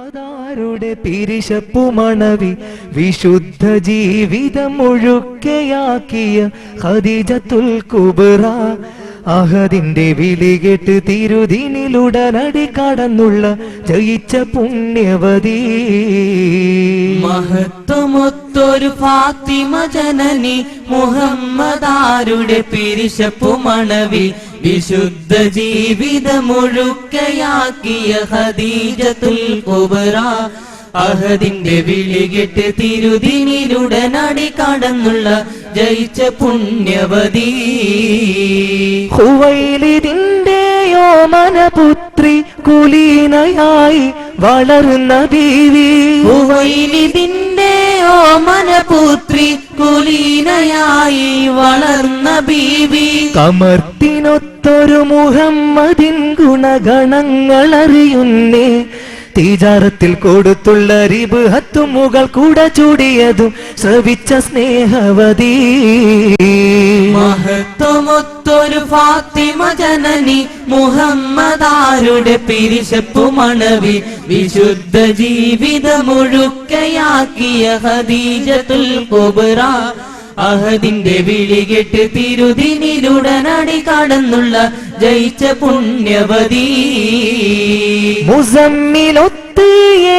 ാരുടെ പിരിശപ്പു മണവി വിശുദ്ധ ജീവിതം മുഴുക്കയാക്കിയ ഖദീജത്തുൽ കുബ്ര അഹദിന്റെ വിളി കേട്ട് തിരുദിനിലുടനടി കടന്നുള്ള ജയിച്ച പുണ്യവതി. മഹത്വമൊത്തൊരു ഫാത്തിമ ജനനി മുഹമ്മദാരുടെ പിരിശപ്പു മണവി വിശുദ്ധ ജീവിതമൊഴുക്കയാക്കിയ ഖദീജത്തുൽ കുബ്ര അഹദിന്റെ വിളി കേട്ട് തിരുദിനിലുടനടി കടന്നുള്ള ജയിച്ച പുണ്യവതി. ഖുവൈലിദിന്റെ യോമനപുത്രി കുലീനയായി വളർന്ന ബീവി. ഖുവൈലിദിന്റെ യോമനപുത്രി കുലീനയായി വളർന്ന ബീവി. കമർത്തിനൊത്തൊരു മുഹമ്മദിൻ ഗുണഗണങ്ങൾ അറിയുന്നേ. തീജാറത്തിൽ കൊടുത്തുള്ള റിബ്ഹത്തും മുകൾ കൂട ചൂടിയതും ശ്രവിച്ച സ്നേഹവതി. മഹത്വമൊത്തൊരു ഫാത്തിമ ജനനി മുഹമ്മദാരുടെ പിരിശപ്പു മണവി വിശുദ്ധ ജീവിതമൊഴുക്കയാക്കിയ ഖദീജത്തുൽ കുബ്ര അഹദിന്റെ വിളി കേട്ട് തിരുദിനിലുടനടി കടന്നുള്ള ജയിച്ച പുണ്യവതി. മുസമ്മിലൊത്ത്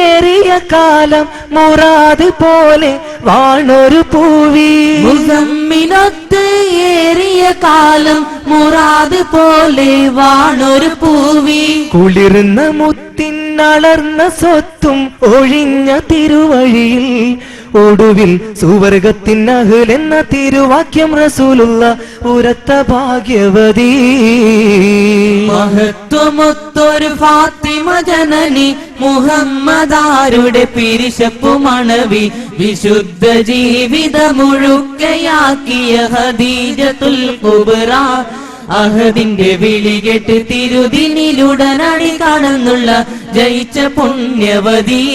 ഏറിയ കാലം മുറാദ് പോലെ വാണൊരു പൂവി. മുസമ്മിലൊത്ത് ഏറിയ കാലം മുറാദ് പോലെ വാണൊരു പൂവി. കുളിർന്ന മുത്തിനളർന്ന സ്വത്തും ഒഴിഞ്ഞ തിരുവഴിയിൽ ഒടുവിൽ സുവർഗത്തിൻ അഹ്ൽ എന്ന തിരുവാക്യം റസൂലുള്ള ഉരത്ത ഭാഗ്യവതി. മഹത്വമൊത്തൊരു ഫാത്തിമ ജനനി മുഹമ്മദാരുടെ പിരിശപ്പു മണവി വിശുദ്ധ ജീവിതമൊഴുക്കയാക്കിയ ഖദീജത്തുൽ കുബ്ര അഹദിന്റെ വിളി കേട്ട് തിരുദിനിലുടനടി കടന്നുള്ള ജയിച്ച പുണ്യവതി.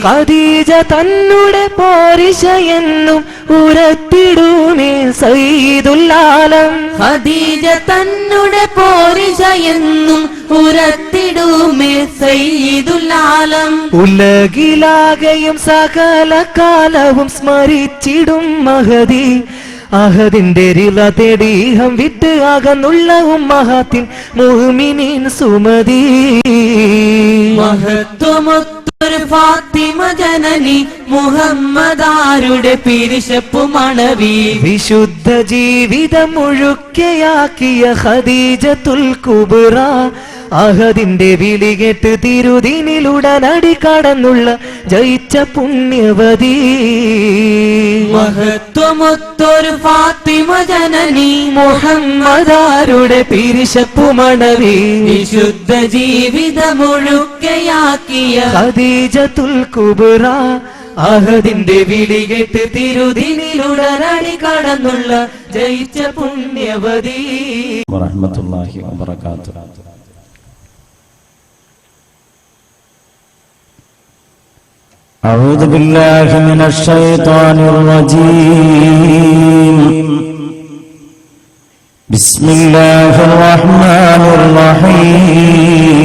ഖദീജ തന്നുടെ പോരിശയെന്നും ഉരത്തിടുമേ സയ്യിദുൽ ആലം. ഖദീജ തന്നുടെ പോരിശയെന്നും ഉരത്തിടുമേ സയ്യിദുൽ ആലം. ഉലകിലാകെയും സകല കാലവും സ്മരിച്ചിടും മഹദി. അഹദിന്റെ റിള തേടിഹം വിട്ട് അകന്നുള്ള ഉമ്മഹാത്തിൻ മുഅ്മിനീൻ സുമതി. മഹത്വമൊത്തൊരു ഫാത്തിമ ജനനി മുഹമ്മദാരുടെ പിരിശപ്പു മണവി വിശുദ്ധ ജീവിതം മുഴുക്കയാക്കിയ ഖദീജത്തുൽ കുബ്ര അഹദിന്റെ വിളി കേട്ട് തിരുദിനിലുടനടി കടന്നുള്ള ജയിച്ച പുണ്യവതി. മഹത്വമൊത്തൊരു ഫാത്തിമ ജനനി മുഹമ്മദാരുടെ പിരിശപ്പു മണവി വിശുദ്ധ ജീവിതമൊഴുക്കയാക്കിയ ഖദീജത്തുൽ കുബ്ര അഹദിന്റെ വിളി കേട്ട് തിരുദിനിലുടനടി കടന്നുള്ള ജയിച്ച പുണ്യവതി. വറഹ്മത്തുള്ളാഹി വബറകാതുഹു. أعوذ بالله من الشيطان الرجيم. بسم الله الرحمن الرحيم.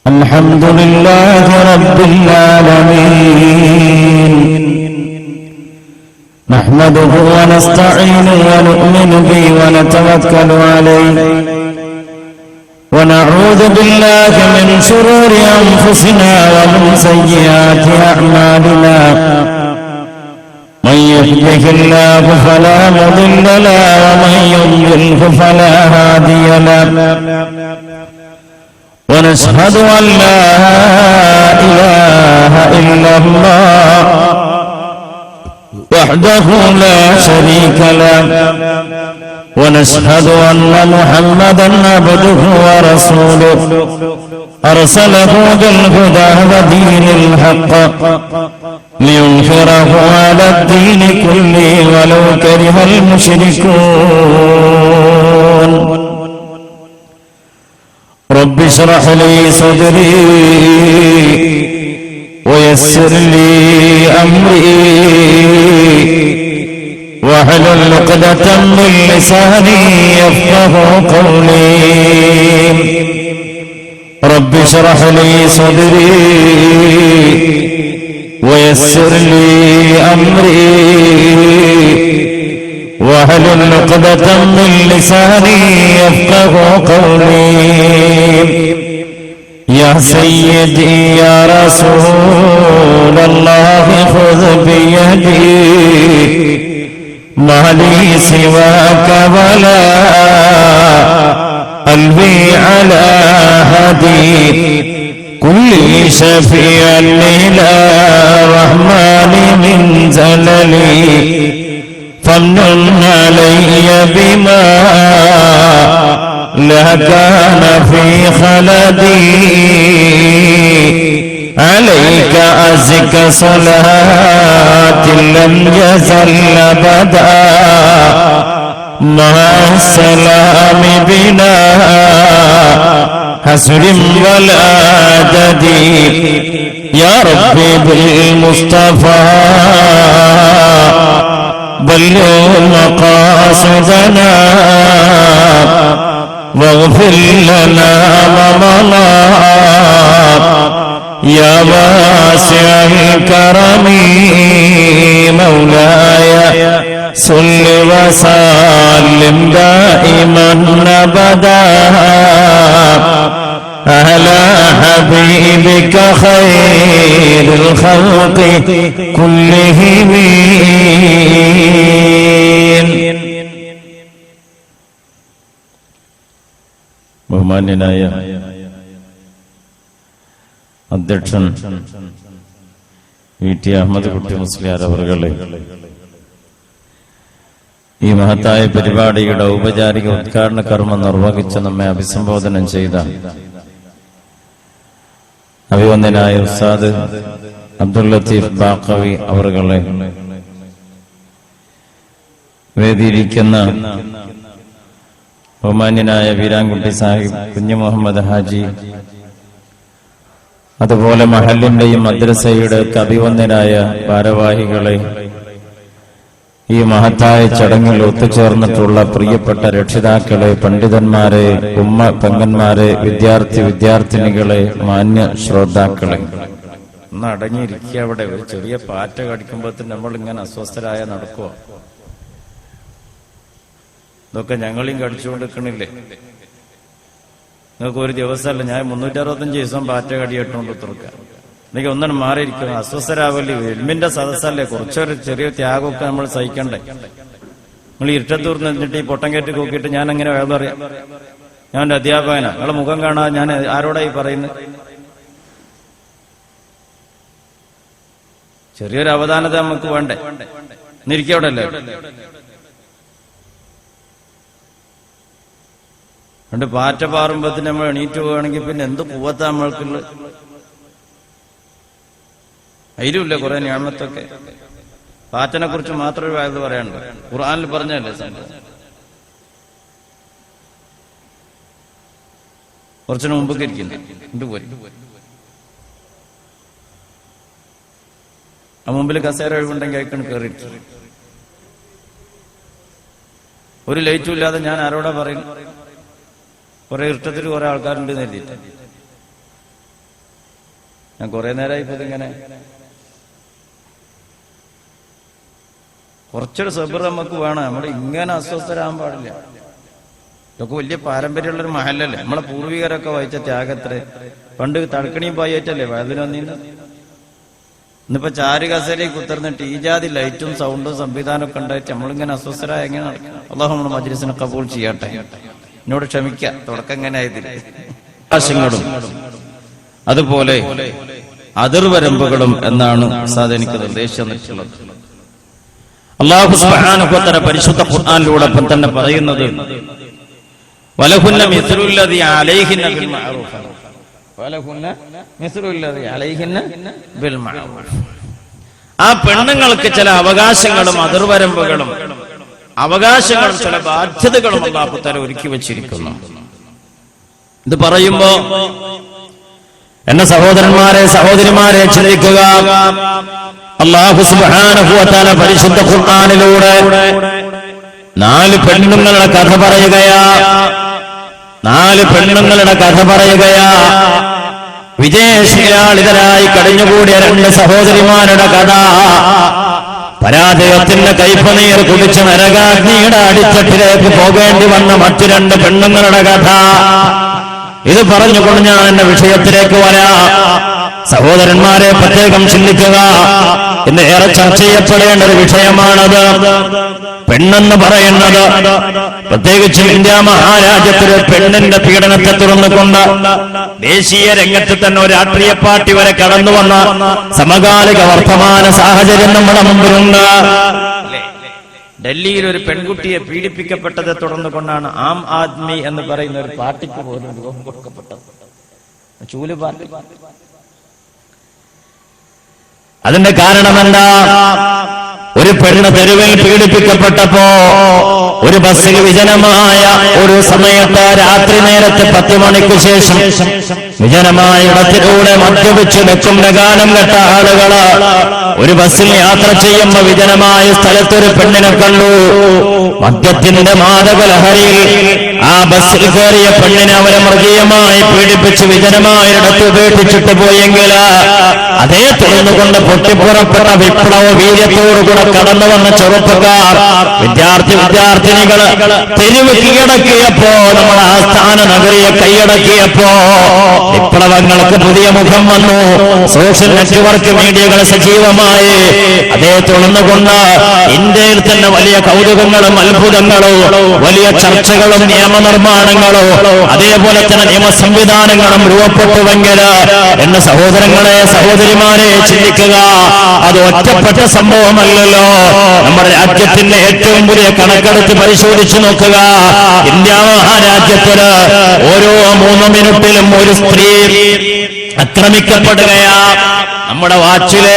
الحمد لله رب العالمين. نحمده ونستعينه ونؤمن به ونتوكل عليه ونعوذ بالله من شرور أنفسنا ومن سيئات أعمالنا. من يهده الله فلا مضل له ومن يضلله فلا هادي له. ونشهد أن لا إله إلا الله وحده لا شريك له. ونشهد أن محمدا عبده ورسوله أرسله بالهدى ودين الحق ليظهره على الدين كله ولو كره المشركون. رب اشرح لي صدري ويسر لي أمري واحلل عقدة من لساني يفقه قولي. رب اشرح لي صدري ويسر لي أمري واحلل عقدة من لساني يفقهوا قولي يا سيدي يا رسول الله خذ بيدي ما لي سواك ولا قلبي على هدي كل شفيع إلى الرحمن من زللي فمن علي بما لا كان في خلدي عليك أزكى صلاة لم يزل أبدا مع السلام بنا حسر ولا عدد يا ربي بالمصطفى بلغ مقاصدنا واغفر لنا ما مضى يا واسع الكرم مولاي صل وسلم دائما ابدا على حبيبك خير الخلق كلهم. ബഹുമാന്യനായ അധ്യക്ഷൻ വി ടി അഹമ്മദ് കുട്ടി മുസ്ലിയാർ അവറുകളെ, ഈ മഹത്തായ പരിപാടിയുടെ ഔപചാരിക ഉദ്ഘാടന കർമ്മം നിർവഹിച്ച് നമ്മെ അഭിസംബോധന ചെയ്ത അഭിവന്ദനായ ഉസ്താദ് അബ്ദുൽ ലത്തീഫ് ബാഖവി അവറുകളെ, വേദിയിരിക്കുന്ന ബഹുമാന്യനായ വീരാൻകുട്ടി സാഹിബ്, കുഞ്ഞു മുഹമ്മദ് ഹാജി, അതുപോലെ മഹലിന്റെയും മദ്രസയുടെ ഒക്കെ അഭിവന്ദനായ ഭാരവാഹികളെ, ഈ മഹത്തായ ചടങ്ങിൽ ഒത്തുചേർന്നിട്ടുള്ള പ്രിയപ്പെട്ട രക്ഷിതാക്കളെ, പണ്ഡിതന്മാരെ, ഉമ്മ പെങ്ങന്മാരെ, വിദ്യാർത്ഥിനികളെ, മാന്യ ശ്രോതാക്കളെ, ഒന്ന് അടങ്ങിയിരിക്കുക. അവിടെ ഒരു ചെറിയ പാറ്റ കടിക്കുമ്പോഴത്തേന് നമ്മൾ ഇങ്ങനെ അസ്വസ്ഥരായ നടക്കുക. ഇതൊക്കെ ഞങ്ങളെയും കടിച്ചുകൊണ്ട് നിൽക്കണില്ലേ? നിങ്ങൾക്ക് ഒരു ദിവസമല്ല, ഞാൻ 365 ദിവസം പാറ്റ കടിയിട്ടുകൊണ്ട് തുറക്കുക. എനിക്ക് ഒന്നും മാറിയിരിക്കുന്നു, അസ്വസ്ഥരാവല്ലേ? എൽമിന്റെ സദസ്സല്ലേ, കുറച്ചൊരു ചെറിയ ത്യാഗമൊക്കെ നമ്മൾ സഹിക്കണ്ടേ? നിങ്ങൾ ഇരുട്ടത്തൂർ നിന്നിട്ട് ഈ പൊട്ടം കയറ്റി നോക്കിയിട്ട് ഞാൻ അങ്ങനെ പറയാം? ഞാൻ ഒരു അധ്യാപകനാ, നിങ്ങളെ മുഖം കാണാൻ ഞാൻ ആരോടായി പറയുന്നത്? ചെറിയൊരു അവധാനത നമുക്ക് വേണ്ടേ? ഇന്നിരിക്കവിടെ അല്ലേ? രണ്ട് പാറ്റ പാറുമ്പത്തിന് നമ്മൾ എണീറ്റ് പോവുകയാണെങ്കിൽ പിന്നെ എന്ത് പൂവത്താ നമ്മൾക്കുള്ള? അതിലുമില്ല കുറെ ഞാമത്തൊക്കെ. പാറ്റനെ കുറിച്ച് മാത്രമൊരു വായത് പറയാനുണ്ട്, ഖുർആനിൽ പറഞ്ഞല്ലേ സംഭവം. കുറച്ചിന് മുമ്പ് ഇരിക്കുന്നു പോയി ആ മുമ്പിൽ കസേര ഒഴിവുണ്ടെങ്കിൽ അയക്കണ് കയറിയിരിക്കും. ഒരു ലൈറ്റും ഇല്ലാതെ ഞാൻ ആരോടാ പറയും? കുറെ ഇഷ്ടത്തിൽ കുറെ ആൾക്കാരുണ്ട് എഴുതിയിട്ട് ഞാൻ കുറെ നേരമായി ഇപ്പൊ ഇതിങ്ങനെ. കുറച്ചൊരു സബർ നമുക്ക് വേണം. നമ്മൾ ഇങ്ങനെ അസ്വസ്ഥരാകാൻ പാടില്ല. ഇതൊക്കെ വലിയ പാരമ്പര്യമുള്ളൊരു മഹലല്ലേ? നമ്മളെ പൂർവികരൊക്കെ വായിച്ച ത്യാഗത്രേ. പണ്ട് തടക്കണിയും പായിട്ടല്ലേ വയതിന് വന്നിരുന്നു. ഇന്നിപ്പോ ചാരു കസേരയിൽ കുത്തിർന്നിട്ട് ഈ ജാതി ലൈറ്റും സൗണ്ടും സംവിധാനമൊക്കെ ഉണ്ടായിട്ട് നമ്മളിങ്ങനെ അസ്വസ്ഥരായ എങ്ങനെ നടക്കണം? അല്ലാഹു നമ്മുടെ മജ്‌ലിസിനെ ഖബൂൽ ചെയ്യട്ടെ. എന്നോട് ക്ഷമിക്കുക, തുടക്കം എങ്ങനെ ആയതില്ല. അവകാശങ്ങളും അതുപോലെ അതിർവരമ്പുകളും എന്നാണ് ഉസ്താദ് എനിക്ക് നിർദ്ദേശം തന്നിട്ടുള്ളത്. അല്ലാഹു സുബ്ഹാനഹു വ തആല പരിശുദ്ധ ഖുർആനിലൂടെ തന്നെ പറയുന്നത് വലഹുന്ന മിസ്ലുല്ലദി അലൈഹിന്ന ബിൽ മഅറൂഫ്, വലഹുന്ന മിസ്ലുല്ലദി അലൈഹിന്ന ബിൽ മഅറൂഫ്. ആ പെണ്ണുങ്ങൾക്ക് ചില അവകാശങ്ങളും അതിർവരമ്പുകളും അവകാശങ്ങളും ചില ബാധ്യതകളും അല്ലാഹു തആല ഒരുക്കി വെച്ചിരിക്കുന്നു. ഇത് പറയുമ്പോ എന്നെ സഹോദരന്മാരെ സഹോദരിമാരെ ചിന്തിക്കുക. അല്ലാഹു സുബ്ഹാനഹു വ തആല പരിശുദ്ധ ഖുർആനിലൂടെ 4 പെണ്ണുങ്ങളുടെ കഥ പറയുകയാ. 4 പെണ്ണുങ്ങളുടെ കഥ പറയുകയാ. വിജയശീലാളിതരായി കഴിഞ്ഞുകൂടിയ 2 സഹോദരിമാരുടെ കഥ. പരാജയത്തിന്റെ കൈപ്പനീർ കുടിച്ച് നരകാഗ്നിയുടെ അടിത്തട്ടിലേക്ക് പോകേണ്ടി വന്ന മറ്റു 2 പെണ്ണുങ്ങളുടെ കഥ. ഇത് പറഞ്ഞുകൊണ്ട് ഞാൻ എന്റെ വിഷയത്തിലേക്ക് വരാം. സഹോദരന്മാരെ പ്രത്യേകം ചിന്തിക്കുക. ഇന്ന് ഏറെ ചർച്ച ചെയ്യപ്പെടേണ്ട ഒരു വിഷയമാണത്. പെണ്ണെന്ന് പറയുന്നത്, പ്രത്യേകിച്ചും ഇന്ത്യ മഹാരാജ്യത്തിലെ പെണ്ണിന്റെ പീഡനത്തെ തുറന്നുകൊണ്ട് ദേശീയ രംഗത്ത് തന്നെ ഒരു രാഷ്ട്രീയ പാർട്ടി വരെ കടന്നു വന്ന സമകാലിക വർത്തമാന സാഹചര്യം നമ്മുടെ മുമ്പിലുണ്ട്. ഡൽഹിയിൽ ഒരു പെൺകുട്ടിയെ പീഡിപ്പിക്കപ്പെട്ടതെ തുടർന്നുകൊണ്ടാണ് ആം ആദ്മി എന്ന് പറയുന്ന ഒരു പാർട്ടിക്ക് പോലും രൂപം കൊടുക്കപ്പെട്ടത്. ചൂല് പാർട്ടി. അതിന്റെ കാരണം എന്താ? ഒരു പെണ്ണ് തെരുവിൽ പീഡിപ്പിക്കപ്പെട്ടപ്പോ ഒരു ബസ്സിൽ വിജനമായ ഒരു സമയത്ത് രാത്രി നേരത്തെ 10 മണിക്ക് ശേഷം വിജനമായ ഇടത്തിലൂടെ മദ്യപിച്ച് വെക്കുന്ന ഗാനം കേട്ട ആളുകള് ഒരു ബസ്സിൽ യാത്ര ചെയ്യുമ്പോ വിജനമായ സ്ഥലത്തൊരു പെണ്ണിനെ കണ്ടു. മദ്യത്തിന്റെ മാദക ലഹരിയിൽ ആ ബസ്സിൽ കയറിയ പെണ്ണിനെ അവരെ മൃഗീയമായി പീഡിപ്പിച്ച് വിജനമായിടത്ത് ഉപേക്ഷിച്ചിട്ട് പോയെങ്കിൽ അതേ തുടർന്നുകൊണ്ട് പൊട്ടിപ്പുറപ്പെട്ട വിപ്ലവ വീര്യത്തോടുകൂടെ കടന്നു വന്ന ചെറുപ്പക്കാർ, വിദ്യാർത്ഥിനികള് തെരുവ് കീഴടക്കിയപ്പോ, നമ്മുടെ ആസ്ഥാന നഗരിയെ കൈയടക്കിയപ്പോ വിപ്ലവങ്ങൾക്ക് പുതിയ മുഖം വന്നു. സോഷ്യൽ നെറ്റ്വർക്ക് മീഡിയകൾ സജീവമായി. അതേ തുടർന്നുകൊണ്ട് ഇന്ത്യയിൽ തന്നെ വലിയ കൗതുകങ്ങളും അത്ഭുതങ്ങളും വലിയ ചർച്ചകളും നിയമനിർമ്മാണങ്ങളും അതേപോലെ തന്നെ നിയമ സംവിധാനങ്ങളും രൂപപ്പെട്ടുവെങ്കിൽ എന്ന സഹോദരങ്ങളെ സഹോദരിമാരെ ചിന്തിക്കുക. അത് ഒറ്റപ്പെട്ട സംഭവമല്ലല്ലോ. നമ്മുടെ രാജ്യത്തിന്റെ ഏറ്റവും പുതിയ കണക്കെടുത്ത് പരിശോധിച്ചു നോക്കുക. ഇന്ത്യ മഹാരാജ്യത്തിന് ഓരോ 3 മിനിറ്റിലും ഒരു സ്ത്രീ ആക്രമിക്കപ്പെടുകയാ. നമ്മുടെ വാച്ചില്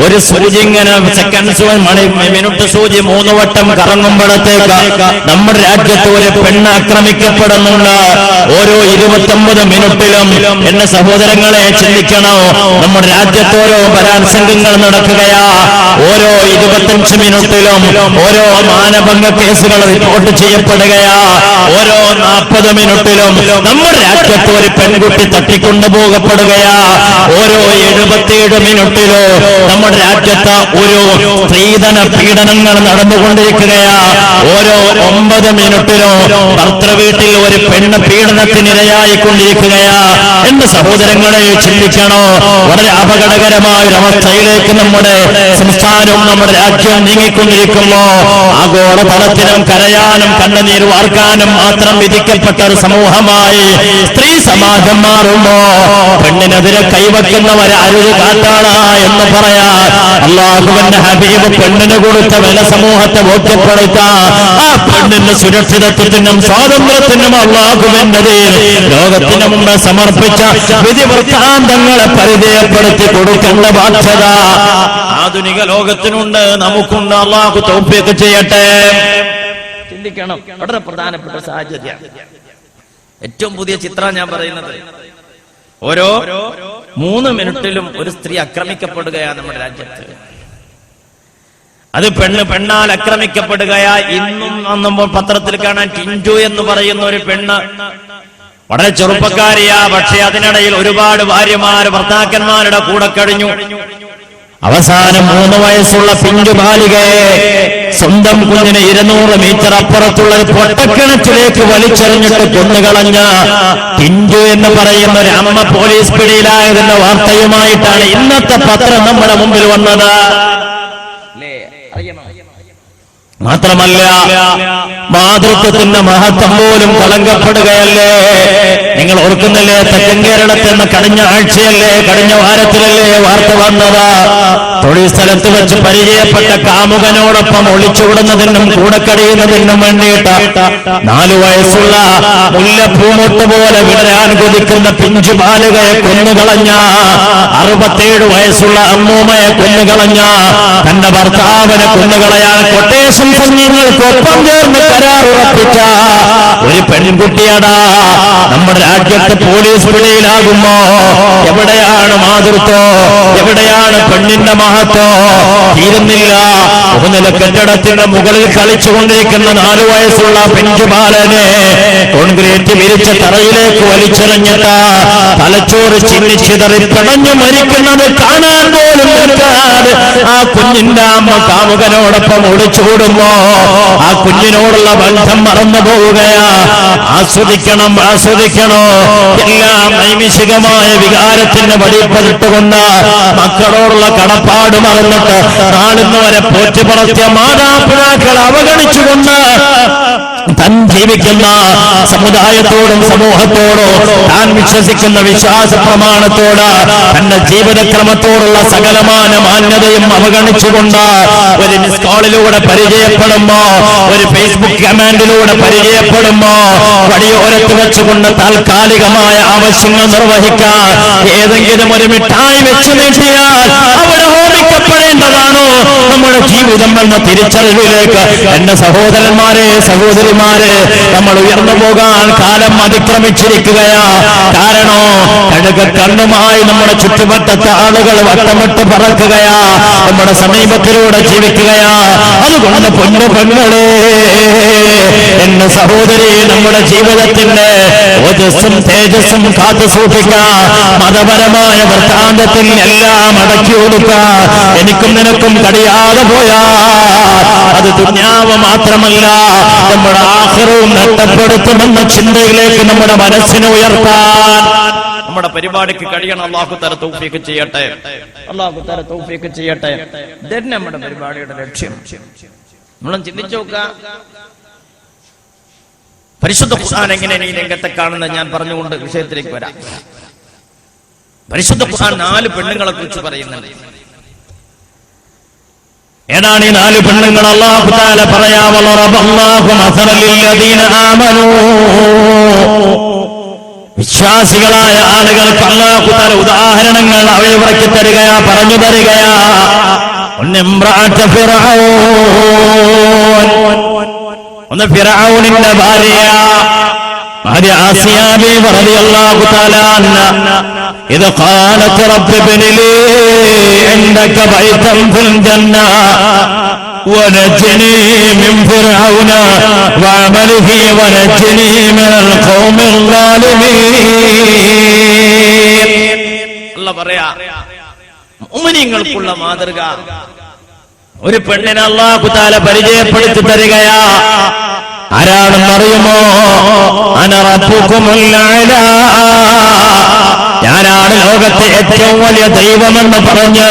ഒരു സൂചി ഇങ്ങനെ സെക്കൻഡ്സ് മിനിറ്റ് സൂചി 3 വട്ടം കറങ്ങുമ്പോഴത്തേക്ക് നമ്മുടെ രാജ്യത്ത് ഒരു പെണ്ണ് ആക്രമിക്കപ്പെടുന്നുണ്ട്. ഓരോ 29 മിനിറ്റിലും. എന്റെ സഹോദരങ്ങളെ ചിന്തിക്കണോ, നമ്മുടെ രാജ്യത്ത് ഓരോ ബലാത്സംഗങ്ങൾ നടക്കുകയാ. ഓരോ 25 മിനിറ്റിലും ഓരോ മാനഭംഗ കേസുകൾ റിപ്പോർട്ട് ചെയ്യപ്പെടുകയാ. ഓരോ 40 മിനിറ്റിലും നമ്മുടെ രാജ്യത്ത് ഒരു പെൺകുട്ടി തട്ടിക്കൊണ്ടുപോകപ്പെടുകയാ. ഓരോ 77 മിനിറ്റിലോ നമ്മുടെ രാജ്യത്ത് ഒരു സ്ത്രീധന പീഡനങ്ങൾ നടന്നുകൊണ്ടിരിക്കുകയാ. ഓരോ 9 മിനിറ്റിലോ ഭർത്തൃവീട്ടിൽ ഒരു പെണ്ണ് പീഡനത്തിനിരയായിക്കൊണ്ടിരിക്കുകയാ. എന്റെ സഹോദരങ്ങളെ ചിന്തിക്കണോ, വളരെ അപകടകരമായ ഒരു അവസ്ഥയിലേക്ക് നമ്മുടെ സംസ്ഥാനവും നമ്മുടെ രാജ്യവും നീങ്ങിക്കൊണ്ടിരിക്കുമ്പോ ആഗോള തലത്തിലും കരയാനും കണ്ണുനീർ വാർക്കാനും മാത്രം വിധിക്കപ്പെട്ട ഒരു സമൂഹമായി സ്ത്രീ സമാജം മാറുമ്പോ പെണ്ണിനെതിരെ കൈവയ്ക്കുന്നവരാരും കാട്ടാള എന്ന് പറയാ. അല്ലാഹുവിന്റെ ഹബീബ് പെണ്ണിന് കൊടുത്ത വില സമൂഹത്തെ ബോധ്യപ്പെടുത്താൻ, ആ പെണ്ണിന്റെ സുരക്ഷിതത്വത്തിനും സ്വാതന്ത്ര്യത്തിനും അല്ലാഹുവിന്റെ ലോകത്തിന് മുമ്പ് സമർപ്പിച്ച വിധി വൃത്താന്തങ്ങളെ പരിചയപ്പെടുത്തി കൊടുക്കേണ്ട ബാധ്യത ആധുനിക ലോകത്തിനുണ്ട്, നമുക്കുണ്ട്. അല്ലാഹു തൗഫീഖ് ചെയ്യട്ടെ. ചിന്തിക്കണം, വളരെ പ്രധാനപ്പെട്ട സാഹചര്യം. ഏറ്റവും പുതിയ ചിത്രം ഞാൻ പറയുന്നത്, ഓരോ 3 മിനിറ്റിലും ഒരു സ്ത്രീ ആക്രമിക്കപ്പെടുകയാണ് നമ്മുടെ രാജ്യത്ത്. അത് പെണ്ണാൽ ആക്രമിക്കപ്പെടുകയാ. ഇന്നും അന്നും പത്രത്തിൽ കാണാൻ ടിൻജു എന്ന് പറയുന്ന ഒരു പെണ്ണ്, വളരെ ചെറുപ്പക്കാരിയാ. പക്ഷെ അതിനിടയിൽ ഒരുപാട് ഭാര്യമാര് ഭർത്താക്കന്മാരുടെ കൂടെ കഴിഞ്ഞു. അവസാനം 3 വയസ്സുള്ള പിഞ്ചു ബാലികയെ സ്വന്തം കുഞ്ഞിനെ 200 മീറ്റർ അപ്പുറത്തുള്ള ഒരു പൊട്ടക്കിണറ്റിലേക്ക് വലിച്ചെറിഞ്ഞിട്ട് കൊന്നുകളഞ്ഞ ടിൻജു എന്ന് പറയുന്ന ഒരു അമ്മ പോലീസ് പിടിയിലായതിന്റെ വാർത്തയുമായിട്ടാണ് ഇന്നത്തെ പത്രം നമ്മുടെ മുമ്പിൽ വന്നത്. മാത്രമല്ല, മാതൃത്വത്തിന്റെ മഹത്വം പോലും കളങ്കപ്പെടുകയല്ലേ. നിങ്ങൾ ഓർക്കുന്നില്ലേ, തെക്കൻ കേരളത്തിൽ നിന്ന് കഴിഞ്ഞ ആഴ്ചയല്ലേ, കഴിഞ്ഞ വാരത്തിലല്ലേ വാർത്ത വന്നത്? തൊഴിൽ സ്ഥലത്ത് വെച്ച് പരിചയപ്പെട്ട കാമുകനോടൊപ്പം ഒളിച്ചോടുന്നതിനും കൂടെ കഴിയുന്നതിനും വേണ്ടിയിട്ട് 4 വയസ്സുള്ള മുല്ലപ്പൂമൊട്ട് പോലെ വിടരാൻ കൊതിക്കുന്ന പിഞ്ചു ബാലികയെ കൊന്നുകളഞ്ഞ, 67 വയസ്സുള്ള അമ്മൂമ്മയെ കൊന്നുകളഞ്ഞ, തന്റെ ഭർത്താവിനെ കൊന്നുകളയാൻ കൊട്ടേഷൻ സംഘങ്ങൾക്കൊപ്പം ചേർന്ന് കരാറുറപ്പിച്ച ഒരു പെൺകുട്ടിയടാ നമ്മുടെ രാജ്യത്ത് പോലീസ് പിടിയിലാകുമ്പോ എവിടെയാണ് മാതൃത്വം? എവിടെയാണ് പെണ്ണിന്റെ മഹത്വം തീരുന്നില്ല. 3 നില കെട്ടിടത്തിന്റെ മുകളിൽ കളിച്ചുകൊണ്ടിരിക്കുന്ന 4 വയസ്സുള്ള പെൺകുമാരനെ കോൺക്രീറ്റ് വിരിച്ച തറയിലേക്ക് വലിച്ചെറിഞ്ഞിട്ട് തലച്ചോറ് ചിന്നിച്ചിതറി പിടഞ്ഞു മരിക്കുന്നത് കാണാൻ പോലും നിൽക്കാതെ ആ കുഞ്ഞിന്റെ അമ്മ കാമുകനോടൊപ്പം ഒളിച്ചോടുമ്പോ ആ കുഞ്ഞിനോടുള്ള ബന്ധം മറന്നു പോവുകയാ. ആസ്വദിക്കണം, ആസ്വദിക്കണോ, എല്ലാം നൈമിഷികമായ വികാരത്തിന് വടിപ്പെട്ടുകൊണ്ട് മക്കളോടുള്ള കടപ്പാട് മറന്നിട്ട് നാളിന്ന് വരെ പോറ്റുപറത്തിയ മാതാപിതാക്കൾ അവഗണിച്ചുകൊണ്ട് താൻ ജീവിക്കുന്ന സമുദായത്തോടും സമൂഹത്തോടും താൻ വിശ്വസിക്കുന്ന വിശ്വാസ പ്രമാണത്തോട് തന്റെ ജീവിതക്രമത്തോടുള്ള സകലമാന മാന്യതയും അവഗണിച്ചുകൊണ്ട് ഒരു മിസ് കോളിലൂടെ പരിചയപ്പെടുമ്പോ, ഒരു ഫേസ്ബുക്ക് കമാൻഡിലൂടെ പരിചയപ്പെടുമ്പോ വടിയോരത്ത് വെച്ചുകൊണ്ട് താൽക്കാലികമായ ആവശ്യങ്ങൾ നിർവഹിക്കാൻ ഏതെങ്കിലും ഒരു മിഠായി വെച്ചു നീട്ടിയാൽ അവിടെ ഹോമിക്കപ്പെടേണ്ടതാണോ നമ്മുടെ ജീവിതം എന്ന തിരിച്ചറിവിലേക്ക് എന്റെ സഹോദരന്മാരെ, സഹോദരിമാരെ, നമ്മൾ ഉയർന്നു പോകാൻ കാലം അതിക്രമിച്ചിരിക്കുകയാ. കാരണോ കണ്ണുമായി നമ്മുടെ ചുറ്റുവട്ടത്തെ ആളുകൾ വട്ടമിട്ട് പറക്കുകയാ, നമ്മുടെ സമീപത്തിലൂടെ ജീവിക്കുകയാ. അതുകൊണ്ട് പൊന്നു പെങ്ങളെ, എന്റെ സഹോദരി, നമ്മുടെ ജീവിതത്തിന്റെ ഓജസ്സും തേജസ്സും കാത്തു സൂക്ഷിക്കാൻ മതപരമായ വൃത്താന്തത്തിൽ എല്ലാം അടക്കി ഒതുക്കാൻ എനിക്കും നിനക്കും കഴിയാതെ പോയാ അത് ദുനിയാവ് മാത്രമല്ല നമ്മുടെ ആഖിറവും നഷ്ടപ്പെടുത്തുമെന്ന ചിന്തയിലേക്ക് നമ്മുടെ മനസ്സിനെ ഉയർത്താൻ നമ്മുടെ പരിപാടിക്ക് കഴിയണം. അല്ലാഹു തആല തൗഫീഖ് ചെയ്യട്ടെ, അല്ലാഹു തആല തൗഫീഖ് ചെയ്യട്ടെ. ഇതന്നെ നമ്മുടെ പരിപാടിയുടെ ലക്ഷ്യം. നമ്മൾ ചിന്തിച്ചു നോക്കാം, പരിശുദ്ധ ഖുർആൻ എങ്ങനെയാണ് ഈ രംഗത്തെ കാണുന്നത് ഞാൻ പറഞ്ഞുകൊണ്ട് വിഷയത്തിലേക്ക് വരാം. പരിശുദ്ധ ഖുർആൻ 4 പെണ്ണുങ്ങളെ കുറിച്ച് പറയുന്നുണ്ട്. ഏതാണ് ഈ 4 പെണ്ണുങ്ങൾ? അല്ലാഹു തആല പറയാമല്ലോ, റബ്ബല്ലാഹു മസലൽ ലദീന ആമനൂ, വിശ്വാസികളായ ആളുകൾക്ക് അല്ലാഹു തആല ഉദാഹരണങ്ങൾ അവയവർക്ക് തരികയാ, പറഞ്ഞു തരികയാ. ഒന്ന് ഇംറഅത ഫിർഔൻ, ഒന്ന് ഫിർഔനിന്റെ ഭാര്യ ആസിയ ബീവി റളിയല്ലാഹു തആല അൻഹ إذا قالت رب ابن لي عندك بيتا في الجنة ونجني من فرعون وعمله ونجني من القوم الظالمين. الله പറയാ, മുഅ്മിനീങ്ങൾക്കുള്ള മാതൃക ഒരു പെണ്ണിനെ അല്ലാഹു തആല പരിചയപ്പെടുത്തി തരികയാ. ആരാണെന്നറിയുമോ? അന റബ്ബുകുമുൽ അഅ്ലാ, ഞാനാണ് ലോകത്തെ ഏറ്റവും വലിയ ദൈവമെന്ന് പറഞ്ഞ്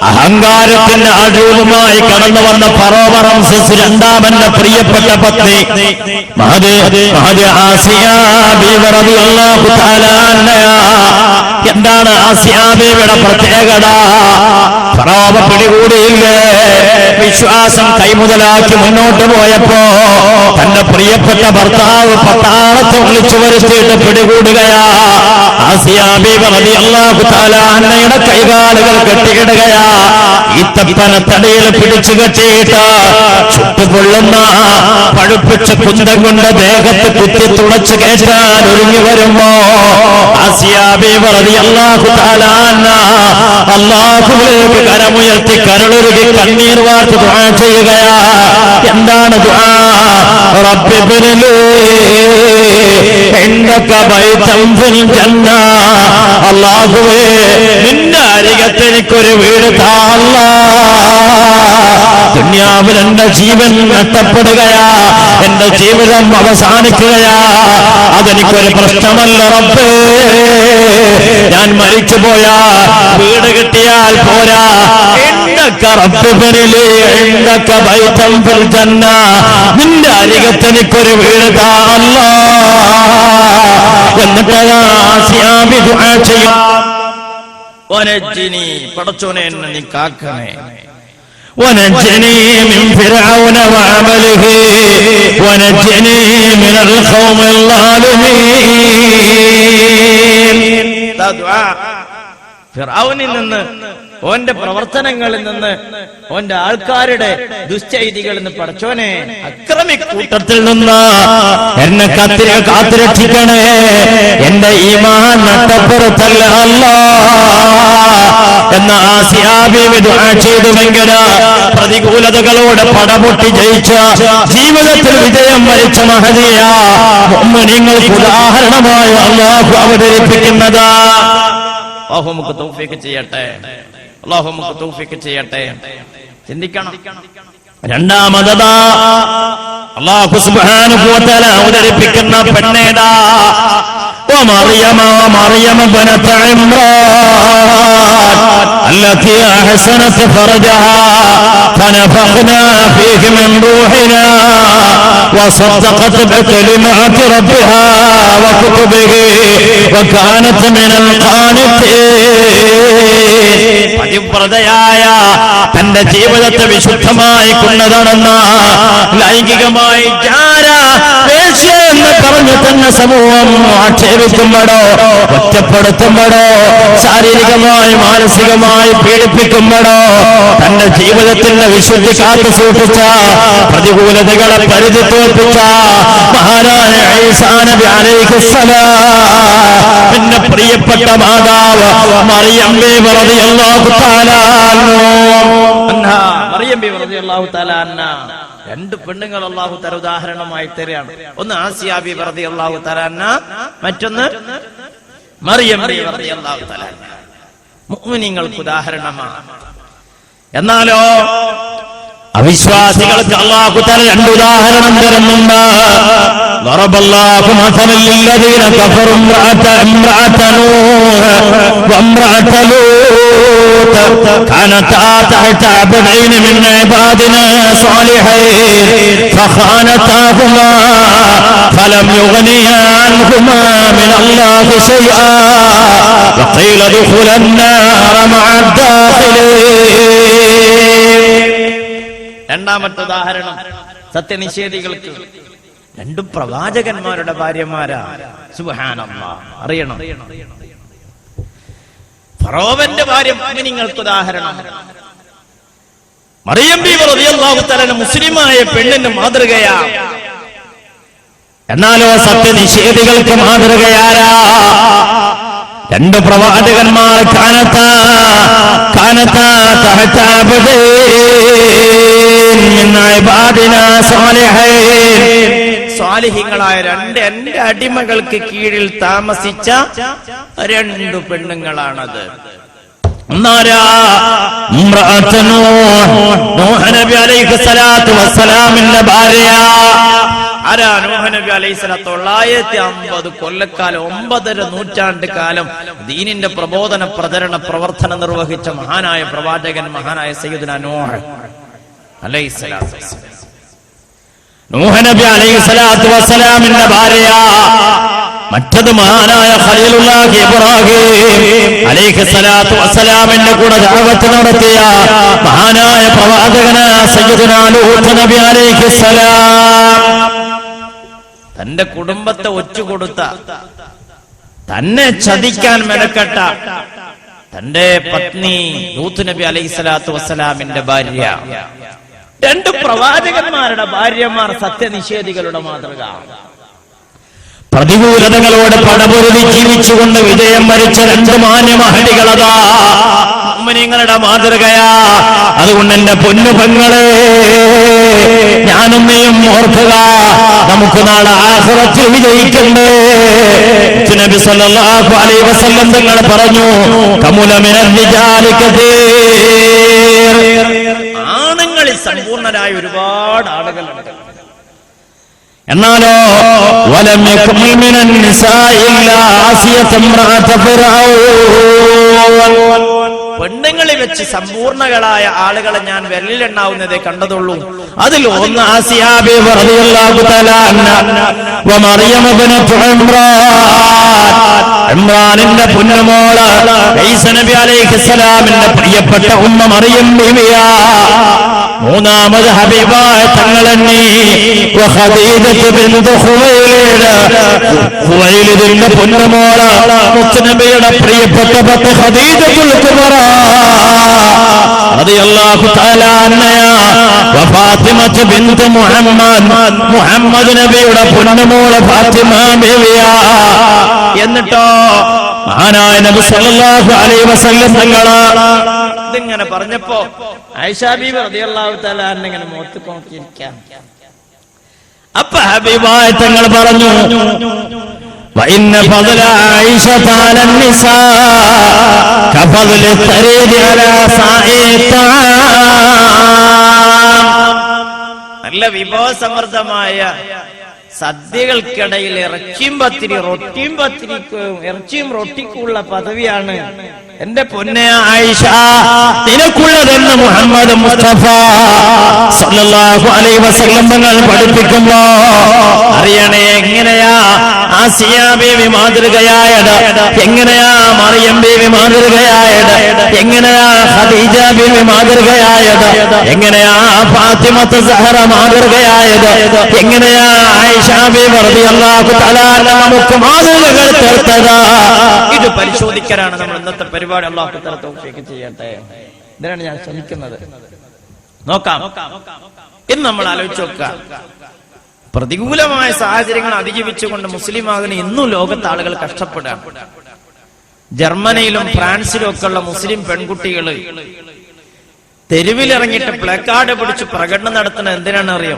അഹങ്കാരത്തിന്റെ അടൂപമായി കടന്നു വന്ന ഫറോവ റംസസ് രണ്ടാമന്റെ പ്രിയപ്പെട്ട പത്നി ആസിയ ബീവി റളിയല്ലാഹു തആല അൻഹ. എന്താണ് ആസിയ ബീവിയുടെ പ്രത്യേകത? ഫറോവ പിടികൂടിയില്ലേ? വിശ്വാസം കൈമുതലാക്കി മുന്നോട്ട് പോയപ്പോ തന്റെ പ്രിയപ്പെട്ട ഭർത്താവ് പട്ടാളത്തെ വിളിച്ചു വരുത്തിയിട്ട് പിടികൂടുകയാ. ആസിയ ബീവി റളിയല്ലാഹു തആല അൻഹയുടെ കൈകാലുകൾ കെട്ടിയിടുകയാ. ഈത്തപ്പന തടിയിൽ പിടിച്ചു കെട്ടിയിട്ട് ചുട്ടുപൊള്ളുന്ന പഴുപ്പിച്ച കുന്തം കൊണ്ട് ദേഹത്ത് കുത്തി തുളച്ചു കയറ്റാൻ ഒരുങ്ങി വരുമ്പോ ആസിയ ബീവി റളിയല്ലാഹു തആല അൻഹ അല്ലാഹുവിലേക്ക് കരമുയർത്തി കരളുരുകി കണ്ണീർ വാർത്ത് ദുആ ചെയ്യുകയാ. എന്താണ് ദുആ? റബ്ബി ഇബ്നിലി ഇൻദക ബൈതൻ ഫിൽ ജന്ന, അല്ലാഹുവേ നിന്റെ അരികത്ത് എനിക്കൊരു വീട് താ അല്ലാഹ്. ദുനിയാവിൽ എന്റെ ജീവൻ നഷ്ടപ്പെടുകയാ, എന്റെ ജീവിതം അവസാനിക്കുകയാ, അതെനിക്കൊരു പ്രശ്നമല്ല റബ്ബേ. ഞാൻ മരിച്ചു പോയാ വീട് കിട്ടിയാൽ പോരാ, നിന്റെ അരികത്ത് എനിക്കൊരു വീട് താ അല്ലാഹ്. എന്നിട്ട് ആസിയ ബി ദുആ ചെയ്യും, വനജ്ജിനി, പടച്ചോനെ എന്നെ നീ കാക്കണേ, വനജ്ജിനി മിൻ ഫിർഔന വഅമലിഹി വനജ്ജിനി മിനൽ ഖൗമിൽ ളാലിമീൻ. ഫിർഔനിൽ നിന്ന്, ഓന്റെ പ്രവർത്തനങ്ങളിൽ നിന്ന്, ഓന്റെ ആൾക്കാരുടെ ദുശ്ചൈതികളിൽ നിന്ന് പടച്ചോനെ അക്രമിക്കൂട്ടത്തിൽ നിന്ന് എന്നെ കാത്തുരക്ഷിക്കണേ. എന്റെ ഈമാൻ നഷ്ടപ്പെടുത്തല്ല അല്ലാഹ്, എന്ന ആസിയാ ബീവി ദുആ ചെയ്തുവെങ്കിൽ പ്രതികൂലതകളോട് പടപൊട്ടി ജയിച്ച ജീവിതത്തിൽ വിജയം വരിച്ച മഹദിയ മുഅ്മിനീങ്ങൾക്ക് ഉദാഹരണമായി അല്ലാഹു അവതരിപ്പിക്കുന്നത്. അല്ലാഹു നമുക്ക് തൗഫീഖ് ചെയ്യട്ടെ, അല്ലാഹു നമുക്ക് തൗഫീഖ് ചെയ്യട്ടെ. ചിന്തിക്കണം. രണ്ടാമതാ അല്ലാഹു സുബ്ഹാനഹു വ തആല അവതരിപ്പിക്കുന്ന പെണ്ണേതാ? ومريم ابنة عمران التي أحسنت فرجها فنفخنا فيه من روحنا وصدقت بكلمات ربها وكتبه وكانت من القانتين. പതിവ്രതയായ തന്റെ ജീവിതത്തെ വിശുദ്ധമായി കൊണ്ടുനടന്ന ലൈംഗികമായി എന്ന് പറഞ്ഞു തന്നെ സമൂഹം ആക്ഷേപിക്കുമ്പോഴോ ഒറ്റപ്പെടുത്തുമ്പോഴോ ശാരീരികമായി മാനസികമായി പീഡിപ്പിക്കുമ്പോഴോ തന്റെ ജീവിതത്തിന്റെ വിശുദ്ധി കാത്തു സൂക്ഷിച്ച പ്രതികൂലതകളെ പരിധി തോൽപ്പിച്ച മഹാനായ ഈസാ നബി അലൈഹിസ്സലാം പിന്നെ പ്രിയപ്പെട്ട മാതാവ് മറിയം ബീവി റളിയല്ലാഹു തആല അൻഹാ, മറിയം ബീവി റളിയല്ലാഹു തആല അൻഹാ രണ്ട് പെണ്ണുങ്ങൾ അല്ലാഹു തആല ഉദാഹരണമായി തരികയാണ്. ഒന്ന് ആസിയ ബീവി റളിയല്ലാഹു തആല അൻഹാ, മറ്റൊന്ന് മറിയം ബീവി റളിയല്ലാഹു തആല അൻഹാ. മുഅ്മിനീങ്ങൾക്ക് ഉദാഹരണമാണ്. എന്നാലോ അവിശ്വാസികൾക്ക് അല്ലാഹു തആല രണ്ട് ഉദാഹരണം തരുന്നുണ്ട്. ضربالله مثلا للذين كفروا امرأة نوح وامرأة لوط كانتا تحت عبدين من عبادنا صالحين فخانتاهما فلم يغنيا عنهما من الله شيئا وقيل ادخلا النار مع الداخلين. രണ്ടാമത്തെ ഉദാഹരണം സത്യനിഷേധികൾക്ക്. രണ്ടും പ്രവാചകന്മാരുടെ ഭാര്യമാരാ. സുബ്ഹാനല്ലാഹ്, അറിയണം. ഫറോവന്റെ ഭാര്യ മുഅ്മിനീങ്ങൾക്ക് ഉദാഹരണം. മറിയം ബീവി റളിയല്ലാഹു തആല മുസ്ലിമായ പെണ്ണിന് മാതൃകയാ. എന്നാലോ സത്യനിഷേധികൾക്ക് മാതൃകയാരാ? രണ്ട് പ്രവാചകന്മാർ കാനത്താ തഹത അബ്ദീൻ മിൻ ഇബാദിനാ സാലിഹീൻ. സ്വാലിഹീങ്ങളായ രണ്ട് എന്റെ അടിമകൾക്ക് കീഴിൽ താമസിച്ച രണ്ടു പെണ്ണുങ്ങളാണത്. നൂഹ് നബി അലൈഹിസ്സലാത്തു വസ്സലാമിന്റെ ഭാര്യ. ആരാ? നൂഹ് നബി അലൈഹിസ്സലാം 950 കൊല്ലക്കാലം, 9.5 നൂറ്റാണ്ട് കാലം ദീനിന്റെ പ്രബോധന പ്രചരണ പ്രവർത്തനം നിർവഹിച്ച മഹാനായ പ്രവാചകൻ, മഹാനായ സയ്യിദുനാ നൂഹ് അലൈഹിസ്സലാം. നൂഹ് നബി അലൈഹിസ്സലാത്തു വസ്സലാമിന്റെ ഭാര്യ. മറ്റത് മഹാനായ ഖലീലുല്ലാഹി ഇബ്രാഹിം അലൈഹിസ്സലാത്തു വസ്സലാമിന്റെ കൂടെ ദഅവത്ത് നടത്തിയ മഹാനായ പ്രവാചകനായ സയ്യിദുനാ ലൂത്ത് നബി അലൈഹിസ്സലാം. തന്റെ കുടുംബത്തെ ഒറ്റുകൊടുത്ത, തന്നെ ചതിക്കാൻ മെനക്കെട്ട തന്റെ പത്നി ലൂത്ത് നബി അലൈഹിസ്സലാത്തു വസ്സലാമിന്റെ ഭാര്യ. രണ്ട് പ്രവാചകന്മാരുടെ ഭാര്യമാർ സത്യനിഷേധികളുടെ മാതൃക. പ്രതികൂലതകളോട് പടപൊരുതി ജീവിച്ചുകൊണ്ട് വിജയം വരിച്ച രണ്ട് മാന്യമഹടികളതാ മുഅ്മിനീങ്ങളുടെ മാതൃകയാ. അതുകൊണ്ട് എന്റെ പൊന്നു പെങ്ങളെ, ഞാനും നീയും ഓർക്കുക, നമുക്ക് നാളെ ആഖിറത്തിൽ വിജയിക്കണ്ടേ. നബി സല്ലല്ലാഹു അലൈഹി വസല്ലം തങ്ങൾ പറഞ്ഞു, കമുല മിനൽ റിജാലി കസീർ. ആണുങ്ങളിൽ സമ്പൂർണരായ ഒരുപാട് ആളുകളുണ്ട്. എന്നാലോ വലം യകുൽ മിനൻ നിസാഇ ഇല്ലാ ആസിയത ഇംറഅത ഫിർഔൻ. പെണ്ണുങ്ങളിൽ വെച്ച് സമ്പൂർണകളായ ആളുകളെ ഞാൻ വിരലിലെണ്ണാവുന്നതേ കണ്ടതുള്ളൂ. അതിൽ ഒന്ന് ആസിയ ബീവി റളിയല്ലാഹു തആല അൻഹാ വ മറിയം ഇബ്നതു ഇമ്രാനിന്റെ പൊന്നുമോള് ഈസ നബി അലൈഹിസ്സലാമിന്റെ പ്രിയപ്പെട്ട ഉമ്മ മറിയം ബീവിയാ. മൂന്നാമത് ഹബീബായ തങ്ങളെണ്ണി ഖദീജത്ത് ബിൻതു ഖുവൈലിദിന്റെ പൊന്നുമോള് മുത്തുനബിയുടെ പ്രിയപ്പെട്ട പത്നി ഖദീജത്തുൽ കുബ്ര റളിയല്ലാഹു തആല അൻഹ വ ഫാത്തിമത്ത് ബിൻതു മുഹമ്മദ് നബിയുടെ പൊന്നുമോള് ഫാത്തിമ ബീവിയാ. എന്നിട്ടോ മഹാനായ നബി സല്ലല്ലാഹു അലൈഹി വസല്ലം തങ്ങള് ഇതിങ്ങനെ പറഞ്ഞപ്പോ ആയിഷാ ബീബി റളിയല്ലാഹു തആല ഇങ്ങനെ മുഖത്ത് നോക്കിയിരിക്കാം. അപ്പൊ ഹബീബായ തങ്ങൾ പറഞ്ഞു വഇന്ന ഫള ആയിഷത അലൻ നിസാ കഫള തരീദി അലാ സാഇത്താ. നല്ല വിഭവസമൃദ്ധമായ സദ്യകൾക്കിടയിൽ ഇറച്ചിയും പത്തിരി ഇറച്ചിയും റൊട്ടിക്കുള്ള പദവിയാണ് എന്റെ പൊന്നെ ആയിഷ നിനക്കുള്ളതെന്ന് മുഹമ്മദ് മുസ്തഫ സല്ലല്ലാഹു അലൈഹി വസല്ലം തങ്ങൾ പഠിപ്പിക്കുമ്പോ അറിയണേ എങ്ങനെയാ ആസിയ ബീവി മാതൃകയായത്, എങ്ങനെയാ മറിയം ബീവി മാതൃകയായത്, എങ്ങനെയാ ഖദീജ ബീവി മാതൃകയായത്, എങ്ങനെയാ ഫാത്തിമത്ത് സഹറ മാതൃകയായത്, എങ്ങനെയാ ആയിഷ ബീവി റളിയല്ലാഹു തആല നമുക്ക് മാതൃകകൾ തീർത്തത്. ഇത് പരിശോധിക്കാനാണ് നമ്മൾ ഇന്നത്തെ പരിപാടി. അല്ലാഹു തആല തൗഫീഖ് ചെയ്യട്ടെ. ഇതിനാണ് ഞാൻ ശ്രമിക്കുന്നത്. നോക്കാം, ഇന്ന് നമ്മൾ ആലോചിച്ച് നോക്കുക. പ്രതികൂലമായ സാഹചര്യങ്ങൾ അതിജീവിച്ചുകൊണ്ട് മുസ്ലിം ആകുന്ന ഇന്നും ലോകത്ത് ആളുകൾ കഷ്ടപ്പെടാം. ജർമ്മനിയിലും ഫ്രാൻസിലും ഒക്കെ ഉള്ള മുസ്ലിം പെൺകുട്ടികൾ തെരുവിലിറങ്ങിയിട്ട് പ്ലക്കാർഡ് പിടിച്ച് പ്രകടനം നടത്തുന്നത് എന്തിനാണ് അറിയോ?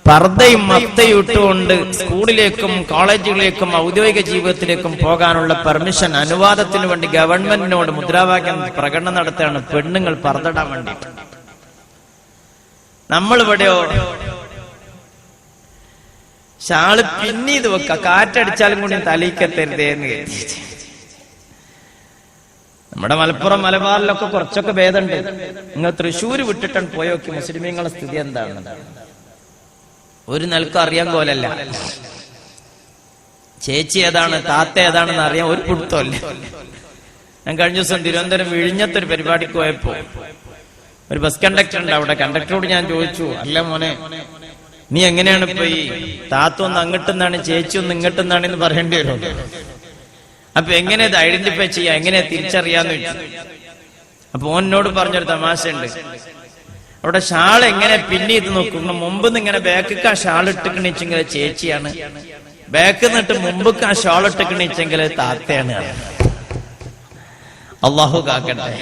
പർദ്ദയും മഫ്തയും ഇട്ടുകൊണ്ട് സ്കൂളിലേക്കും കോളേജുകളിലേക്കും ഔദ്യോഗിക ജീവിതത്തിലേക്കും പോകാനുള്ള പെർമിഷൻ, അനുവാദത്തിന് വേണ്ടി ഗവൺമെന്റിനോട് മുദ്രാവാക്യം പ്രകടനം നടത്തുകയാണ് പെണ്ണുങ്ങൾ പർദ്ദടാൻ വേണ്ടിയിട്ട്. നമ്മളിവിടെയോ ഷാള് പിന്നീത് വെക്ക, കാറ്റടിച്ചാലും കൂടി തലയിക്കെത്തരുതേന്ന് കരുതി. നമ്മുടെ മലപ്പുറം മലബാറിലൊക്കെ കുറച്ചൊക്കെ ഭേദമുണ്ട്. നിങ്ങൾ തൃശ്ശൂര് വിട്ടിട്ടാണ് പോയോക്കി മുസ്ലിമീങ്ങളുടെ സ്ഥിതി എന്താണ്? ഒരു നിലക്കും അറിയാൻ പോലല്ല. ചേച്ചി ഏതാണ് താത്ത ഏതാണെന്ന് അറിയാൻ ഒരു പിടുത്തമല്ല. ഞാൻ കഴിഞ്ഞ ദിവസം തിരുവനന്തപുരം വിഴിഞ്ഞത്തൊരു പരിപാടിക്ക് പോയപ്പോ ഒരു ബസ് കണ്ടക്ടർ ഉണ്ട് അവിടെ. കണ്ടക്ടറോട് ഞാൻ ചോദിച്ചു, അല്ല മോനെ നീ എങ്ങനെയാണ് ഇപ്പൊ ഈ താത്ത ഒന്ന് അങ്ങോട്ടെന്നാണ് ചേച്ചി ഒന്ന് ഇങ്ങോട്ടെന്നാണ് എന്ന് പറയേണ്ടി വരും. അപ്പൊ എങ്ങനെ ഇത് ഐഡന്റിഫൈ ചെയ്യാം, എങ്ങനെ തിരിച്ചറിയാന്ന് ചോദിച്ചു. അപ്പൊ ഓനോട് പറഞ്ഞൊരു തമാശ ഉണ്ട്. അവിടെ ഷാൾ എങ്ങനെ പിന്നീത് നോക്കുന്നു, മുമ്പ് നിന്ന് ഇങ്ങനെ ബാക്കിക്ക് ആ ഷാൾ ഇട്ടിക്കണിച്ചെങ്കിൽ ചേച്ചിയാണ്, ബാക്കിൽ നിന്നിട്ട് മുമ്പ് ആ ഷാൾ ഇട്ടിക്കണിച്ചെങ്കിൽ താത്തയാണ്. അള്ളാഹു കാക്കട്ടെ.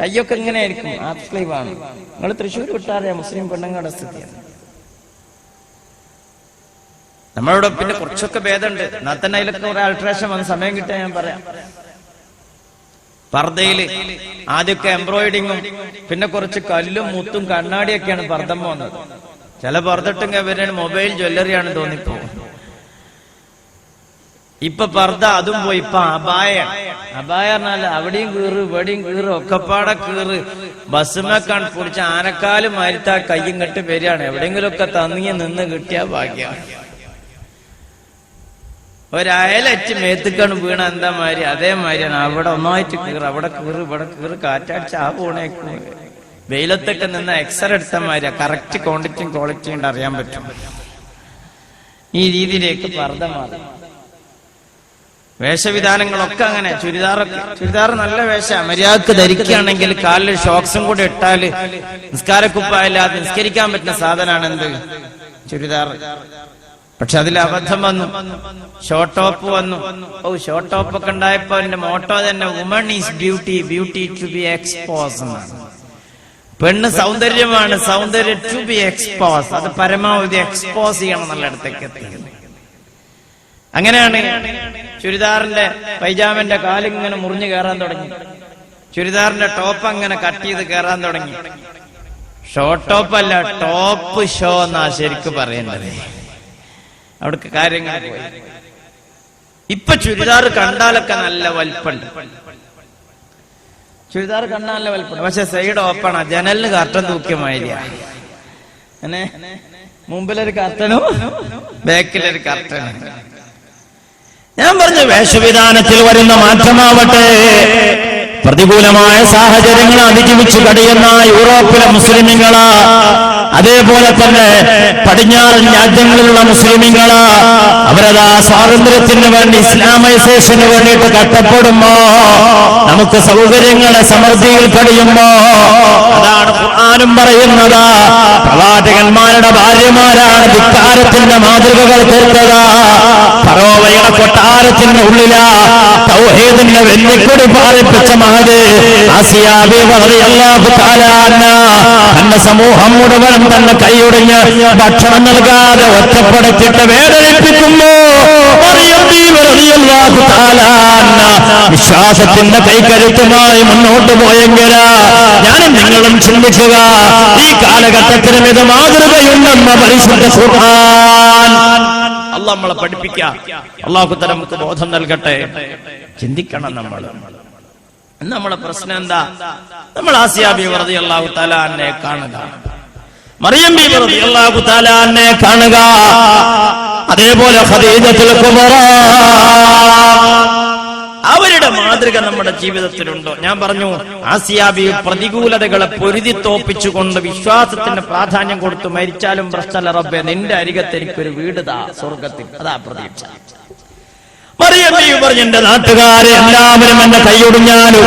കയ്യൊക്കെ ഇങ്ങനെ ആയിരിക്കും, ആത്മീയമാണ്. നിങ്ങൾ തൃശ്ശൂർ വിട്ടാറിയ മുസ്ലിം പെണ്ണുങ്ങളുടെ സ്ഥിതിയാണ്. നമ്മളിവിടെ പിന്നെ കുറച്ചൊക്കെ ഭേദമുണ്ട്. എന്നാൽ തന്നെ അതിലൊക്കെ ഒരു ആൾട്രേഷൻ വന്ന് സമയം കിട്ടാൻ ഞാൻ പറയാം. പർദ്ദയില് ആദ്യമൊക്കെ എംബ്രോയിഡിങ്ങും പിന്നെ കുറച്ച് കല്ലും മുത്തും കണ്ണാടിയൊക്കെയാണ് പർദ്ദമ്മ വന്നത്. ചില പർദ്ദട്ടെങ്കിൽ അവരുടെ മൊബൈൽ ജ്വല്ലറിയാണ് തോന്നിപ്പോ. ഇപ്പൊ പർദ്ദ അതും പോയി. ഇപ്പൊ അബായ പറഞ്ഞാൽ അവിടെയും കീറ് ഇവിടെയും കീറ് ഒക്കെപ്പാടെ കീറ്. ബസ്സുമേക്കാണ് പൊടിച്ച ആനക്കാലും മരുത്താ കയ്യും കെട്ട് വരികയാണ്. എവിടെയെങ്കിലുമൊക്കെ തന്നിങ്ങി നിന്ന് കിട്ടിയാ ഭാഗ്യം. ഒരയലറ്റ് മേത്തുക്കാണ് വീണ എന്താ മാതിരി അതേമാതിരിയാണ്. അവിടെ ഒന്നായിട്ട് കീറ്, അവിടെ കീറ്, ഇവിടെ കീറ്, കാറ്റടിച്ച് ആ പോണേക്ക് വെയിലത്തൊക്കെ നിന്ന് എക്സറ എടുത്ത മാതിരിയാ. കറക്റ്റ് ക്വാണ്ടിറ്റിയും ക്വാളിറ്റിയും ഉണ്ട് അറിയാൻ പറ്റും. ഈ രീതിയിലേക്ക് പർദ്ദ മാറി. വേഷവിധാനങ്ങളൊക്കെ അങ്ങനെ. ചുരിദാർ നല്ല വേഷ മര്യാദക്ക് ധരിക്കുകയാണെങ്കിൽ കാലിൽ ഷോക്സും കൂടെ ഇട്ടാല് നിസ്കാരക്കുപ്പായില്ലാതെ നിസ്കരിക്കാൻ പറ്റുന്ന സാധനമാണ് എന്ത്? ചുരിദാർ. പക്ഷെ അതിൽ അബദ്ധം വന്നു, ഷോർട്ട് ടോപ്പ് വന്നു. ഷോർട്ട് ടോപ്പ് ഒക്കെ ഉണ്ടായപ്പോ എന്റെ മോട്ടോ തന്നെ woman is beauty, beauty to be expose എന്നാണ്. പെണ്ണ് സൗന്ദര്യമാണ്, സൗന്ദര്യം ടു ബി എക്സ്പോസ്. അത് പരമാവധി എക്സ്പോസ് ചെയ്യണം എന്നുള്ള അടുത്തേക്ക് എത്തിക്കുന്നത്. അങ്ങനെയാണ് ചുരിദാറിന്റെ പൈജാമന്റെ കാലിങ്ങനെ മുറിഞ്ഞു കയറാൻ തുടങ്ങി. ചുരിദാറിന്റെ ടോപ്പ് അങ്ങനെ കട്ട് ചെയ്ത് കയറാൻ തുടങ്ങി. ഷോർട്ട് ടോപ്പ് അല്ല, ടോപ്പ് ഷോ എന്നാ ശരിക്കും പറയേണ്ടത്. അവിടേക്ക് കാര്യങ്ങൾ പോയി. ഇപ്പൊ ചുരിദാർ കണ്ടാലൊക്കെ നല്ല വലിപ്പുണ്ട്. ചുരിദാർ കണ്ടാൽ നല്ല വലിപ്പുണ്ട്. പക്ഷെ സൈഡ് ഓപ്പണാ, ജനലിന് കർട്ടൻ തൂക്കിയ മാതിരിയാ. അങ്ങനെ മുമ്പിലൊരു കർട്ടനും ബാക്കിലൊരു കർട്ടനും. ഞാൻ പറഞ്ഞു വേഷവിധാനത്തിൽ വരുന്ന മാറ്റമാവട്ടെ. പ്രതികൂലമായ സാഹചര്യങ്ങൾ അതിജീവിച്ചു കഴിയുന്ന യൂറോപ്പിലെ മുസ്ലിമുകള് അതേപോലെ തന്നെ പടിഞ്ഞാറൻ രാജ്യങ്ങളിലുള്ള മുസ്ലിമീങ്ങൾ അവരതാ സ്വാതന്ത്ര്യത്തിന് വേണ്ടി ഇസ്ലാമൈസേഷന് വേണ്ടിയിട്ട് കഷ്ടപ്പെടുമ്പോ നമുക്ക് സൗകര്യങ്ങളെ സമൃദ്ധിയിൽ കഴിയുമ്പോ അതാണ് ഖുർആനും പറയുന്നത്. പ്രവാചകന്മാരുടെ ഭാര്യമാരാണ് ധിക്കാരത്തിന്റെ മാതൃകകൾ തീർത്തത്. ഫറോവയുടെ കൊട്ടാരത്തിന്റെ ഉള്ളിലാ തൗഹീദിന്റെ വെന്നിക്കൊടി പാറിപ്പിച്ച മഹദ് ആസിയ ബീവി റളിയല്ലാഹു തആല അൻഹാ തന്റെ സമൂഹം മുഴുവൻ തന്നെ കൈയൊടിഞ്ഞ് ഭക്ഷണം നൽകാതെ ഒറ്റപ്പെടുത്തിയിട്ട് വേദനിപ്പിക്കുന്നു. മറിയം ബീവി റളിയല്ലാഹു തആല അൻഹാ വിശ്വാസത്തിന്റെ കൈകരുത്തുമായി മുന്നോട്ട് പോയെങ്കിൽ ഞാനും നിങ്ങളും ചിന്തിക്കുക, ഈ കാലഘട്ടത്തിലും ഇത് മാതൃകയുണ്ടെന്ന പരിശുദ്ധ ഖുർആൻ അല്ലാഹു നമ്മളെ പഠിപ്പിക്കാം. അല്ലാഹു തആല നമുക്ക് ബോധം നൽകട്ടെ. ചിന്തിക്കണം നമ്മൾ. നമ്മളെ പ്രശ്നം എന്താ? നമ്മൾ ആസിയ ബീവി റളിയല്ലാഹു തആല അൻഹയെ കാണുക, മറിയം ബീവി റളിയല്ലാഹു തആല അൻഹയെ കാണുക, അതേപോലെ ഖദീജത്തുൽ കുബ്ര, അവരുടെ മാതൃക നമ്മുടെ ജീവിതത്തിലുണ്ടോ? ഞാൻ പറഞ്ഞു, ആസിയ ബീവി പ്രതികൂലതകളെ പൊരുതി തോപ്പിച്ചുകൊണ്ട് വിശ്വാസത്തിന് പ്രാധാന്യം കൊടുത്തു മരിച്ചാലും പ്രശ്നമല്ല റബ്ബേ, നിന്റെ അരികത്ത് എനിക്കൊരു വീട് താ സ്വർഗത്തിൽ, അതാ പ്രതീക്ഷ. മറിയം ബീവി പറഞ്ഞു, എന്റെ നാട്ടുകാരെ എല്ലാവരും എന്നെ കൈയൊടിഞ്ഞാലും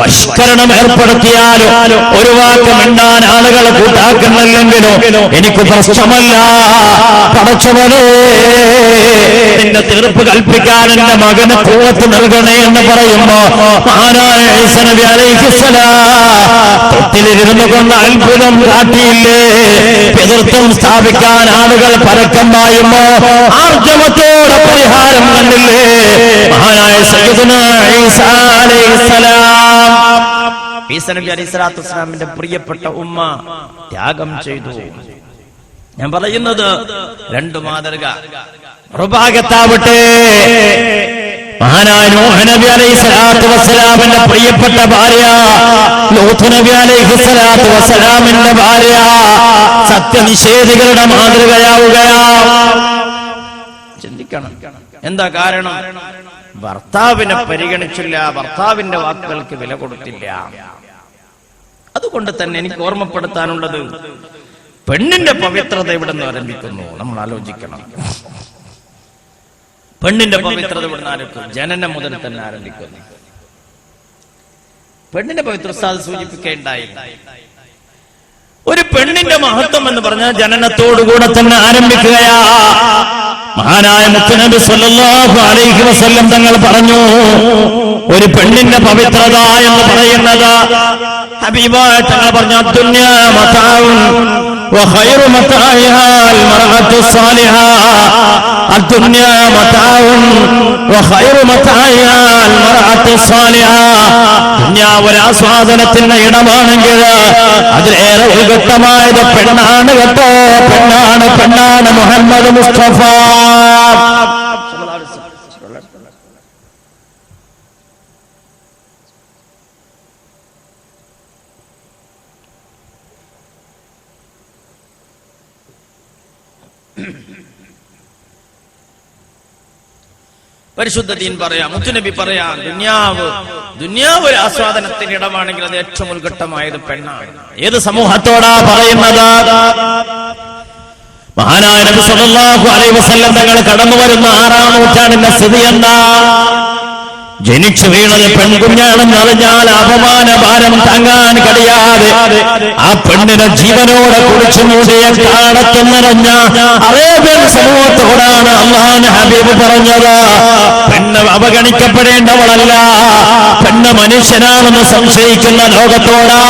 വഷ്കരണം ഏർപ്പെടുത്തിയാലും ഒരു വാക്ക് മിണ്ടാൻ ആളുകളെ കൂട്ടാക്കുന്നില്ലെങ്കിലോ എനിക്ക് പ്രശ്നമല്ല. പടച്ചവനേ, നിന്റെ തീർപ്പ് കൽപ്പിക്കാൻ എന്റെ മകന് ഖുവ്വത്ത് നൽകണേ എന്ന് പറയുമ്പോ മഹാനായ ഈസാ നബി അലൈഹിസ്സലാം തൊട്ടിലിരുന്നു കൊണ്ട് അത്ഭുതം കാട്ടിയില്ലേ? പിതൃത്വം സ്ഥാപിക്കാൻ ആളുകൾ പരക്കം പായുമ്പോ ആർജവത്തോടെ പരിഹാരം കണ്ടില്ലേ? മഹാനായ സയ്യിദുനാ ഈസാ അലൈഹിസ്സലാം, ഈസാ നബി അലൈഹിസ്സലാത്തു വസ്സലാമിന്റെ പ്രിയപ്പെട്ട ഉമ്മ ത്യാഗം ചെയ്തു. ഞാൻ പറയുന്നത് രണ്ട് മാതൃക. മറുഭാഗത്താവട്ടെ മഹാനായ നൂഹ് നബി അലൈഹിസ്സലാത്തു വസ്സലാമിന്റെ പ്രിയപ്പെട്ട ഭാര്യ ലൂത്ത് നബി അലൈഹിസ്സലാത്തു വസ്സലാമിന്റെ ഭാര്യ സത്യനിഷേധികളുടെ മാതൃകയാവുകയാ. ചിന്തിക്കണം. എന്താ കാരണം? ഭർത്താവിനെ പരിഗണിച്ചില്ല, ഭർത്താവിന്റെ വാക്കുകൾക്ക് വില കൊടുത്തില്ല. അതുകൊണ്ട് തന്നെ എനിക്ക് ഓർമ്മപ്പെടുത്താനുള്ളത്, പെണ്ണിന്റെ പവിത്രത ഇവിടെ നിന്ന് ആരംഭിക്കുന്നു. നമ്മൾ ആലോചിക്കണം. പെണ്ണിന്റെ പവിത്രത ഇവിടെ നിന്ന് ആരംഭിക്കും, ജനനം മുതൽ തന്നെ ആരംഭിക്കുന്നു. പെണ്ണിന്റെ പവിത്ര സൂചിപ്പിക്കേണ്ടായി. ഒരു പെണ്ണിന്റെ മഹത്വം എന്ന് പറഞ്ഞാൽ ജനനത്തോടുകൂടെ തന്നെ ആരംഭിക്കുകയാ. മഹാനായ മുത്തുനബി സല്ലല്ലാഹു അലൈഹി വസല്ലം തങ്ങൾ പറഞ്ഞു, ഒരു പെണ്ണിന്റെ പവിത്രത എന്ന് പറയുന്നത് ഹബീബായ തങ്ങൾ പറഞ്ഞു, ദുനിയാ മതാഉൻ വഖൈറു മതാഇഹാ അൽ മർഅത്തു സാലിഹ. അദ്ദുനിയാ മതാഉൻ വഖൈറു മതാഇഹാ അൽ മർഅത്തു സാലിഹ. ദുനിയാ ഒരു ആസ്വാദനത്തിന്റെ ഇടമാണെങ്കിൽ അതിലേറെ ഉത്കൃഷ്ടമായത് പെണ്ണാണ് കേട്ടോ. പെണ്ണാണ്, പെണ്ണാണ് മുഹമ്മദ് മുസ്തഫ. പരിശുദ്ധ ദീൻ പറയാം, മുത്തുനബി പറയാം, ദുനിയാവ് ഒരു ആസ്വാദനത്തിന് ഇടമാണെങ്കിൽ അത് ഏറ്റവും ഉത്കൃഷ്ടമായത് പെണ്ണാണ്. ഏത് സമൂഹത്തോടാ പറയുന്നത്? മഹാനായ നബി സല്ലല്ലാഹു അലൈഹി വസല്ലം തങ്ങൾ കടന്നു വരുന്ന 6-ാം നൂറ്റാണ്ടിന്റെ സ്ഥിതി എന്താ? ജനിച്ചു വീണത് പെൺകുഞ്ഞാണെന്ന് അറിഞ്ഞാൽ അപമാന ഭാരം താങ്ങാൻ കഴിയാതെ ആ പെണ്ണിനെ ജീവനോടെ കുടിച്ചു മൂടിയ കാടത്തും നിറഞ്ഞ അറേബ്യൻ സമൂഹത്തോടാണ് അല്ലാഹുവിന്റെ ഹബീബ് പറഞ്ഞത്, പെണ്ണ് അവഗണിക്കപ്പെടേണ്ടവളല്ല, പെണ്ണ് മനുഷ്യനാണെന്ന് സംശയിക്കുന്ന ലോകത്തോടാ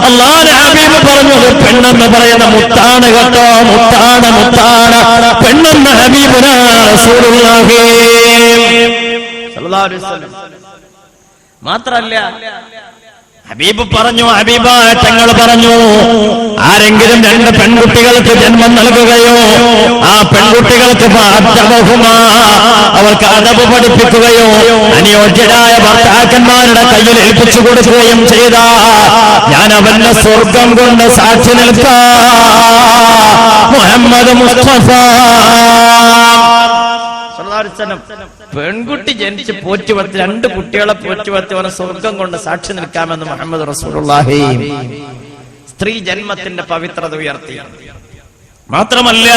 അല്ലാഹുവിന്റെ ഹബീബ് പറഞ്ഞത്. പെണ്ണെന്ന് പറയുന്ന മുത്താണ് കേട്ടോ, മുത്താണ്, മുത്താണ്. പെണ്ണെന്ന ഹബീബുനാ റസൂലുള്ളാഹി സല്ലല്ലാഹു അലൈഹി വസല്ലം. മാത്രല്ല ഹബീബ് പറഞ്ഞു, ഹബീബായ തങ്ങൾ പറഞ്ഞു, ആരെങ്കിലും 2 പെൺകുട്ടികൾക്ക് ജന്മം നൽകുകയോ ആ പെൺകുട്ടികൾക്ക് അവർക്ക് അദബ് പഠിപ്പിക്കുകയോ അനുയോജ്യരായ ഭർത്താക്കന്മാരുടെ കയ്യിൽ ഏൽപ്പിച്ചു കൊടുക്കുകയും ചെയ്ത ഞാൻ അവന്റെ സ്വർഗം കൊണ്ട് സാക്ഷി നിൽക്കാം. മുഹമ്മദ് മുസ്തഫ പെൺകുട്ടി ജനിച്ച് പോറ്റി വളർത്തി 2 കുട്ടികളെ പോറ്റി വളർത്തി അവരെ സ്വർഗം കൊണ്ട് സാക്ഷി നിൽക്കാമെന്ന് മുഹമ്മദ് റസൂലുള്ളാഹി. സ്ത്രീ ജന്മത്തിന്റെ പവിത്രത ഉയർത്തി. മാത്രമല്ല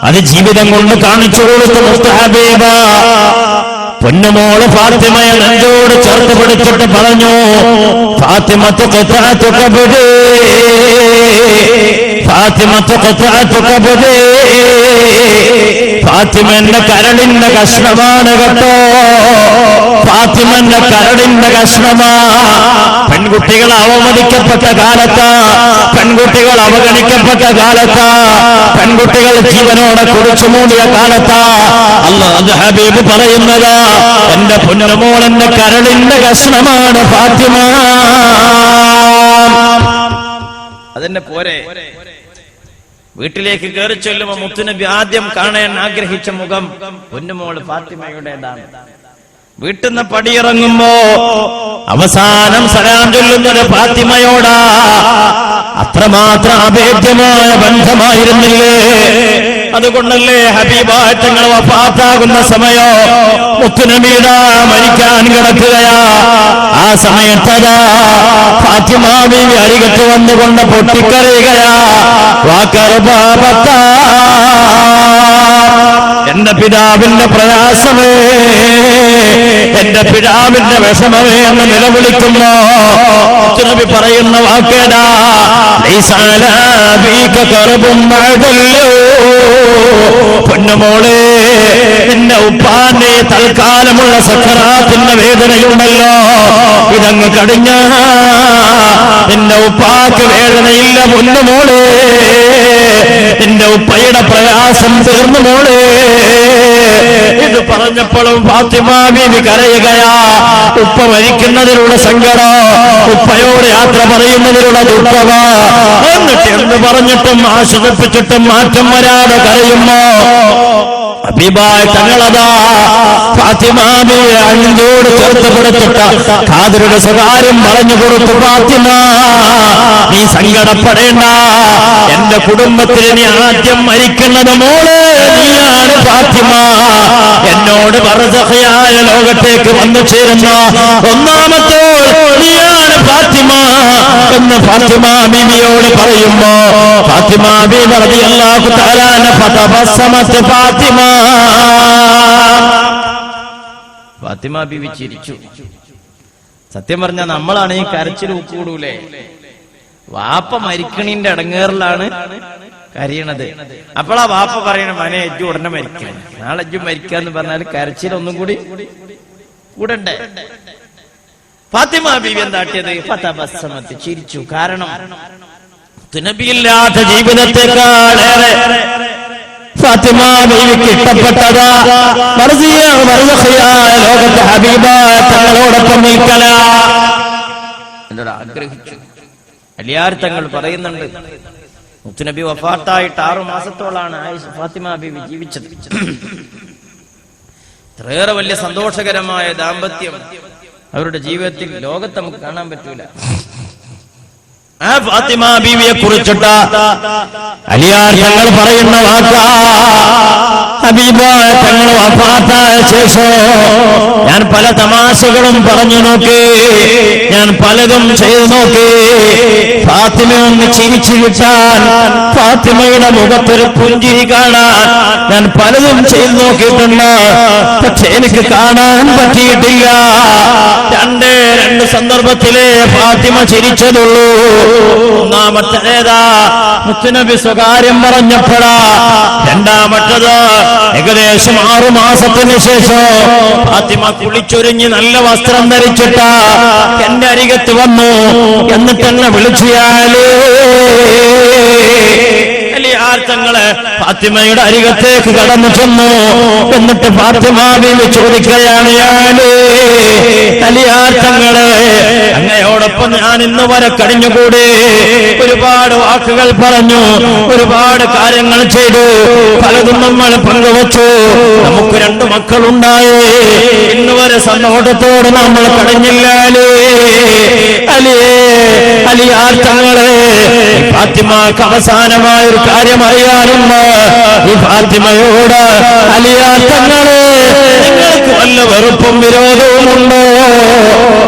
അത് ജീവിതം കൊണ്ട് കാണിച്ചു കൊടുത്ത മുസ്തഹബീബ പൊന്നുമോള് ഫാത്തിമയെ നെഞ്ചോട് ചേർത്ത് പിടിച്ചിട്ട് പറഞ്ഞു, ഫാത്തിമത്ത് ഖിത്അത്തു കബ്ദി, ഫാത്തിമത്ത് ഖിത്അത്തു കബ്ദി, ഫാത്തിമ എന്റെ കരളിന്റെ കഷ്ണമാണ് കേട്ടോ, ഫാത്തിമ എന്റെ കരളിന്റെ കഷ്ണമാ. പെൺകുട്ടികൾ അവമതിക്കപ്പെട്ട കാലത്ത്, പെൺകുട്ടികൾ അവഗണിക്കപ്പെട്ട കാലത്ത്, പെൺകുട്ടികൾ ജീവനോടെ കുടിച്ചു മൂടിയ കാലത്ത് അല്ലാഹു ഹബീബ് പറയുന്നത്, എന്റെ പൊന്നുമോൾ എന്റെ കരളിന്റെ കഷ്ണമാണ് ഫാത്തിമ. അതിന്റെ പോരെ വീട്ടിലേക്ക് കയറി ചെല്ലുമ്പോ മുത്തുനബി ആദ്യം കാണാൻ ആഗ്രഹിച്ച മുഖം പൊന്നുമോള് ഫാത്തിമയുടേതാണ്. വീട്ടിൽ നിന്ന് പടിയിറങ്ങുമ്പോ അവസാനം സലാം ചൊല്ലുന്നത് ഫാത്തിമയോടാ. അത്രമാത്രം അഭേദ്യമായ ബന്ധമായിരുന്നില്ലേ? അതുകൊണ്ടല്ലേ ഹബീബായ തങ്ങൾ വഫാത്താകുന്ന സമയോ മുത്തുനബിയുടെ മരിക്കാൻ കിടക്കുകയാ. ആ സമയത്തതാ ഫാത്തിമ ബീവി അരികത്ത് വന്നുകൊണ്ട് പൊട്ടിക്കരയുകയാ. വാക്കറുബാബത്താ, എന്റെ പിതാവിന്റെ പ്രയാസമേ, എന്റെ പിതാവിന്റെ വിഷമമേ എന്ന് നിലവിളിക്കുന്നു. നബി പറയുന്ന വാക്കേടാ, പൊന്നുമോളെ, നിന്റെ ഉപ്പാന്റെ തൽക്കാലമുള്ള സക്കറാത്തിന്റെ വേദനയുണ്ടല്ലോ, ഇതങ്ങ് കടിഞ്ഞ നിന്റെ ഉപ്പാക്ക് വേദനയില്ല പൊന്നുമോളെ, നിന്റെ ഉപ്പയുടെ പ്രയാസം തീർന്നു മോളെ. ഇത് പറഞ്ഞപ്പോഴും ഫാത്തിമ ബീവി കരയുകയാ. ഉപ്പ മരിക്കുന്നതിലുള്ള സങ്കടം, ഉപ്പയോട് യാത്ര പറയുന്നതിലുള്ള ദുഃഖമ. എന്നിട്ട് എന്ന് പറഞ്ഞിട്ടും ആശ്വസിപ്പിച്ചിട്ടും മാറ്റം വരാതെ കരയുമ്പോ ഹബീബായ തങ്ങളതാ ഫാത്തിമ ബീവിയെ അഞ്ചോട് ചേർത്ത് കൊടുത്തിട്ട് ഖാദിറുടെ സ്വകാര്യം പറഞ്ഞു കൊടുത്തു. ഫാത്തിമ, നീ സങ്കടപ്പെടേണ്ട, എന്റെ കുടുംബത്തിൽ നീ ആദ്യം മരിക്കുന്നത് മോളെ നീയാണ് ഫാത്തിമ. എന്നോട് ബർസഖിയായ ലോകത്തേക്ക് വന്നു ചേരുന്ന ഒന്നാമത്തെ നീയാണ് ഫാത്തിമ എന്ന് ഫാത്തിമ ബീവിയോട് പറയുമ്പോ ഫാത്തിമ ബീവി റളിയല്ലാഹു തആല അൻഹ ഫതബസ്സമത് ഫാത്തിമ. ഫാത്തിമ ബീവി ചിരിച്ചു. സത്യം പറഞ്ഞാൽ നമ്മളാണ് ഈ കരച്ചിൽ കൂടൂലേ? വാപ്പ മരിക്കണിന്റെ ഇടങ്ങേറിലാണ് കരയണത്. അപ്പോഴാ വാപ്പ പറയണ, മനെ എജ്ജു ഉടനെ മരിക്കണം, നാളെ എജ്ജു മരിക്കാന്ന് പറഞ്ഞാൽ കരച്ചിൽ ഒന്നും കൂടി കൂടണ്ടേ? ഫാത്തിമ ബീവി എന്താട്ടിയത്? ഫതബസ്സമത്, ചിരിച്ചു. കാരണം നബിയില്ലാത്ത ജീവിതത്തെക്കാളേറെ ഫാത്തിമ ബീവിക്ക് ഇഷ്ടപ്പെട്ടതാ ലോകത്തെ ഹബീബായ തങ്ങളോടൊപ്പം നിൽക്കല എന്നോട് ആഗ്രഹിച്ചു. അലിയാർ തങ്ങൾ പറയുന്നുണ്ട്, മുത്തുനബി വഫാത്തായിട്ട് 6 മാസത്തോളാണ് ഫാത്തിമ ബീവി ജീവിച്ചത്. ഇത്രയേറെ വലിയ സന്തോഷകരമായ ദാമ്പത്യം അവരുടെ ജീവിതത്തിൽ ലോകത്ത് നമുക്ക് കാണാൻ പറ്റൂല. ആ ഫാത്തിമ ബീവിയെ കുറിച്ചിട്ട് അലിയാർ തങ്ങൾ പറയുന്ന വാക്കാ, ഹബീബായ തങ്ങൾ വഫാത്തായ ശേഷം ഞാൻ പല തമാശകളും പറഞ്ഞു നോക്കി, ഞാൻ പലതും ചെയ്തു നോക്കി. ഫാത്തിമ ഒന്ന് ചിരിച്ചു കിട്ടാൻ, ഫാത്തിമയുടെ മുഖത്തൊരു പുഞ്ചിരി കാണാൻ ഞാൻ പലതും ചെയ്തു നോക്കിയിട്ടുണ്ട്. പക്ഷെ എനിക്ക് കാണാൻ പറ്റിയിട്ടില്ല. രണ്ട് സന്ദർഭത്തിലേ ഫാത്തിമ ചിരിച്ചതുള്ളൂ. ഒന്നാമത്തേതാ മുത്തുനബി സ്വകാര്യം പറഞ്ഞപ്പോഴാ. രണ്ടാമത്തത് ഏകദേശം 6 മാസത്തിന് ശേഷം ഫാത്തിമ കുളിച്ചൊരിഞ്ഞ് നല്ല വസ്ത്രം ധരിച്ചിട്ട് എന്റെ അരികത്ത് വന്നു. എന്നിട്ട് എന്നെ വിളിച്ചാല് തങ്ങള് ഫാത്തിമയുടെ അരികത്തേക്ക് കടന്നു ചെന്നു. എന്നിട്ട് ഫാത്തിമ ബീവി ചോദിക്കുകയാണ്, അലിയാർ തങ്ങള് അങ്ങയോടൊപ്പം ഞാൻ ഇന്ന് വരെ കഴിഞ്ഞുകൂടി, ഒരുപാട് വാക്കുകൾ പറഞ്ഞു, ഒരുപാട് കാര്യങ്ങൾ ചെയ്തു, പലതും നമ്മൾ പങ്കുവച്ചു, നമുക്ക് 2 മക്കളുണ്ടായി, ഇന്ന് വരെ സന്തോഷത്തോട് നമ്മൾ കഴിഞ്ഞില്ലാലേ. അലിയാർ തങ്ങള് ഫാത്തിമക്ക് അവസാനമായ ഒരു കാര്യം അറിയാറുണ്ട്. ഈ ഫാത്തിമയോട് അലിയാർ തങ്ങള് നിങ്ങൾക്ക് വല്ല വെറുപ്പും വിരോധവും ഉണ്ടോ?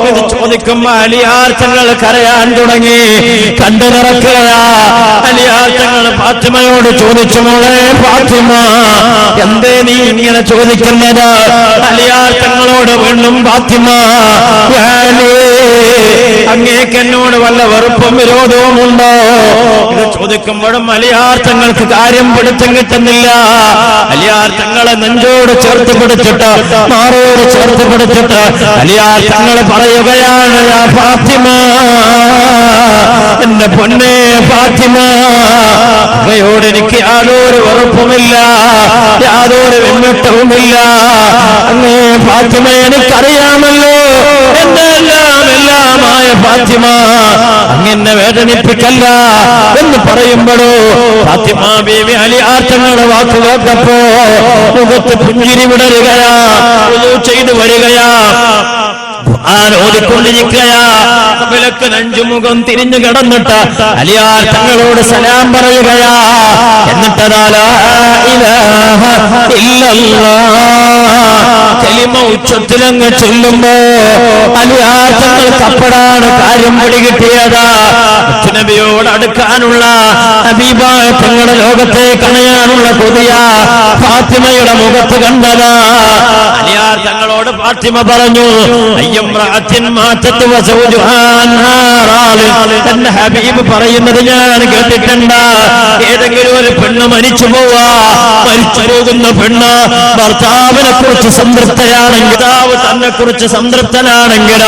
ഇത് ചോദിച്ചു. ചോദിക്കുമ്പോ അലിയാർ തങ്ങൾ കരയാൻ തുടങ്ങി, കണ്ടു നിറക്കുകയാ. അലിയാർ തങ്ങൾ ഫാത്തിമയോട് ചോദിച്ചു, മോളെ ഫാത്തിമ, എന്തേ നീ ഇങ്ങനെ ചോദിക്കുന്നത്? അലിയാർ തങ്ങളോട് വീണ്ടും ഫാത്തിമ, അങ്ങേക്ക് എന്നോട് വല്ല വെറുപ്പും വിരോധവും ഉണ്ടോ? ഇത് ചോദിക്കുമ്പോഴും അലിയാർ തങ്ങൾക്ക് കാര്യം പിടുത്തം കിട്ടുന്നില്ല. അലിയാർ തങ്ങളെ നെഞ്ചോട് ചേർത്ത് പിടിച്ചിട്ട്, മാറോട് ചേർത്ത് പിടിച്ചിട്ട് അലിയാർ തങ്ങൾ പറയുകയാണ്, യാ ഫാത്തിമ, എന്റെ പൊന്നേ ഫാത്തിമ, അങ്ങയോട് എനിക്ക് യാതൊരു വെറുപ്പുമില്ല, യാതൊരു വെണ്ണിട്ടവുമില്ല. അങ്ങേ ഫാത്തിമ, എനിക്കറിയാമല്ലോ, എന്റെ എല്ലാമായ ഫാത്തിമ, അങ്ങനെ വേദനിപ്പിക്കല്ല എന്ന് പറയുമ്പോഴോ ഫാത്തിമ ബീവി അലിയാർ തങ്ങളുടെ വാക്ക് കേട്ടപ്പോ മുഖത്ത് പുഞ്ചിരി വിടരുകയാ, ചെയ്തു വരികയാ, ഓടിക്കൊണ്ടിരിക്കയാ. വിലക്ക് നെഞ്ചുമുഖം തിരിഞ്ഞു കിടന്നിട്ട് അലിയാർ തങ്ങളോട് സലാം പറയുകയാ. എന്നിട്ട് കലിമ ഉച്ചത്തിലങ്ങ് ചൊല്ലുമ്പോ അലിയാർ തങ്ങൾക്ക് അപ്പോഴാണ് കാര്യം പിടികിട്ടിയത്. നബിയോട് അടുക്കാനുള്ള, ഹബീബായ തങ്ങളുടെ ലോകത്തേക്ക് അണയാനുള്ള കൊതിയ ഫാത്തിമയുടെ മുഖത്ത് കണ്ടതാ. അലിയാർ തങ്ങളോട് ഫാത്തിമ പറഞ്ഞു, എന്റെ ഹബീബ് പറയുന്നത് ഞാൻ കേട്ടിട്ടുണ്ട്, ഏതെങ്കിലും ഒരു പെണ്ണ് മരിച്ചു പോകുന്ന പെണ്ണ് ഭർത്താവിനെ കുറിച്ച് സംതൃപ്തയാണെങ്കിൽ, ഭർത്താവ് തന്നെ കുറിച്ച് സംതൃപ്തനാണെങ്കിൽ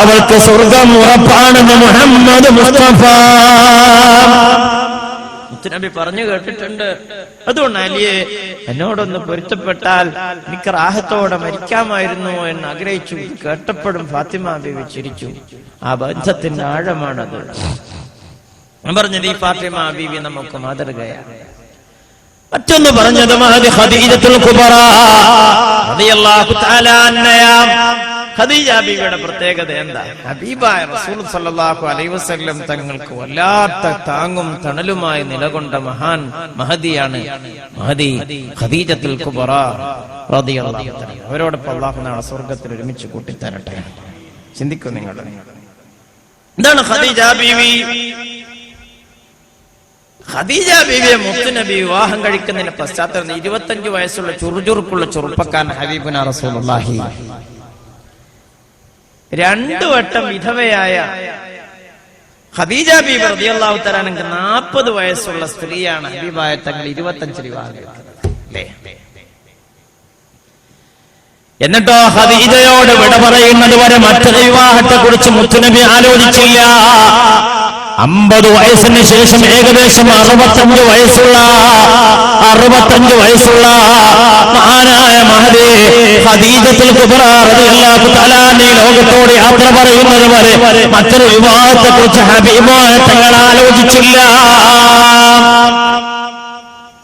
അവൾക്ക് സ്വർഗം ഉറപ്പാണെന്ന് മുഹമ്മദ് മുസ്തഫ നബി പറഞ്ഞു കേട്ടിട്ടുണ്ട്. അതുകൊണ്ട് അലിയെ എന്നോടൊന്ന് പൊരുത്തപ്പെട്ടാൽ എനിക്ക് റാഹത്തോടെ മരിക്കാമായിരുന്നു എന്ന് ആഗ്രഹിച്ചു. കേട്ടപ്പോഴും ഫാത്തിമ ബീവി ചിരിച്ചു. ആ ബന്ധത്തിന്റെ ആഴമാണത്. ഞാൻ പറഞ്ഞത് ഈ ഫാത്തിമ ബീവി നമുക്ക് മാതൃകയാണ്. മറ്റൊന്ന് പറഞ്ഞത് മഹദി ഖദീജത്തുൽ കുബ്ര റളിയല്ലാഹു തആല അൻഹയാ. ഖദീജ ബീവിയുടെ പ്രത്യേകത എന്താ? ഹബീബായ റസൂൽ സല്ലല്ലാഹു അലൈഹി വസല്ലം തങ്ങൾക്ക് വല്ലാത്ത താങ്ങും തണലുമായി നിലകൊണ്ട മഹാൻ മഹദിയാണ്. മഹദി ഖദീജത്തുൽ കുബ്ര റളിയല്ലാഹു തആല. അവരോടൊപ്പം അല്ലാഹു നാളെ സ്വർഗ്ഗത്തിൽ ഒരുമിച്ച് കൂട്ടിത്തരട്ടെ. ചിന്തിക്കൂ നിങ്ങൾ, എന്താണ് ഖദീജ ബീവി? ഖദീജ ബീവിയെ മുത്തുനബി വിവാഹം കഴിക്കുന്നതിന് പശ്ചാത്തലത്തിൽ 25 വയസ്സുള്ള ചുറുചുറുക്കുള്ള ചെറുപ്പക്കാരൻ ഹബീബുനാ റസൂലുള്ളാഹി 2 വട്ടം വിധവയായ ഖദീജ ബീവി റളിയല്ലാഹു തആല അൻഹ 40 വയസ്സുള്ള സ്ത്രീയാണ്. ഹബീബായ തങ്ങൾ 25 വിവാഹം കഴിക്കുന്നത്. എന്നിട്ടോ ഖദീജയോട് വിട പറയുന്നത് വരെ മറ്റൊരു വിവാഹത്തെ കുറിച്ച് മുത്തുനബി ആലോചിച്ചില്ല. 50 വയസ്സിന് ശേഷം ഏകദേശം 65 വയസ്സുള്ള മഹാനായ മഹദി ഖദീജത്തുൽ കുബ്ര റളിയല്ലാഹു തആല അൻഹ ലോകത്തോട് യാത്ര പറയുന്നത് വരെ മറ്റൊരു വിവാഹത്തെ കുറിച്ച് ഹബീബായ തങ്ങൾ ആലോചിച്ചില്ല.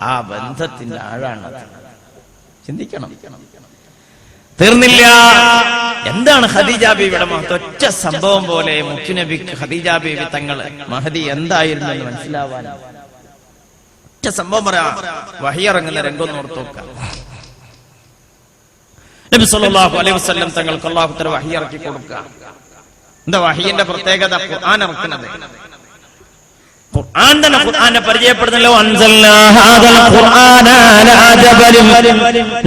ആ ബന്ധത്തിന്റെ ആഴാണ്, ചിന്തിക്കണം. തീർന്നില്ല. എന്താണ് ഖദീജ ബീവിയുടെ മഹത്വം? ഒറ്റ സംഭവം പോലെ മുത്തുനബിക്ക് ഖദീജ ബീവി തങ്ങള് മഹദി എന്തായിരുന്നു എന്ന് മനസ്സിലാവാൻ ഒറ്റ സംഭവം പറയാം. വഹി ഇറങ്ങുന്ന രംഗം ഓർത്തു നോക്കാം. നബി സല്ലല്ലാഹു അലൈഹി വസല്ലം തങ്ങൾക്ക് അല്ലാഹു തആല വഹി ഇറക്കി കൊടുക്കുക. എന്താ വഹിയുടെ പ്രത്യേകത? ഖുർആൻ ഇറക്കുന്നത്. ഖുർആൻ തന്നെ ഖുർആനെ പരിചയപ്പെടുന്നല്ലോ. അൻസൽനാ ഹാദൽ ഖുർആന അലാ ജബലിൻ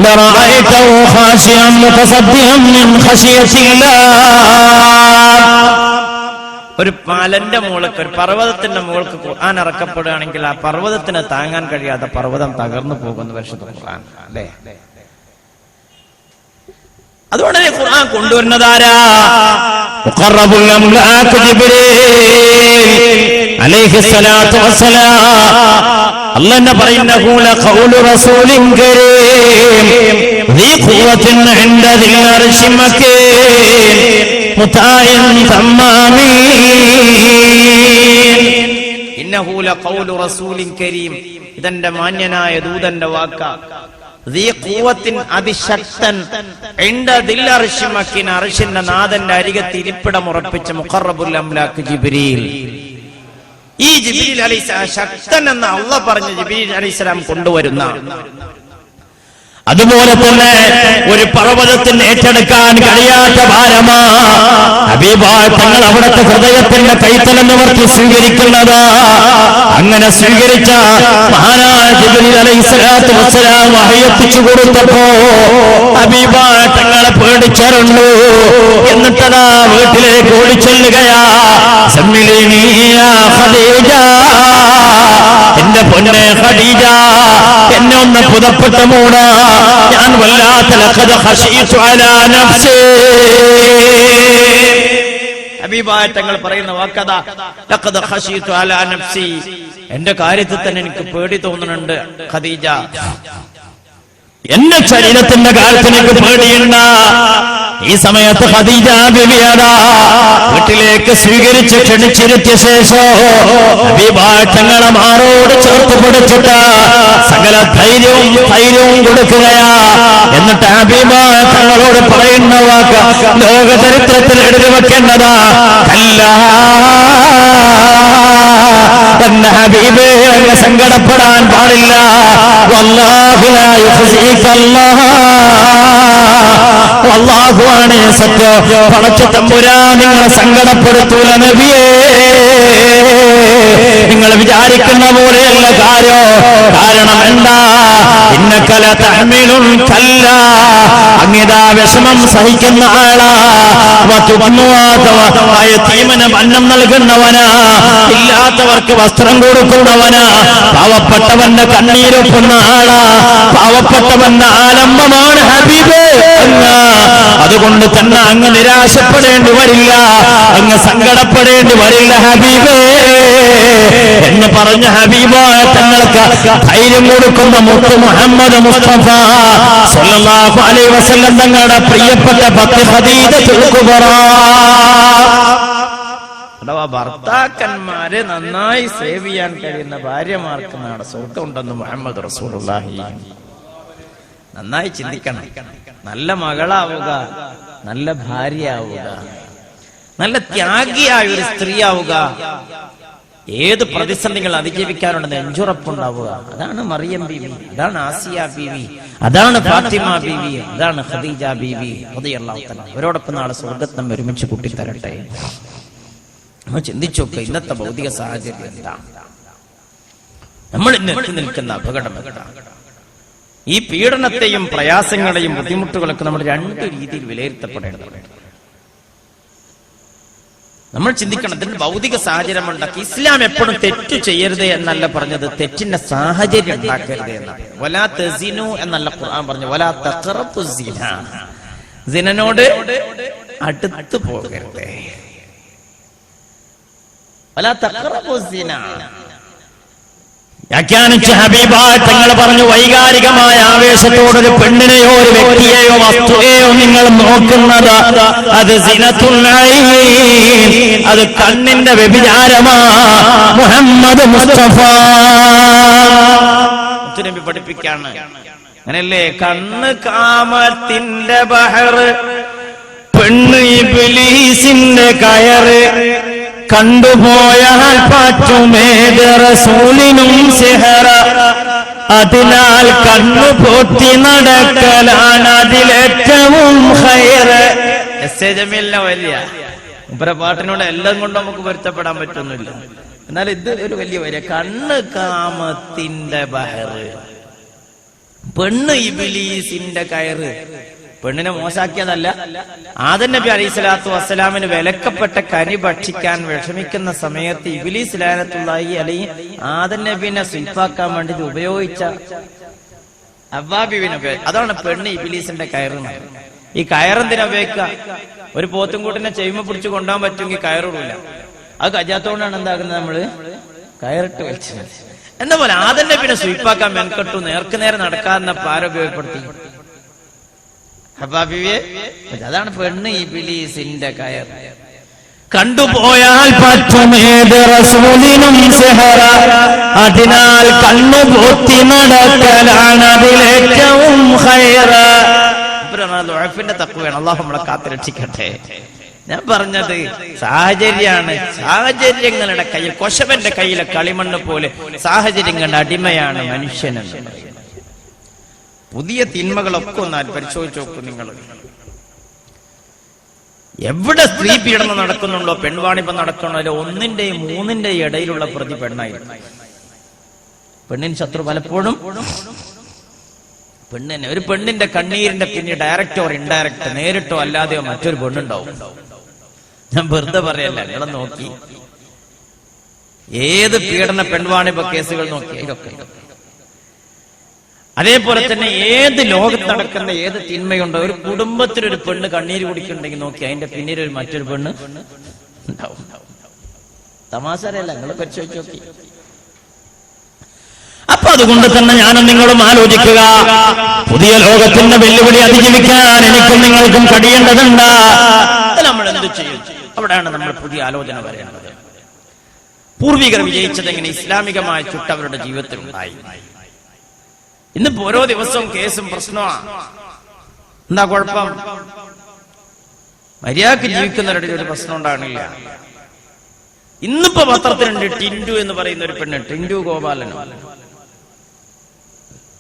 ലറഅയ്തഹു ഖാശിഅൻ മുതസദ്ദിഅൻ മിൻ ഖശിയത്തില്ലാഹ്. ഒരു മലന്റെ മുകൾക്ക്, ഒരു പർവ്വതത്തിന്റെ മുകൾക്ക് ഖുർആൻ ഇറക്കപ്പെടുകയാണെങ്കിൽ ആ പർവ്വതത്തിന് താങ്ങാൻ കഴിയാതെ പർവ്വതം തകർന്നു പോകുന്ന പരിശുദ്ധ ഖുർആൻ അല്ലേ? അതുകൊണ്ട് ഖുർആൻ കൊണ്ടുവരുന്നതാരാ? മുഖറബുൽ അംലാഖ് ജിബ്രീൽ അലൈഹിസ്സലാത്തു വസ്സലാം. അല്ലാഹു പറയുന്നഹു ലഖൗലു റസൂലിൻ കരീം ദീ ഖുവ്വത്തിൻ ഇൻദ ദിൽ അർശി മക്കീൻ മുതാഇൻ തമ്മാമീൻ. ഇന്നഹു ലഖൗലു റസൂലിൻ കരീം. ഇതെന്റെ മാന്യനായ ദൂതന്റെ വാക്കാണ്. അതിശക്തൻ അർശിന്റെ നാഥന്റെ അരികത്ത് ഇരിപ്പിടം ഉറപ്പിച്ച മുഖറബുൽ അംലാഖ് ജിബ്രീൽ. ഈ ജിബ്രീൽ അലൈഹിസ്സലാം ശക്തൻ എന്ന് അല്ലാഹ് പറഞ്ഞ ജിബ്രീൽ അലൈഹിസ്സലാം കൊണ്ടുവരുന്ന അതുപോലെ തന്നെ ഒരു പർവ്വതത്തിന് ഏറ്റെടുക്കാൻ കഴിയാത്ത ഭാരമാ ഹബീബായ തങ്ങൾ അവിടുത്തെ ഹൃദയത്തിന്റെ കൈത്തലം നിവർത്തി സ്വീകരിക്കുന്നത്. അങ്ങനെ സ്വീകരിച്ച മഹാനായ ജിബ്രീൽ അലൈഹിസ്സലാത്തു വസ്സലാം വഹി എത്തിച്ചു കൊടുത്തപ്പോ ഹബീബായ തങ്ങളെ പേടിച്ചറിഞ്ഞു. എന്നിട്ടതാ വീട്ടിലേക്ക് ഓടിച്ചൊല്ലുകയാ, സമ്മിലിനി യാ ഖദീജ, എന്റെ പൊന്നെ ഖദീജ, എന്നെ ഒന്ന് പുതപ്പെട്ട മൂട, ഞാൻ വല്ലാത്ത ലഖദ് ഖശീതു അലാ നഫ്സി. ഹബീബായ തങ്ങൾ പറയുന്ന വാക്കതാ, ലഖദ് ഖശീതു അലാ നഫ്സി, എന്റെ കാര്യത്തിൽ തന്നെ എനിക്ക് പേടി തോന്നുന്നുണ്ട് ഖദീജ. എന്റെ ശരീരത്തിന്റെ കാര്യത്തിൽ എനിക്ക് പേടിയുണ്ട. ഈ സമയത്ത് ഖദീജ ബിബിയതാ വീട്ടിലേക്ക് സ്വീകരിച്ച് ക്ഷണിച്ചിരുത്തിയ ശേഷം ഹബീബായ തങ്ങളെ മാറോട് ചേർത്ത് പിടിച്ചിട്ട് സകല ധൈര്യവും കൊടുക്കുകയാ. എന്നിട്ട് ഹബീബായ തങ്ങളോട് പറയുന്ന വാക്ക് ലോക ചരിത്രത്തിൽ എഴുതി വെക്കേണ്ടതാ, എന്ന ഹബീബേ, അങ്ങ് സങ്കടപ്പെടാൻ പാടില്ല. വല്ലാഹു ലാ യുഖ്സിക അല്ലാഹ്, അല്ലാഹുവാണ് സത്യം, പടച്ച തമ്പുരാൻ നിങ്ങളെ സങ്കടപ്പെടുത്തൂല നബിയേ. നിങ്ങൾ വിചാരിക്കുന്ന പോലെയല്ല കാര്യം. കാരണം എന്താ, ഇന്നകല തഹ്മിലുൽ കല്ല, അങ്ങിതാ വിഷമം സഹിക്കുന്ന ആളാ, യതീമന് അന്നം നൽകുന്നവനാ, ഇല്ലാത്തവർക്ക് വസ്ത്രം കൊടുക്കുന്നവനാ, പാവപ്പെട്ടവന്റെ കണ്ണീരൊപ്പുന്ന ആളാ, പാവപ്പെട്ടവന്റെ ആലംബമാണ് ഹബീബേ. അതുകൊണ്ട് തന്നെ അങ്ങ് നിരാശപ്പെടേണ്ടി വരില്ല, അങ്ങ് സങ്കടപ്പെടേണ്ടി വരില്ല ഹബീബേ എന്ന് പറഞ്ഞ ഹബീബായ തങ്ങൾക്ക് ധൈര്യം കൊടുക്കുന്ന മുത്ത് മുഹമ്മദ് മുസ്തഫ സല്ലല്ലാഹു അലൈഹി വസല്ലം തങ്ങളുടെ പ്രിയപ്പെട്ട പത്ത് ഖദീജത്തുൽ കുബ്ര. അഥവാ ഭർത്താക്കന്മാരെ നന്നായി സേവ് ചെയ്യാൻ കഴിയുന്ന ഭാര്യമാർക്ക് നാളെ സ്വർഗ്ഗമുണ്ടെന്ന് മുഹമ്മദ് റസൂലുള്ളാഹി. നന്നായി ചിന്തിക്കണം. നല്ല മകളാവുക, നല്ല ഭാര്യയാവുക, നല്ല ത്യാഗിയായ ഒരു സ്ത്രീയാവുക, ഏത് പ്രതിസന്ധികൾ അതിജീവിക്കാനുള്ള നെഞ്ചുറപ്പുണ്ടാവുക. അതാണ് മറിയം ബീവി, അതാണ് ആസിയ ബീവി, അതാണ് ഫാത്തിമ ബീവി, അതാണ് ഖദീജ ബീവി റളിയല്ലാഹു തആല. അവരോടൊപ്പം നാളെ സ്വർഗ്ഗത്തിൽ നമ്മെ ഒരുമിച്ച് കൂട്ടിത്തരട്ടെ. നമ്മൾ ചിന്തിച്ചോക്കെ ഇന്നത്തെ ഭൗതിക സാഹചര്യം എന്താ, നമ്മൾ ഇന്ന് എത്തി നിൽക്കുന്ന അപകടം എന്താ. ഈ പീഡനത്തെയും പ്രയാസങ്ങളെയും ബുദ്ധിമുട്ടുകളൊക്കെ നമ്മൾ രണ്ട് രീതിയിൽ വിലയിരുത്തപ്പെടേണ്ടതാണ്. നമ്മൾ ചിന്തിക്കണം, ഇതിന് ഭൗതിക സാഹചര്യം ഉണ്ടാക്കി. ഇസ്ലാം എപ്പോഴും തെറ്റ് ചെയ്യരുത് എന്നല്ല പറഞ്ഞത്, തെറ്റിന്റെ സാഹചര്യം ഉണ്ടാക്കരുത് എന്നാണ്. വലാ തസിനു എന്നല്ല ഖുർആൻ പറഞ്ഞു, വലാ തഖറബു സിന, സിനനോട് അടുത്ത് പോകരുത്. വലാ തഖറബു സിന വ്യാഖ്യാനിച്ച് ഹബീബായ തങ്ങൾ പറഞ്ഞു, വൈകാരികമായ ആവേശത്തോടൊരു പെണ്ണിനെയോ ഒരു വ്യക്തിയെയോ വസ്തുവെയോ നിങ്ങൾ നോക്കുന്നത് അത് സിനത്തുൽ ഐൻ, അത് കണ്ണിന്റെ വ്യഭിചാരമാ. മുഹമ്മദ് മുസ്തഫ നബി പഠിപ്പിക്കാണ്. അങ്ങനെയല്ലേ, കണ്ണ് കാമത്തിന്റെ ബഹറ്, പെണ്ണ് ഇബ്ലീസിന്റെ കയറ്, കണ്ടുപോയാൽ പാറ്റുമേത് റസൂലിനും സിഹറ, അതിനാൽ കണ്ണു പൊത്തി നടക്കലാണ് അതിലേറ്റവും ഖൈറ്. വലിയ ഇവരെ പാട്ടിനോട് എല്ലാം കൊണ്ട് നമുക്ക് പൊരുത്തപ്പെടാൻ പറ്റുന്നില്ല. എന്നാൽ ഇത് ഒരു വലിയ വരിക, കണ്ണ് കാമത്തിന്റെ ബഹറ്, പെണ്ണ് ഇബ്ലീസിന്റെ കയറ്. പെണ്ണിനെ മോശാക്കിയതല്ല. ആദം നബി അലൈഹിസ്സലാത്തു വസ്സലാമിന് വിലക്കപ്പെട്ട കനി ഭക്ഷിക്കാൻ വിഷമിക്കുന്ന സമയത്ത് ഇബ്ലീസ് ലഅനത്തുല്ലാഹി അലൈഹി ആദം നബിനെ സിൽഫാക്കാൻ വേണ്ടി ഉപയോഗിച്ച അവ്വാബിനെ, അതാണ് പെണ്ണ് ഇബ്ലീസിന്റെ കയറ്. ഈ കയറെന്തിനാ ഉപയോഗിക്കുക? ഒരു പോത്തുംകൂട്ടിനെ ചെയ്യുമ്പോ പിടിച്ച് കൊണ്ടുപോകാൻ പറ്റുമെങ്കിൽ കയറില്ല. അത് കജാത്തോണ്ടാണ് എന്താകുന്നത്, നമ്മള് കയറിട്ട് വലിച്ചത്. എന്ന പോലെ ആദം നബിനെ സിൽഫാക്കാൻ മെൻകെട്ടു, നേർക്കുനേരെ നടക്കാവുന്ന പാരുപയോഗപ്പെടുത്തി ഹബാബിയെ. അതാണ് പെണ്ണ് ഇബ്ലീസിന്റെ കയർ. കണ്ടുപോയാൽ പറ്റുമേത് റസൂലിനും സിഹറ, അതിനാൽ കണ്ണുപൊത്തി നടക്കലാണ് അതിലേറ്റവും ഖൈറ്. ദുആഫിന്റെ തഖ്വയാണ്. അല്ലാഹു നമ്മളെ കാത്തുരക്ഷിക്കട്ടെ. ഞാൻ പറഞ്ഞത് സാഹചര്യമാണ്. സാഹചര്യങ്ങളുടെ കയ്യിൽ, കൊശവന്റെ കയ്യിലെ കളിമണ്ണ് പോലെ സാഹചര്യങ്ങളുടെ അടിമയാണ് മനുഷ്യനെന്ന് പറയുന്നത്. പുതിയ തിന്മകളൊക്കെ ഒന്ന് പരിശോധിച്ച് നോക്കും നിങ്ങൾ. എവിടെ സ്ത്രീ പീഡനം നടക്കുന്നുണ്ടോ, പെൺവാണിപ്പം നടക്കണോ, ഒന്നിന്റെയും മൂന്നിന്റെയും ഇടയിലുള്ള പ്രതി പെണ്ണായിരിക്കും. പെണ്ണിന് ശത്രു പലപ്പോഴും പെണ്ണിന്. ഒരു പെണ്ണിന്റെ കണ്ണീരിന്റെ പിന്നെ ഡയറക്റ്റോ ഇൻഡയറക്റ്റ്, നേരിട്ടോ അല്ലാതെയോ മറ്റൊരു പെണ്ണുണ്ടാവും. ഞാൻ വെറുതെ പറയല്ല, നിങ്ങളെ നോക്കി ഏത് പീഡന പെൺവാണിഭ കേസുകൾ നോക്കി ഇതൊക്കെ. അതേപോലെ തന്നെ ഏത് ലോകത്ത് നടക്കുന്ന ഏത് തിന്മയുണ്ടോ, ഒരു കുടുംബത്തിലൊരു പെണ്ണ് കണ്ണീര് കുടിക്കുന്നുണ്ടെങ്കിൽ നോക്കി അതിന്റെ പിന്നീട് ഒരു മറ്റൊരു പെണ്ണ് ഉണ്ടാവും. തമാശയല്ല, നിങ്ങൾ പരിശോധിച്ച് നോക്കി. അപ്പൊ അതുകൊണ്ട് തന്നെ ഞാനും നിങ്ങളും ആലോചിക്കുക, പുതിയ ലോകത്തിന്റെ വെല്ലുവിളി അതിജീവിക്കാൻ എനിക്കും നിങ്ങൾക്കും കഴിയേണ്ടതുണ്ട്. നമ്മൾ എന്ത് ചെയ്യും? അവിടെയാണ് നമ്മൾ പുതിയ ആലോചന വരേണ്ടത്. പൂർവികർ വിജയിച്ചത് എങ്ങനെ ഇസ്ലാമികമായ ചുട്ട് അവരുടെ ജീവിതത്തിൽ ഉണ്ടായി. ഇന്നിപ്പോ ഓരോ ദിവസവും കേസും പ്രശ്നമാണ്. എന്താ കുഴപ്പം? മര്യാദക്ക് ജീവിക്കുന്നവരുടെ ഒരു പ്രശ്നം ഉണ്ടാകണില്ല. ഇന്നിപ്പോ പത്രത്തിലുണ്ട് ടിൻഡു എന്ന് പറയുന്ന ഒരു പെണ്ണ്, ടിൻഡു ഗോപാലനോ,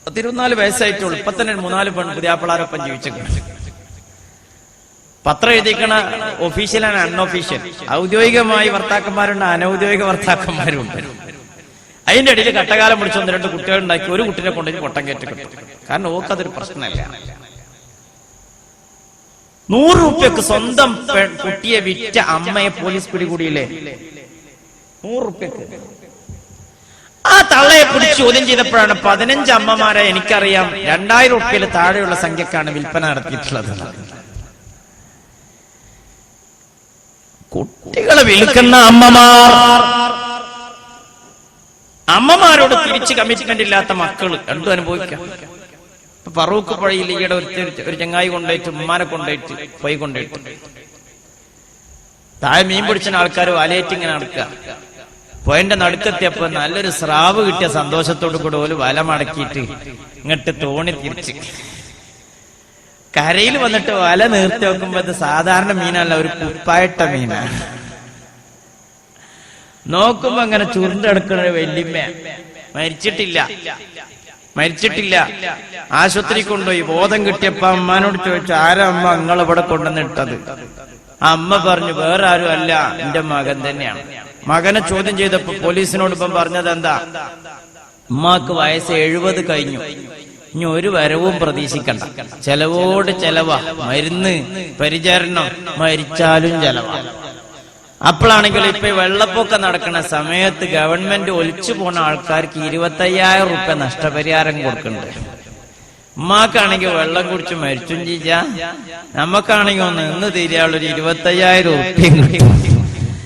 14 വയസ്സായിട്ടുള്ളൂ. ഇപ്പൊ തന്നെ 3-4 പുതിയാപ്പിളാരൊപ്പം ജീവിച്ചിട്ടുണ്ട്. പത്രം എഴുതിക്കണ ഒഫീഷ്യൽ ആൻഡ് അൺഒഫീഷ്യൽ. ഔദ്യോഗികമായി ഭർത്താക്കന്മാരുണ്ട്, അനൌദ്യോഗിക ഭർത്താക്കന്മാരുണ്ട്. അതിന്റെ ഇടയിൽ കട്ടകാലം പിടിച്ച് 1-2 കുട്ടികൾ ഉണ്ടാക്കി ഒരു കുട്ടിനെ കൊണ്ടുപോയി പൊട്ടം കയറ്റി കിട്ടും. കാരണം ഓക്കതൊരു പ്രശ്നമല്ല. 100 രൂപയ്ക്ക് സ്വന്തം കുട്ടിയെ വിറ്റ അമ്മയെ പോലീസ് പിടികൂടിയില്ലേ? 100 രൂപയ്ക്ക്. ആ തള്ളയെ പിടിച്ച് ചോദ്യം ചെയ്തപ്പോഴാണ് 15 അമ്മമാരെ എനിക്കറിയാം 2000 രൂപയിൽ താഴെയുള്ള സംഖ്യക്കാണ് വിൽപ്പന നടത്തിയിട്ടുള്ളത്. കുട്ടികളെ വിൽക്കുന്ന അമ്മമാരോട് തിരിച്ച് കമ്മിറ്റ്മെന്റ് ഇല്ലാത്ത മക്കള് രണ്ടും അനുഭവിക്കാം. ഫറൂഖ് പുഴയിൽ ഈയിടെ ഒരു ചങ്ങായി കൊണ്ടുപോയിട്ട് ഉമ്മാനെ കൊണ്ടുപോയിട്ട് പോയി കൊണ്ടുപോയിട്ട് താഴെ മീൻ പിടിച്ച ആൾക്കാർ വലയേറ്റ് ഇങ്ങനെ നടക്കുക. പോയിന്റെ നടുക്കെത്തിയപ്പോ നല്ലൊരു സ്രാവ് കിട്ടിയ സന്തോഷത്തോടു കൂടെ ഒരു വല മടക്കിയിട്ട് ഇങ്ങോട്ട് തോണി തിരിച്ച് കരയിൽ വന്നിട്ട് വല നിർത്തി വെക്കുമ്പോ അത് സാധാരണ മീനല്ല, ഒരു കുപ്പായിട്ട മീനാണ്. നോക്കുമ്പോ അങ്ങനെ ചുരുണ്ടെടുക്കണ വല്യമ്മ മരിച്ചിട്ടില്ല. ആശുപത്രി കൊണ്ടുപോയി. ബോധം കിട്ടിയപ്പോ അമ്മാനോട് ചോദിച്ചു, ആരാ അമ്മ നിങ്ങളിവിടെ കൊണ്ടുവന്നിട്ടത്? ആ അമ്മ പറഞ്ഞു, വേറെ ആരും അല്ല, എന്റെ മകൻ തന്നെയാണ്. മകനെ ചോദ്യം ചെയ്തപ്പോ പോലീസിനോട് ഇപ്പം പറഞ്ഞത് എന്താ? ഉമ്മാക്ക് വയസ്സ് 70 കഴിഞ്ഞു, ഇനി ഒരു വരവും പ്രതീക്ഷിക്കണ്ട, ചെലവോട് ചെലവാ, മരുന്ന് പരിചരണം, മരിച്ചാലും ചെലവാ. അപ്പോഴാണെങ്കിൽ ഇപ്പൊ വെള്ളപ്പൊക്കം നടക്കുന്ന സമയത്ത് ഗവൺമെന്റ് ഒലിച്ചു പോണ ആൾക്കാർക്ക് 25,000 രൂപ നഷ്ടപരിഹാരം കൊടുക്കുന്നുണ്ട്. ഉമ്മാക്കാണെങ്കിൽ വെള്ളം കുടിച്ച് മരിച്ചും ചെയ്യാ, നമുക്കാണെങ്കിൽ ഒന്ന് നിന്ന് തീരാളൊരു 25,000 രൂപയും കിട്ടും.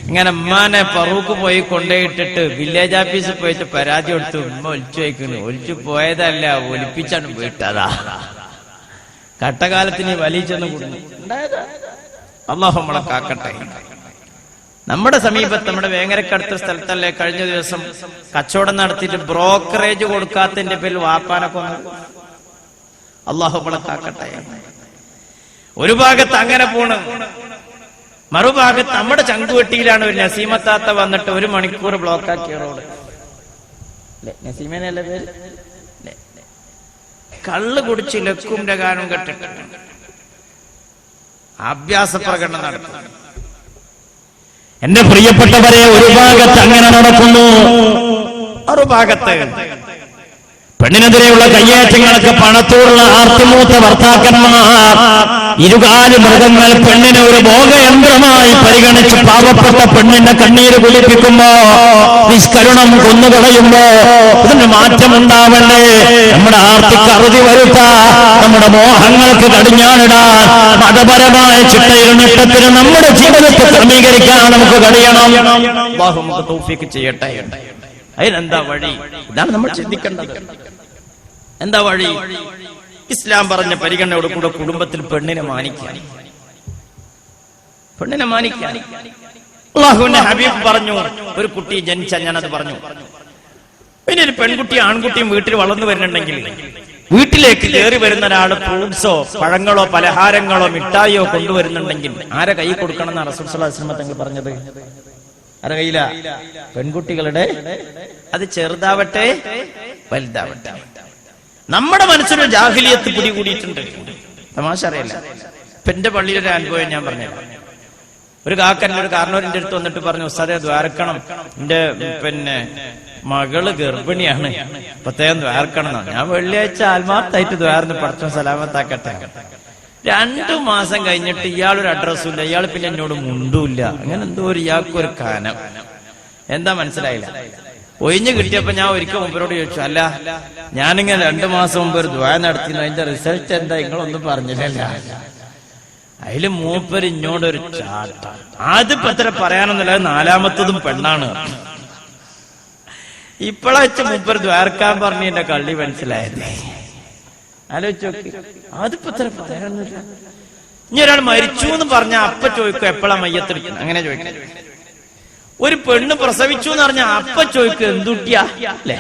ഇങ്ങനെ ഉമ്മാനെ ഫറൂഖ് പോയി കൊണ്ടുപോയിട്ടിട്ട് വില്ലേജ് ഓഫീസിൽ പോയിട്ട് പരാതി കൊടുത്തു. ഉമ്മ ഒലിച്ചു വയ്ക്കുന്നു. ഒലിച്ചു പോയതല്ല, ഒലിപ്പിച്ചാണ് പോയിട്ടതാ. കട്ടകാലത്തിന് വലിച്ചെന്ന് കൊടുത്തു. അല്ലാഹു നമ്മളെ കാക്കട്ടെ. നമ്മുടെ സമീപത്ത്, നമ്മുടെ വേങ്ങരക്കടുത്ത സ്ഥലത്തല്ലേ കഴിഞ്ഞ ദിവസം കച്ചവടം നടത്തിയിട്ട് ബ്രോക്കറേജ് കൊടുക്കാത്തതിന്റെ പേരിൽ വാപ്പാനെ കൊന്നു. അല്ലാഹു നമ്മളെ കാക്കട്ടെ. ഒരു ഭാഗത്ത് അങ്ങനെ പോണ്, മറുഭാഗത്ത് നമ്മുടെ ചങ്കുവെട്ടിയിലാണ് ഒരു നസീമത്താത്ത വന്നിട്ട് 1 മണിക്കൂർ ബ്ലോക്കാക്കിയ റോഡ്. നസീമേനല്ല പേര്. കള്ള് കുടിച്ച് ലക്കുംന്റെ ഗാനം കെട്ടിട്ട് അഭ്യാസ പ്രകടനം നടത്തും. എന്റെ പ്രിയപ്പെട്ടവരെ, ഒരു ഭാഗത്ത് അങ്ങനെ നടക്കുന്നു, മറുഭാഗത്ത് പെണ്ണിനെതിരെയുള്ള കയ്യേറ്റങ്ങൾക്ക് പണത്തോടുള്ള ആർത്തിമൂത്ത ഭർത്താക്കന്മാർ, ഇരുകാലി മൃഗങ്ങൾ പെണ്ണിനെ ഒരു ഭോഗയന്ത്രമായി പരിഗണിച്ച് പാവപ്പെട്ട പെണ്ണിന്റെ കണ്ണീര് കുളിപ്പിക്കുമ്പോ, നിഷ്കരുണം കൊന്നുകളയുമ്പോ ഇതിന് മാറ്റമുണ്ടാവണ്ടേ? നമ്മുടെ ആർത്തിക്ക് അറുതി വരുത്താൻ, നമ്മുടെ മോഹങ്ങൾക്ക് കടിഞ്ഞാണിടാൻ, മതപരമായ ചിട്ടയിൽ നിട്ടത്തിന് നമ്മുടെ ജീവിതത്തെ ക്രമീകരിക്കാൻ നമുക്ക് കഴിയണം. അല്ലാഹു നമുക്ക് തൗഫീഖ് ചെയ്യട്ടെ. അതിനെന്താ വഴി? ഇതാണ് നമ്മൾ ചിന്തിക്കേണ്ടത്. എന്താ വഴി? ഇസ്ലാം പറഞ്ഞ പരിഗണനയോട് കൂടെ കുടുംബത്തിൽ പെണ്ണിനെ മാനിക്കാൻ. അല്ലാഹുവിന്റെ ഹബീബ് പറഞ്ഞു, ഒരു കുട്ടി ജനിച്ചാൽ, ഞാനത് പറഞ്ഞു, പിന്നെ ഒരു പെൺകുട്ടി ആൺകുട്ടിയും വീട്ടിൽ വളർന്നു വരുന്നുണ്ടെങ്കിൽ വീട്ടിലേക്ക് കയറി വരുന്ന ഒരാള് ഫ്രൂട്ട്സോ പഴങ്ങളോ പലഹാരങ്ങളോ മിഠായിയോ കൊണ്ടുവരുന്നുണ്ടെങ്കിൽ ആരെ കൈ കൊടുക്കണം എന്നാണ് റസൂൽ സ്വല്ലല്ലാഹു അലൈഹി വസല്ലം തങ്ങൾ പറഞ്ഞത്? ആരെ കയ്യില? പെൺകുട്ടികളുടെ. അത് ചെറുതാവട്ടെ വലുതാവട്ടെ. നമ്മുടെ മനസ്സിലൊരു ജാഹിലിയത്ത് പിടികൂടിയിട്ടുണ്ട്. തമാശ അറിയില്ല. ഇപ്പൊ എന്റെ പള്ളിയിലൊരു അനുഭവം ഞാൻ പറഞ്ഞുതരാം. ഒരു കാക്കൻ്റെ ഒരു കാരണവരിന്റെ അടുത്ത് വന്നിട്ട് പറഞ്ഞു, ഉസ്താദേ ദ്വാരക്കണം, എന്റെ മകള് ഗർഭിണിയാണ്, പ്രത്യേകം ദ്വാരക്കണം എന്നാണ്. ഞാൻ വെള്ളിയാഴ്ച ആത്മാർത്ഥമായിട്ട് ദ്വാരന്ന് പഠിച്ചോ സലാമത്താക്കട്ടെ. 2 മാസം കഴിഞ്ഞിട്ട് ഇയാളൊരു അഡ്രസ്സും ഇല്ല, ഇയാൾ പിന്നെ എന്നോട് മുണ്ടൂല്ല. അങ്ങനെ എന്തോ ഇയാൾക്കൊരു കാനം, എന്താ മനസ്സിലായില്ല. ഒഴിഞ്ഞു കിട്ടിയപ്പോ ഞാൻ ഒരിക്കൽ മുമ്പരോട് ചോദിച്ചു, അല്ല ഞാനിങ്ങനെ 2 മാസം മുമ്പ് ഒരു ദ്വാര നടത്തിയിരുന്നു, അതിന്റെ റിസൾട്ട് എന്താ നിങ്ങളൊന്നും പറഞ്ഞില്ലല്ല. അതില് മൂപ്പര് ഇങ്ങോട്ടൊരു ചാട്ട. അതിപ്പോ എത്ര പറയാനൊന്നുമില്ല, 4ാമത്തതും പെണ്ണാണ്. ഇപ്പഴാ വെച്ച് മൂപ്പര് ദ്വാരക്കാൻ പറഞ്ഞ എന്റെ കള്ളി മനസ്സിലായത്. ആലോചിച്ച് നോക്കി, അതിപ്പോ എത്ര പറയാനൊന്നുമില്ല. ഇനി ഒരാൾ മരിച്ചു എന്ന് പറഞ്ഞാൽ അപ്പ ചോദിക്കും എപ്പോഴാ മയ്യത്തെടുക്കുന്നത്, അങ്ങനെ ചോദിക്കും. ഒരു പെണ്ണ് പ്രസവിച്ചു എന്ന് പറഞ്ഞാൽ അപ്പ ചോദിക്കും എന്തുട്ടിയാ, അല്ലേ?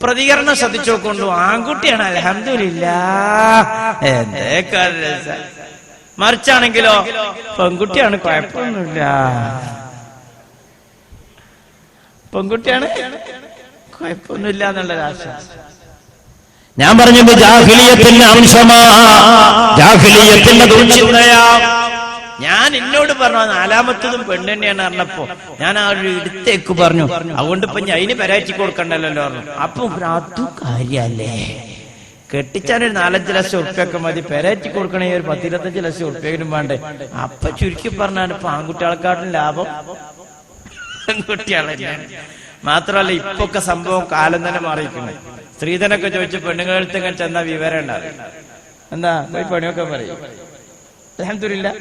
പ്രതികരണം ശ്രദ്ധിച്ചു നോക്കൊണ്ടു, ആൺകുട്ടിയാണ് അൽഹംദുലില്ലാഹ്, മറിച്ചാണെങ്കിലോ പെൺകുട്ടിയാണ് കുഴപ്പമൊന്നുമില്ല, പെൺകുട്ടിയാണ് കുഴപ്പമൊന്നുമില്ല എന്നുള്ളൊരു ആശ്വാസം. ഞാൻ പറഞ്ഞത് ജാഹിലിയത്തിന്റെ അംശമാ, ജാഹിലിയത്തിന്റെ ദുർചിന്തയാ. ഞാൻ എന്നോട് പറഞ്ഞു 4ാമത്തതും പെണ്ണെന്നെയാണ് പറഞ്ഞപ്പോ ഞാൻ ആ ഒരു ഇടത്തേക്ക് പറഞ്ഞു, അതുകൊണ്ട് ഇപ്പൊ ഞാൻ അതിന് പെരാറ്റി കൊടുക്കണ്ടല്ലോ പറഞ്ഞു. അപ്പൊ അതും കാര്യല്ലേ, കെട്ടിച്ചാനൊരു 4-5 ലക്ഷം ഉറുപ്പ്യൊക്കെ മതി, പെരാറ്റി കൊടുക്കണേ ഒരു 10-25 ലക്ഷം ഉറുപ്പ്യെങ്കിലും വേണ്ടേ. അപ്പൊ ചുരുക്കി പറഞ്ഞാൽ ഇപ്പൊ ആൺകുട്ടികളെക്കാട്ടും ലാഭം പെൺകുട്ടികളെ. മാത്രമല്ല ഇപ്പൊക്കെ സംഭവം കാലം തന്നെ മാറിയിരിക്കുന്നു. സ്ത്രീധനൊക്കെ ചോദിച്ച് പെണ്ണുങ്ങളടുത്ത് ഇങ്ങനെ ചെന്നാ വിവരം ഉണ്ടാവും, എന്താ പോയി പണിയൊക്കെ പറയും, അൽഹംദുലില്ലാഹ്.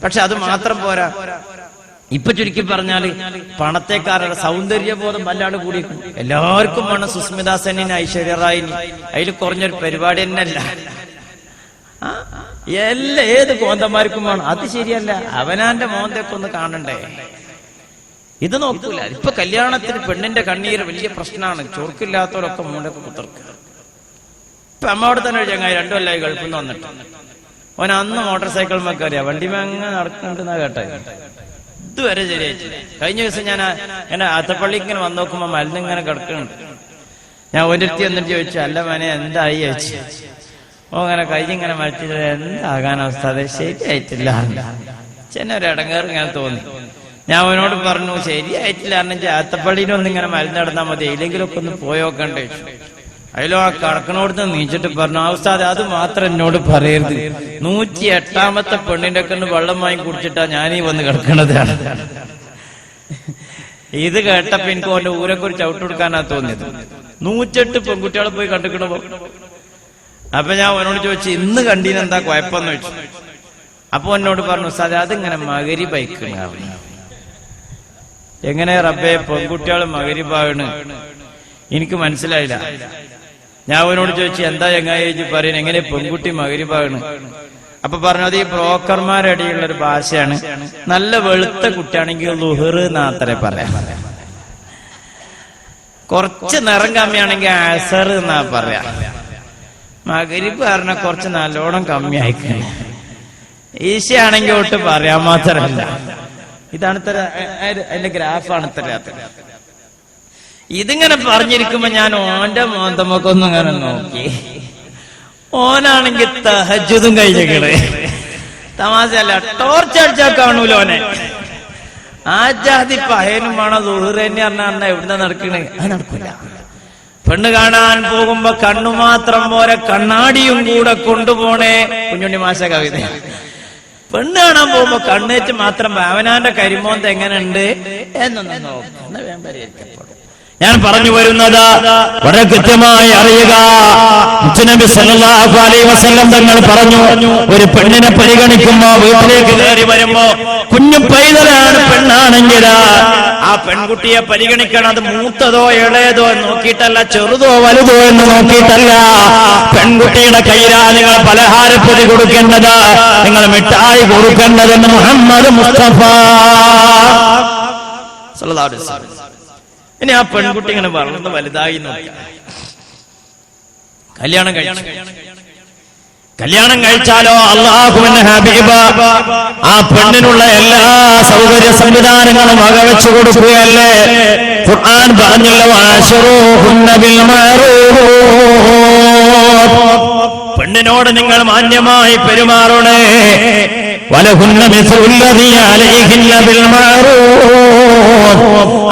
പക്ഷെ അത് മാത്രം പോരാ, ഇപ്പൊ ചുരുക്കി പറഞ്ഞാല് പണത്തെക്കാരുടെ സൗന്ദര്യബോധം വല്ലാണ്ട് കൂടി. എല്ലാവർക്കും വേണം സുസ്മിതാ സെന്നിന്, ഐശ്വര്യ റായിന്, അതിൽ കുറഞ്ഞൊരു പരിപാടി തന്നെയല്ല. ഏത് കോന്തന്മാർക്കും വേണം. അത് ശരിയല്ല, അവനാന്റെ മോന്തൊക്കെ ഒന്ന് കാണണ്ടേ. ഇത് നോക്കൂല. ഇപ്പൊ കല്യാണത്തിന് പെണ്ണിന്റെ കണ്ണീര് വലിയ പ്രശ്നമാണ്. ചോർക്കില്ലാത്തവരൊക്കെ മൂന്നൊക്കെ കുത്തിർക്കുക. ഇപ്പൊ അമ്മയോടെ തന്നെ ഒരു ചങ്ങായി 2 കൊല്ലമായി ഗൾഫിൽ നിന്ന് വന്നിട്ട്, ഓൻ അന്ന് മോട്ടോർ സൈക്കിൾ കയറിയ വണ്ടി അങ്ങനെ നടക്കുന്നുണ്ടെന്നാ കേട്ടെ. ഇതുവരെ ശരിയായിട്ടില്ല. കഴിഞ്ഞ ദിവസം ഞാൻ എന്നെ അത്തപ്പള്ളി ഇങ്ങനെ വന്ന് നോക്കുമ്പോ മരുന്നിങ്ങനെ കിടക്കുന്നുണ്ട്. ഞാൻ ഒരിടത്തി വന്നിട്ട് ചോദിച്ചു, അല്ല മോനെ എന്തായി ചോദിച്ചു. ഓ അങ്ങനെ കഴിഞ്ഞിങ്ങനെ മരിച്ചിട്ട് എന്താകാൻ അവസ്ഥ, അത് ശരിയായിട്ടില്ല. ചെന്നെ ഒരു ഇടങ്ങേറ് ഇങ്ങനെ തോന്നി. ഞാൻ അവനോട് പറഞ്ഞു, ശരിയായിട്ടില്ല എന്നുവെച്ചാൽ അത്തപ്പള്ളിയിലൊന്നും ഇങ്ങനെ മരുന്ന് നടന്നാൽ മതി, എയിലെങ്കിലൊക്കെ ഒന്ന് പോയോക്കണ്ടേ. അതിലോ ആ കടക്കണോടുത്ത് നീച്ചിട്ട് പറഞ്ഞു, അവസ്ഥാതെ അത് മാത്രം എന്നോട് പറയരുത്, 108ാമത്തെ പെണ്ണിന്റെ ഒക്കെ വെള്ളം വാങ്ങി കുടിച്ചിട്ടാ ഞാനീ വന്ന് കിടക്കണതാണ്. ഇത് കേട്ടപ്പോ എനിക്ക് അവന്റെ ഊരൊക്കെ ഒരു ചവിട്ട് കൊടുക്കാനാ തോന്നിയത്. 108 പെൺകുട്ടികളെ പോയി കണ്ടിക്കണോ. അപ്പൊ ഞാൻ അവനോട് ചോദിച്ചു, ഇന്ന് കണ്ടീനെന്താ കുഴപ്പമെന്ന് ചോദിച്ചു. അപ്പൊ എന്നോട് പറഞ്ഞു, സാധ അതിങ്ങനെ മകരിബൈക്കണ. എങ്ങനെ റബ്ബേ പെൺകുട്ടികൾ മകരിബാണ്, എനിക്ക് മനസ്സിലായില്ല. ഞാൻ അവനോട് ചോദിച്ചു, എന്താ എങ്ങനെ പറയുന്നത്, എങ്ങനെ പെൺകുട്ടി മകരിബാണ്. അപ്പൊ പറഞ്ഞത് ഈ ബ്രോക്കർമാരുടെ ഇടയിലുള്ള ഒരു ഭാഷയാണ്. നല്ല വെളുത്ത കുട്ടിയാണെങ്കിൽ ളുഹർ എന്നാത്രേ പറയാം, കുറച്ച് നിറം കമ്മിയാണെങ്കിൽ അസർ എന്നാ പറയാ. മകരിബ് പറഞ്ഞ കുറച്ച് നല്ലോണം കമ്മിയായിക്കണേ. ഈശയാണെങ്കിൽ ഒട്ട് പറയാൻ മാത്രമല്ല. ഇതാണ് അതിന്റെ ഗ്രാഫാണ് ഇത്ര. ഇതിങ്ങനെ പറഞ്ഞിരിക്കുമ്പോ ഞാൻ ഓന്റെ മോന്തമൊക്കെ ഒന്നും ഇങ്ങനെ നോക്കി. ഓനാണെങ്കിൽ തഹജ്ജുദും കഴിഞ്ഞേക്കണേ. തമാശയല്ല, ടോർച്ച് അടിച്ചാൽ കാണൂല ഓനെ. ആ ജാതി പഹയനും വേണം ളുഹർ തന്നെ പറഞ്ഞ എവിടുന്ന നടക്കണേ, അത് നടക്കൂല. പെണ്ണ് കാണാൻ പോകുമ്പോ കണ്ണു മാത്രം പോരെ, കണ്ണാടിയും കൂടെ കൊണ്ടുപോണേ. കുഞ്ഞുണ്ണി മാഷ കവിത. പെണ്ണ് കാണാൻ പോകുമ്പോ കണ്ണേറ്റ് മാത്രം അവനാന്റെ കരിമോന്ത എങ്ങനെയുണ്ട് എന്നൊന്നും നോക്കുന്ന വേഗം പരിഹരിക്കപ്പെടും. ഞാൻ പറഞ്ഞു വരുന്നത് വളരെ കൃത്യമായി അറിയുക. നബി സല്ലല്ലാഹു അലൈഹി വസല്ലം തങ്ങൾ പറഞ്ഞു, ഒരു പെണ്ണിനെ പരിഗണിക്കുമ്പോ വീട്ടിലേക്ക് കയറി വരുമ്പോ കുഞ്ഞു പൈതലാണ് പെണ്ണാണെങ്കിൽ ആ പെൺകുട്ടിയെ പരിഗണിക്കണം. അത് മൂത്തതോ ഇളയതോ എന്ന് നോക്കിയിട്ടല്ല, ചെറുതോ വലുതോ എന്ന് നോക്കിയിട്ടല്ല. പെൺകുട്ടിയുടെ കയ്യിലാ നിങ്ങൾ പലഹാരപ്പൊതി കൊടുക്കേണ്ടത്, നിങ്ങൾ മിഠായി കൊടുക്കേണ്ടതെന്ന് മുഹമ്മദ് മുസ്തഫ സല്ലല്ലാഹു അലൈഹി വസല്ലം. ഇനി ആ പെൺകുട്ടി ഇങ്ങനെ വളർന്ന് വലുതായി നോക്കി കല്യാണം കഴിച്ചാലോ അല്ലാഹുവിന്റെ ഹബീബ് ആ പെണ്ണിനുള്ള എല്ലാ സൗകര്യ സംവിധാനങ്ങളും വകവെച്ചു കൊടുക്കുകയല്ലേ. ഖുർആൻ പറഞ്ഞല്ലോ വഅശറൂഹുന്ന ബിൽ മഅറൂഫ്. പെണ്ണിനോട് നിങ്ങൾ മാന്യമായി പെരുമാറണേ. വലഹുന്ന മിസ്ലുല്ലദീ അലൈഹിന്ന ബിൽ മഅറൂഫ്.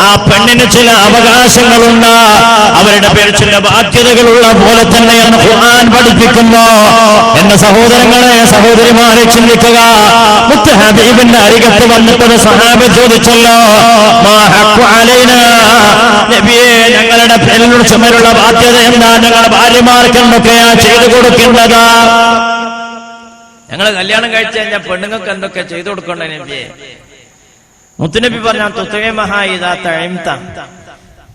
ആ പെണ്ണിന് ചില അവകാശങ്ങളുണ്ട്, അവരുടെ പേരിൽ ചില ബാധ്യതകളുള്ള പോലെ തന്നെയാണ് ഖുർആൻ പഠിപ്പിക്കുന്നു. എന്റെ സഹോദരങ്ങളെ, സഹോദരിമാരെ ചിന്തിക്കുക. മുത്ത് ഹബീബിന്റെ അരികത്ത് വന്നിട്ടൊരു സഹാബി ചോദിച്ചല്ലോ, മാ ഹഖ്ഖു അലൈനാ നബിയേ, ഞങ്ങളുടെ പേരിലുള്ള ചുമരുള്ള ബാധ്യത എന്താ? ഞങ്ങളുടെ ഭാര്യമാർക്ക് എന്തൊക്കെയാ ചെയ്തു കൊടുക്കേണ്ടത്? ഞങ്ങൾ കല്യാണം കഴിച്ചു കഴിഞ്ഞാൽ പെണ്ണുങ്ങൾക്ക് എന്തൊക്കെ ചെയ്തു കൊടുക്കണ്ടേ നബിയെ? മുത്തുനബി പറഞ്ഞ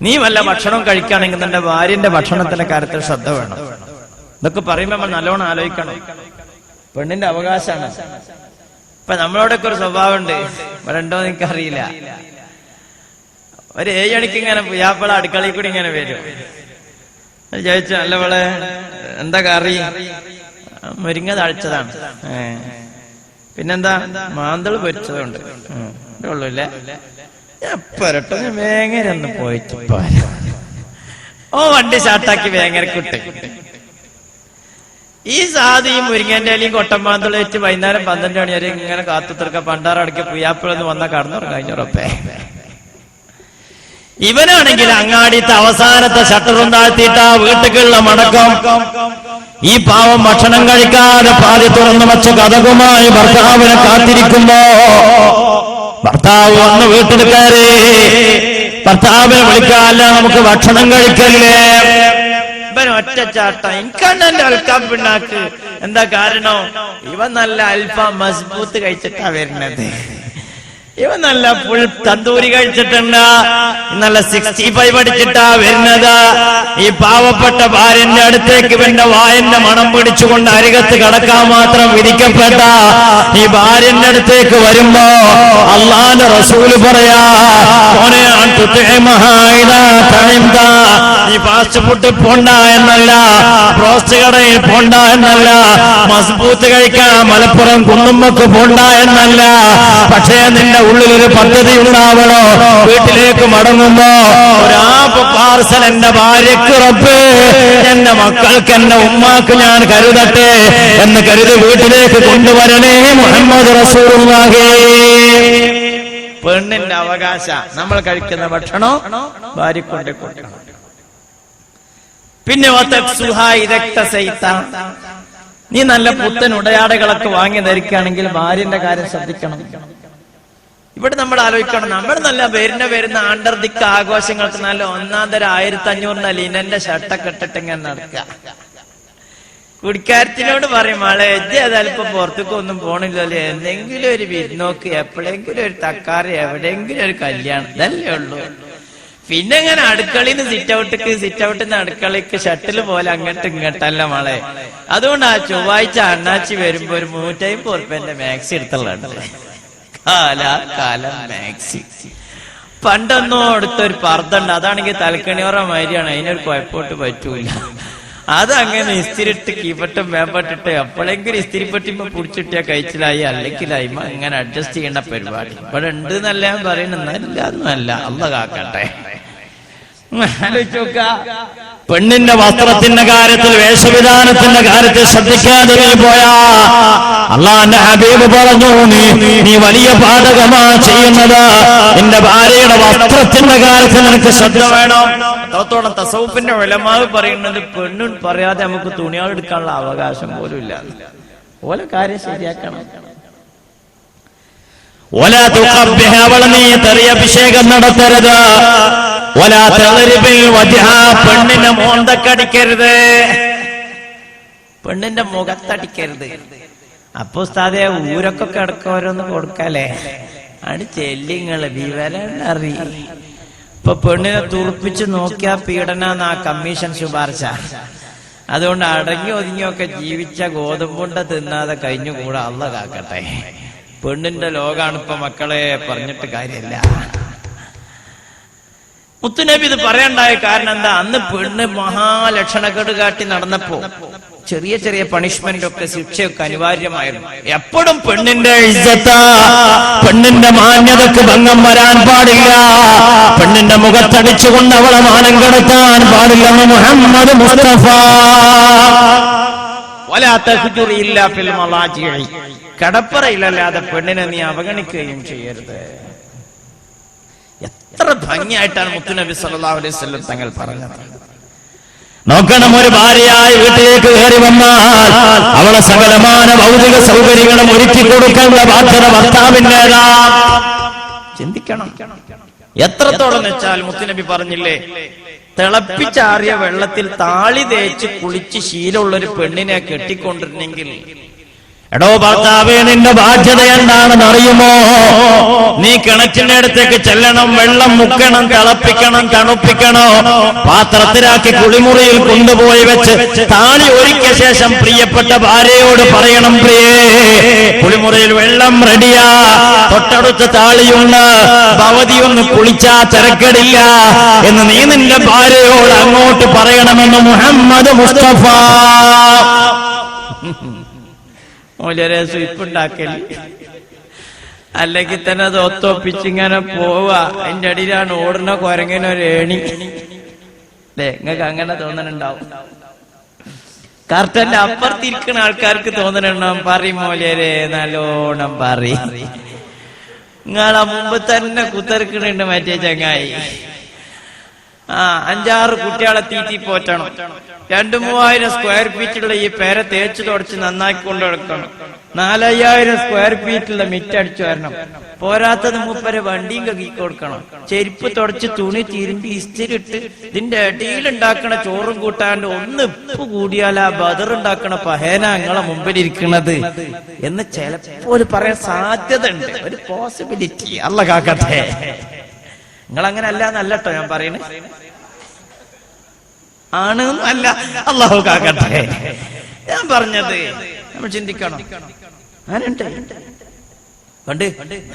നീ വല്ല ഭക്ഷണം കഴിക്കുകയാണെങ്കിൽ നിന്റെ ഭാര്യന്റെ ഭക്ഷണത്തിന്റെ കാര്യത്തിൽ ശ്രദ്ധ വേണം. ഇതൊക്കെ പറയുമ്പോ നമ്മൾ നല്ലോണം ആലോചിക്കണം. പെണ്ണിന്റെ അവകാശമാണ്. ഇപ്പൊ നമ്മളോടൊക്കെ ഒരു സ്വഭാവം ഉണ്ട്, ഇവിടെ ഉണ്ടോ എന്ന് എനിക്കറിയില്ല. ഒരു 7 മണിക്ക് ഇങ്ങനെ പുയ്യാപ്പള അടുക്കളയിൽ കൂടി ഇങ്ങനെ വരും. ചോദിച്ചു, അല്ല അവളെ എന്താ കറി? മുരിങ്ങ താഴ്ചതാണ്. പിന്നെന്താ? മാന്തള് പൊരിച്ചതുണ്ട്. ഉള്ളൂല്ലേ? എപ്പോരട്ടോ ഞാൻ വേങ്ങര ഒന്ന് പോയിട്ട് ഓ വണ്ടി ഷാട്ടാക്കി വേങ്ങരക്കുട്ടെ. ഈ സാധിയും മുരിങ്ങന്റെ ഇലയും കൊട്ടമാന്തളും വെച്ച് വൈകുന്നേരം 12 മണി വരെ ഇങ്ങനെ കാത്തുത്തർക്ക പണ്ടാറടക്കി പുയ്യാപ്പിളൊന്ന് വന്ന കടന്നുറങ്ങ കഴിഞ്ഞുറപ്പേ. ഇവനാണെങ്കിൽ അങ്ങാടിത്തെ അവസാനത്തെ ഷട്ടറും താഴ്ത്തിയിട്ടാ വീട്ടുകളുടെ മടക്കം. ഈ പാവം ഭക്ഷണം കഴിക്കാതെ പാതി തുറന്നു വച്ച കഥകുമായി ഭർത്താവിനെ കാത്തിരിക്കുമ്പോ ഭർത്താവ് വന്ന് വീട്ടിൽ കയറി ഭർത്താവിനെ വിളിക്കാല്ല, നമുക്ക് ഭക്ഷണം കഴിക്കല്ലേ? ഇവൻ ഒറ്റച്ചാട്ട എനിക്കണ്ണന്റെ അൽക്കാം പിണ്ണാക്ക്. എന്താ കാരണം? ഇവൻ നല്ല അൽഫാം മസ്ബൂത്ത് കഴിച്ചിട്ടാ വരുന്നത്. ഇവൻ നല്ല ഫുൾ തന്തൂരി കഴിച്ചിട്ടുണ്ട്, നല്ല 65 അടിച്ചിട്ടാ വരുന്നത്. ഈ പാവപ്പെട്ട ഭാര്യന്റെ അടുത്തേക്ക് ഇവന്റെ വായന്റെ മണം പിടിച്ചുകൊണ്ട് അരികത്ത് കടക്കാൻ മാത്രം വിധിക്കപ്പെട്ട ഈ ഭാര്യന്റെ അടുത്തേക്ക് വരുമ്പോ അള്ളാന്റെ റസൂല് പറയാ, ഈ ഫാസ്റ്റ് ഫുഡ് പോണ്ട എന്നല്ല, റോസ്റ്റ് കടയിൽ പോണ്ട എന്നല്ല, മസ്ബൂത്ത് കഴിക്കാൻ മലപ്പുറം കുന്നുമ്മക്ക് പോണ്ട എന്നല്ല, പക്ഷേ നിന്റെ ഉള്ളിലൊരു പദ്ധതി ഉണ്ടാവണോ? വീട്ടിലേക്ക് മടങ്ങുമ്പോ ഒരാപ്പ് പാർസൽ എന്റെ ഭാര്യക്ക് റബ്ബേ, എന്റെ മക്കൾക്ക്, എന്റെ ഉമ്മാക്ക് ഞാൻ കരുതട്ടെ എന്ന് കരുതി വീട്ടിലേക്ക് കൊണ്ടുവരണേ മുഹമ്മദ് റസൂലുള്ളാഹി. പെണ്ണിന്റെ അവകാശ നമ്മൾ കഴിക്കുന്ന ഭക്ഷണം ഭാര്യ കൊണ്ട് കൊടുക്കണം. പിന്നെ നീ നല്ല പുത്തൻ ഉടയാടകളൊക്കെ വാങ്ങി ധരിക്കുകയാണെങ്കിൽ ഭാര്യന്റെ കാര്യം ശ്രദ്ധിക്കണം. ഇവിടെ നമ്മൾ ആലോചിക്കണം, നമ്മൾ നല്ല വരുന്ന ആണ്ടർദിക്ക ആഘോഷങ്ങൾക്ക് നല്ല 1,500 ലിനന്റെ ഷർട്ടൊക്കെ ഇട്ടിട്ട് ഇങ്ങനെ നടക്കുക. കുടിക്കാരത്തിനോട് പറയും, മളെ ഏതായാലും പുറത്തേക്ക് ഒന്നും പോണില്ലല്ലേ, എന്തെങ്കിലും ഒരു വിരുന്നോക്ക്, എപ്പോഴെങ്കിലും ഒരു തക്കാറി, എവിടെയെങ്കിലും ഒരു കല്യാണം, ഇതല്ലേ ഉള്ളൂ. പിന്നെ ഇങ്ങനെ അടുക്കളയിന്ന് സിറ്റ് ഔട്ടിന്ന് അടുക്കളയ്ക്ക് ഷട്ടില് പോലെ അങ്ങോട്ട് ഇങ്ങോട്ടല്ല മളെ. അതുകൊണ്ട് ആ ചൊവ്വാഴ്ച അണ്ണാച്ചി വരുമ്പോ ഒരു 150 ഉറുപ്പ്യന്റെ മാക്സി എടുത്തുള്ളതല്ലേ. കാലം മാക്സി. പണ്ടൊന്നോ അടുത്തൊരു പർദ്ദണ്ട്, അതാണെങ്കിൽ തലക്കണിയോറ മാതിരിയാണ്, അതിനൊരു കുഴപ്പമോട്ട് പറ്റൂല. അതങ്ങനെ ഇസ്തിരിട്ട് കീപ്പട്ടും മേപ്പട്ടിട്ട് എപ്പോഴെങ്കിലും ഇസ്തിരിപ്പെട്ടിപ്പോ പിടിച്ചിട്ടിയാ കഴിച്ചിലായി, അല്ലെങ്കിൽ അയിമ അങ്ങനെ അഡ്ജസ്റ്റ് ചെയ്യേണ്ട പരിപാടി ഇവിടെ ഉണ്ട് എന്നല്ല ഞാൻ പറയുന്നല്ല, അതൊന്നല്ല, അള്ള കാക്കട്ടെ. ആലോചിച്ചോക്ക, പെണ്ണിന്റെ വസ്ത്രത്തിന്റെ കാര്യത്തിൽ, വേഷവിധാനത്തിന്റെ കാര്യത്തിൽ ശ്രദ്ധിക്കാതെ പോയാ അള്ളാന്റെ ഹബീബ് പറഞ്ഞു, നീ വലിയ പാതകമാ ചെയ്യുന്നത്. നിന്റെ ഭാര്യയുടെ വസ്ത്രത്തിന്റെ കാര്യത്തിൽ നിനക്ക് ശ്രദ്ധ വേണം. അത്രത്തോളം തസൗഫിന്റെ ഉലമാവ് പറയുന്നത് പെണ്ണും പറയാതെ നമുക്ക് തുണികൾ എടുക്കാനുള്ള അവകാശം പോലും ഇല്ല. ഓലെ കാര്യം ശരിയാക്കണം. അവളെ നീ തെറിയഭിഷേകം നടത്തരുത്. പെണ്ണിന്റെ മോന്തക്കടിക്കരുത്, പെണ്ണിന്റെ മുഖത്തടിക്കരുത്. അപ്പൊ ഉസ്താദേ ഊരൊക്കെ കിടക്കോരോന്ന് കൊടുക്കല്ലേ? അടി ചെല്ലിങ്ങള് വിവരം അറി. ഇപ്പൊ പെണ്ണിനെ തുറപ്പിച്ച് നോക്കിയാ പീഡനാന്ന് ആ കമ്മീഷൻ ശുപാർശ. അതുകൊണ്ട് അടങ്ങി ഒതുങ്ങിയൊക്കെ ജീവിച്ച ഗോതമ്പുണ്ട തിന്നാതെ കഴിഞ്ഞുകൂടാ, അള്ള കാക്കട്ടെ. പെണ്ണിന്റെ ലോകാണ് ഇപ്പൊ മക്കളെ, പറഞ്ഞിട്ട് കാര്യമില്ല. മുത്തുനബി ഇത് പറയണ്ടായ കാരണം എന്താ? അന്ന് പെണ്ണ് മഹാലക്ഷണക്കേട് കാട്ടി നടന്നപ്പോ ചെറിയ ചെറിയ പണിഷ്മെന്റ് ഒക്കെ ശിക്ഷയൊക്കെ അനിവാര്യമായിരുന്നു. എപ്പോഴും പെണ്ണിന്റെ ഇസ്സത്ത്, പെണ്ണിന്റെ മാന്യതക്ക് ഭംഗം വരാൻ പാടില്ല. പെണ്ണിന്റെ മുഖത്തടിച്ചുകൊണ്ട് അവളെ മാനം കെടുത്താൻ പാടില്ലെന്ന് മുഹമ്മദ് മുസ്തഫ. കടപ്പറയിലല്ലാതെ പെണ്ണിനെ നീ അവഗണിക്കുകയും ചെയ്യരുത്. എത്ര ഭംഗിയായിട്ടാണ് മുത്തുനബി സല്ലല്ലാഹു അലൈഹി വസല്ലം തങ്ങൾ പറഞ്ഞത്. നോക്കണം, ഒരു ഭാര്യയായി വീട്ടിലേക്ക് കയറി വന്നാൽ അവളെ സകലമാന ഭൗതിക സൗകര്യങ്ങളും ഒരുക്കി കൊടുക്കേണ്ട ബാധ്യത ഭർത്താവിൻ്റെതാ. ചിന്തിക്കണം. എത്രത്തോളം വെച്ചാൽ മുത്തുനബി പറഞ്ഞില്ലേ, തിളപ്പിച്ചാറിയ വെള്ളത്തിൽ താളി തേച്ച് കുളിച്ച് ശീലമുള്ളൊരു പെണ്ണിനെ കെട്ടിക്കൊണ്ടിരുന്നെങ്കിൽ, എടോ ഭർത്താവേ, നിന്റെ ബാധ്യത എന്താണെന്ന് അറിയുമോ? നീ കിണറ്റിന്റെ അടുത്തേക്ക് ചെല്ലണം, വെള്ളം മുക്കണം, തിളപ്പിക്കണം, തണുപ്പിക്കണോ, പാത്രത്തിലാക്കി കുളിമുറിയിൽ കൊണ്ടുപോയി വെച്ച് താളി ഒരുക്കിയ ശേഷം പ്രിയപ്പെട്ട ഭാര്യയോട് പറയണം, പ്രിയേ, കുളിമുറിയിൽ വെള്ളം റെഡിയാ, തൊട്ടടുത്ത താളിയുണ്ട്, ഭവതി ഒന്ന് കുളിച്ചാ തിരക്കടില്ല എന്ന് നീ നിന്റെ ഭാര്യയോട് അങ്ങോട്ട് പറയണമെന്ന് മുഹമ്മദ് മുസ്തഫ. വളരെ സ്വീപ്പുണ്ടാക്കല്, അല്ലെങ്കിൽ തന്നെ അത് ഒത്തൊപ്പിച്ചിങ്ങനെ പോവാ. അതിന്റെ അടിയിലാണ് ഓടുന്ന കുരങ്ങനൊരു ഏണി. അല്ലേ, നിങ്ങൾക്ക് അങ്ങനെ തോന്നണുണ്ടാവും. കർട്ടന്റെ അപ്പുറത്തിരിക്കുന്ന ആൾക്കാർക്ക് തോന്നണുണ്ടാവും, പറയും മോലേരെ നല്ലോണം പറയും. നിങ്ങളെ മുമ്പ് തന്നെ കുത്തിറക്കണുണ്ട് മറ്റേ ചങ്ങായി. 5-6 കുട്ടികളെ തീറ്റി പോറ്റണം. 2-3000 സ്ക്വയർ ഫീറ്റുള്ള ഈ പേര തേച്ച് തുടച്ച് നന്നാക്കി കൊണ്ടു നടക്കണം. 4-5000 സ്ക്വയർ ഫീറ്റുള്ള മിറ്റടിച്ചു വരണം. പോരാത്തത് മൂപ്പരെ വണ്ടിയും കക്കി കൊടുക്കണം. ചെരുപ്പ് തുടച്ച് തുണി തിരുമ്പി ഇസ്തിരിട്ട് ഇതിന്റെ അടിയിലുണ്ടാക്കണ ചോറും കൂട്ടാണ്ട് ഒന്ന് ഉപ്പ് കൂടിയാൽ ആ ബദറുണ്ടാക്കണ പഹേന നിങ്ങളെ മുമ്പിലിരിക്കണത് എന്ന് ചിലപ്പോൾ പറയാൻ സാധ്യത ഉണ്ട്. ഒരു പോസിബിലിറ്റി. അല്ലാഹ് കാക്കട്ടെ. നിങ്ങൾ അങ്ങനെ അല്ല എന്നല്ലട്ടോ ഞാൻ പറയണേ, ആണ് അല്ല, അല്ലാഹു കാക്കട്ടെ. ഞാൻ പറഞ്ഞത് നമ്മൾ ചിന്തിക്കണം. ആരുണ്ട് പണ്ട്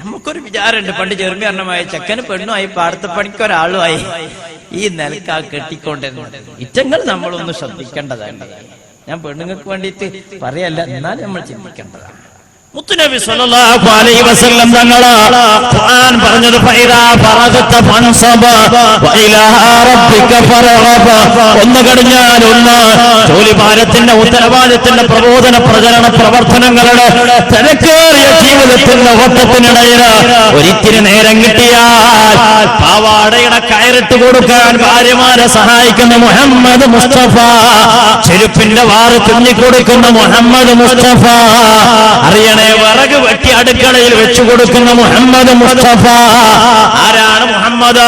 നമുക്കൊരു വിചാരമുണ്ട്, പണ്ട് ചെറുമിയർണമായ ചെക്കന് പെണ്ണുമായി പാടത്ത് പണിക്ക് ഒരാളുമായി ഈ നിലക്കാ കെട്ടിക്കൊണ്ടിരുന്നത്. ഇറ്റങ്ങൾ നമ്മളൊന്ന് ശ്രദ്ധിക്കേണ്ടതാണ്. ഞാൻ പെണ്ണുങ്ങൾക്ക് വേണ്ടിയിട്ട് പറയല്ല, എന്നാൽ നമ്മൾ ചിന്തിക്കേണ്ടതാണ്. മുത്തുനബി സല്ലല്ലാഹു അലൈഹി വസല്ലം തങ്ങളെ ഖുർആൻ പറഞ്ഞത്, ഫൈദാ ഫറഗത ഫൻസബ വഇലാ റബ്ബിക ഫർഗബ. ഒന്ന് കഴിഞ്ഞാൽ ഒന്ന് ജോലിഭാരത്തിന്റെ ഉത്തരവാദിത്തത്തിന്റെ പ്രബോധന പ്രചരണ പ്രവർത്തനങ്ങളുടെ തിരക്കേറിയ ജീവിതത്തിന്റെ ഓട്ടത്തിനിടയിൽ ഒരിത്തിരി നേരം കിട്ടിയാൽ പാവാടയുടെ കയറിട്ട് കൊടുക്കാൻ ഭാര്യമാരെ സഹായിക്കുന്ന മുഹമ്മദ് മുസ്തഫ, ചെരുപ്പിന്റെ വാറ് തുന്നിക്കൊടുക്കുന്ന മുഹമ്മദ് മുസ്തഫ, അറിയണേ വിറക് വെട്ടി അടുക്കളയിൽ വെച്ചു കൊടുക്കുന്ന മുഹമ്മദ് മുസ്തഫ. ആരാണ് മുഹമ്മദ്?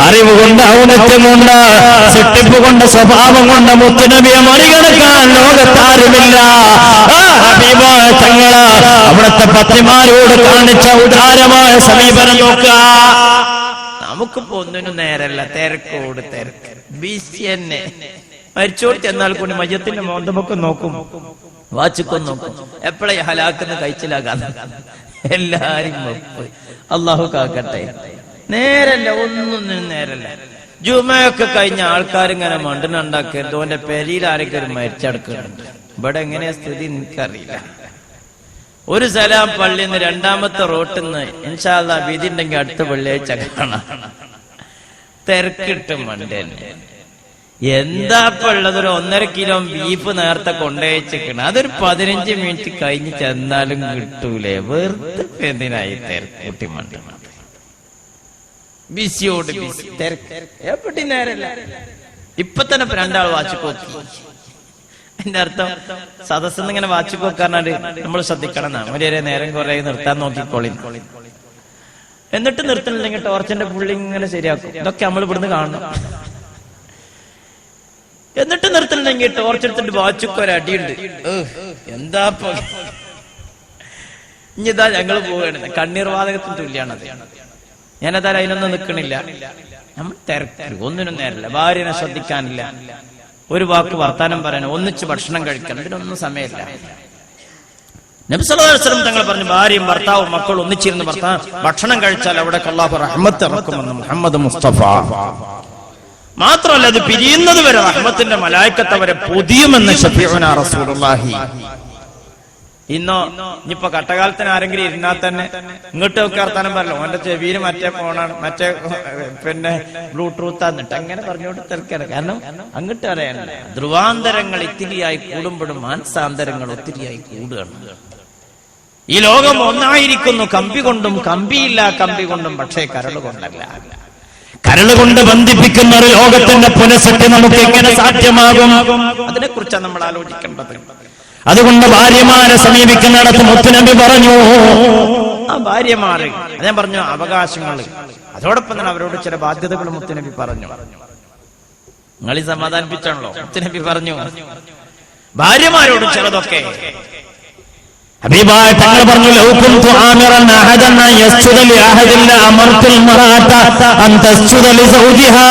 അറിവ് കൊണ്ട്, ഔന്നത്യം കൊണ്ട്, സെട്ടിപ്പ് കൊണ്ട്, സ്വഭാവം കൊണ്ട് മുത്തുനബിയെ മറികടക്കാൻ ലോകത്താരുമില്ല. തങ്ങള് അവിടുത്തെ പത്നിമാരോട് കാണിച്ച ഉദാരമായ സമീപനം നോക്കുക. നമുക്കിപ്പോ ഒന്നിനും നേരല്ല, തിരക്കോട് തിരക്ക്, ബിസി തന്നെ. മരിച്ചോട് ചെന്നാൽ കൊണ്ട് മയ്യത്തിന്റെ മോന്തമൊക്കെ നോക്കും, വാച്ചിക്കൊന്നും നോക്കും, എപ്പോഴേ ഹലാക്കെന്ന് കഴിച്ചിലാകാൻ എല്ലാരും വെപ്പ്. അള്ളാഹു കാക്കട്ടെ. നേരല്ല, ഒന്നും നേരല്ല. ജുമയൊക്കെ കഴിഞ്ഞ ആൾക്കാരിങ്ങനെ മണ്ടിനുണ്ടാക്കരുത്. ഓന്റെ പെരിയിൽ ആരൊക്കെ ഒരു മരിച്ചടക്കുന്നുണ്ട്. ഇവിടെ എങ്ങനെയാ സ്ഥിതി എനിക്കറിയില്ല. ഒരു സലാം പള്ളിയിൽ നിന്ന് 2ാമത്തെ റോട്ടിൽ നിന്ന് ഇൻഷാ അല്ലാഹ് വിധി ഉണ്ടെങ്കിൽ അടുത്ത വെള്ളിയാഴ്ച കാണാം. തിരക്കിട്ട് മണ്ടന്നെ. എന്താ ഇപ്പൊ ഉള്ളത്? ഒരു 1.5 കിലോ ബീഫ് നേരത്തെ കൊണ്ടുവച്ചിരിക്കണം. അതൊരു 15 മിനിറ്റ് കഴിഞ്ഞ് ചെന്നാലും കിട്ടൂലേ? വെറുതെ എന്തിനായി തിരക്കൂട്ടി മണ്ടണം? ബിസിയോട് ബിസി, തിരക്ക് എപ്പടി നേരല്ല. ഇപ്പൊ തന്നെ 2 ആൾ വാച്ചിക്കോക്കി. എന്റെ അർത്ഥം സദസ്സെന്ന് ഇങ്ങനെ വാച്ചിക്കോക്കാറുണ്ട്. നമ്മൾ ശ്രദ്ധിക്കണം എന്നാണ്. ഒരു നേരം കുറെ നിർത്താൻ നോക്കിക്കോളി. എന്നിട്ട് നിർത്തണില്ലെങ്കിൽ ടോർച്ചിന്റെ പുള്ളി ഇങ്ങനെ ശരിയാക്കും. ഇതൊക്കെ നമ്മൾ ഇവിടുന്ന് കാണണം. എന്നിട്ട് നിർത്തണില്ലെങ്കിൽ ടോർച്ച് എടുത്തിട്ട് വാച്ചിക്കോ ഒരടിയുണ്ട്. എന്താ ഇനിതാ ഞങ്ങൾ പോവുകയാണ്. കണ്ണീർ വാതകത്തിന് തുല്യാണത്. ഞാനതായാലും അതിനൊന്നും നിൽക്കണില്ല. നമ്മൾ തിരക്ക് ഒന്നിനും നേരമില്ല, ഭാര്യനെ ശ്രദ്ധിക്കാനില്ല, ഒരു വാക്ക് വർത്താനം പറയാൻ, ഒന്നിച്ച് ഭക്ഷണം കഴിക്കാൻ, ഇതിനൊന്നും സമയമില്ല. നബി സല്ലല്ലാഹു അലൈഹി വസല്ലം തങ്ങൾ പറഞ്ഞു, ഭാര്യയും ഭർത്താവും മക്കളും ഒന്നിച്ചിരുന്ന് ഭക്ഷണം കഴിച്ചാൽ അവിടെ അല്ലാഹു റഹ്മത്ത് ഇറക്കുമെന്ന് മുഹമ്മദ് മുസ്തഫ. മാത്രമല്ല, അത് പിരിയുന്നത് വരെ റഹ്മത്തിന്റെ മലായിക്കത്ത് അവരെ പൊതിയുമെന്ന് ശഫീഉനാ റസൂലുള്ളാഹി. ഇന്നോ ഇനിയിപ്പോ കട്ടകാലത്തിന് ആരെങ്കിലും ഇരുന്നാൽ തന്നെ ഇങ്ങോട്ട് ഒക്കെ വർത്താനം പറയല്ലോ, ഓന്റെ ചെവിയിൽ മറ്റേ ഫോണാണ്, മറ്റേ പിന്നെ ബ്ലൂടൂത്ത് എന്നിട്ട് അങ്ങനെ പറഞ്ഞുകൊണ്ട് തിരക്കാണ്. കാരണം അങ്ങോട്ട് അറിയാനില്ല. ധ്രുവാന്തരങ്ങൾ ഇത്തിരിയായി കൂടുമ്പോഴും മാനസാന്തരങ്ങൾ ഒത്തിരിയായി കൂടുകയാണ്. ഈ ലോകം ഒന്നായിരിക്കുന്നു, കമ്പി കൊണ്ടും കമ്പിയില്ല കമ്പി കൊണ്ടും, പക്ഷേ കരൾ കൊണ്ടല്ല. കരളുകൊണ്ട് ബന്ധിപ്പിക്കുന്ന ഒരു ലോകത്തിന്റെ പുനഃസൃഷ്ടി നമുക്ക് എങ്ങനെ സാധ്യമാകും? അതിനെക്കുറിച്ചാണ് നമ്മൾ ആലോചിക്കേണ്ടത്. അതുകൊണ്ട് ഭാര്യമാരെ സമീപിക്കുന്നിടത്ത് മുത്തുനബി പറഞ്ഞു, ആ ഭാര്യമാര്, ഞാൻ പറഞ്ഞു അവകാശങ്ങൾ, അതോടൊപ്പം തന്നെ അവരോട് ചില ബാധ്യതകൾ മുത്തുനബി പറഞ്ഞു. നിങ്ങൾ ഈ സമാധാനിപ്പിച്ചാണല്ലോ. മുത്തുനബി പറഞ്ഞു ഭാര്യമാരോട് ചിലതൊക്കെ. ഹബീബായ തങ്ങൾ പറഞ്ഞു, ലൗ കുൻതു ആമിറൻ അഹദൻ അൻ യസ്ജുദ ലി അഹദിൻ ലഅമർതുൽ മർഅത അൻ തസ്ജുദ ലി സൗജിഹാ.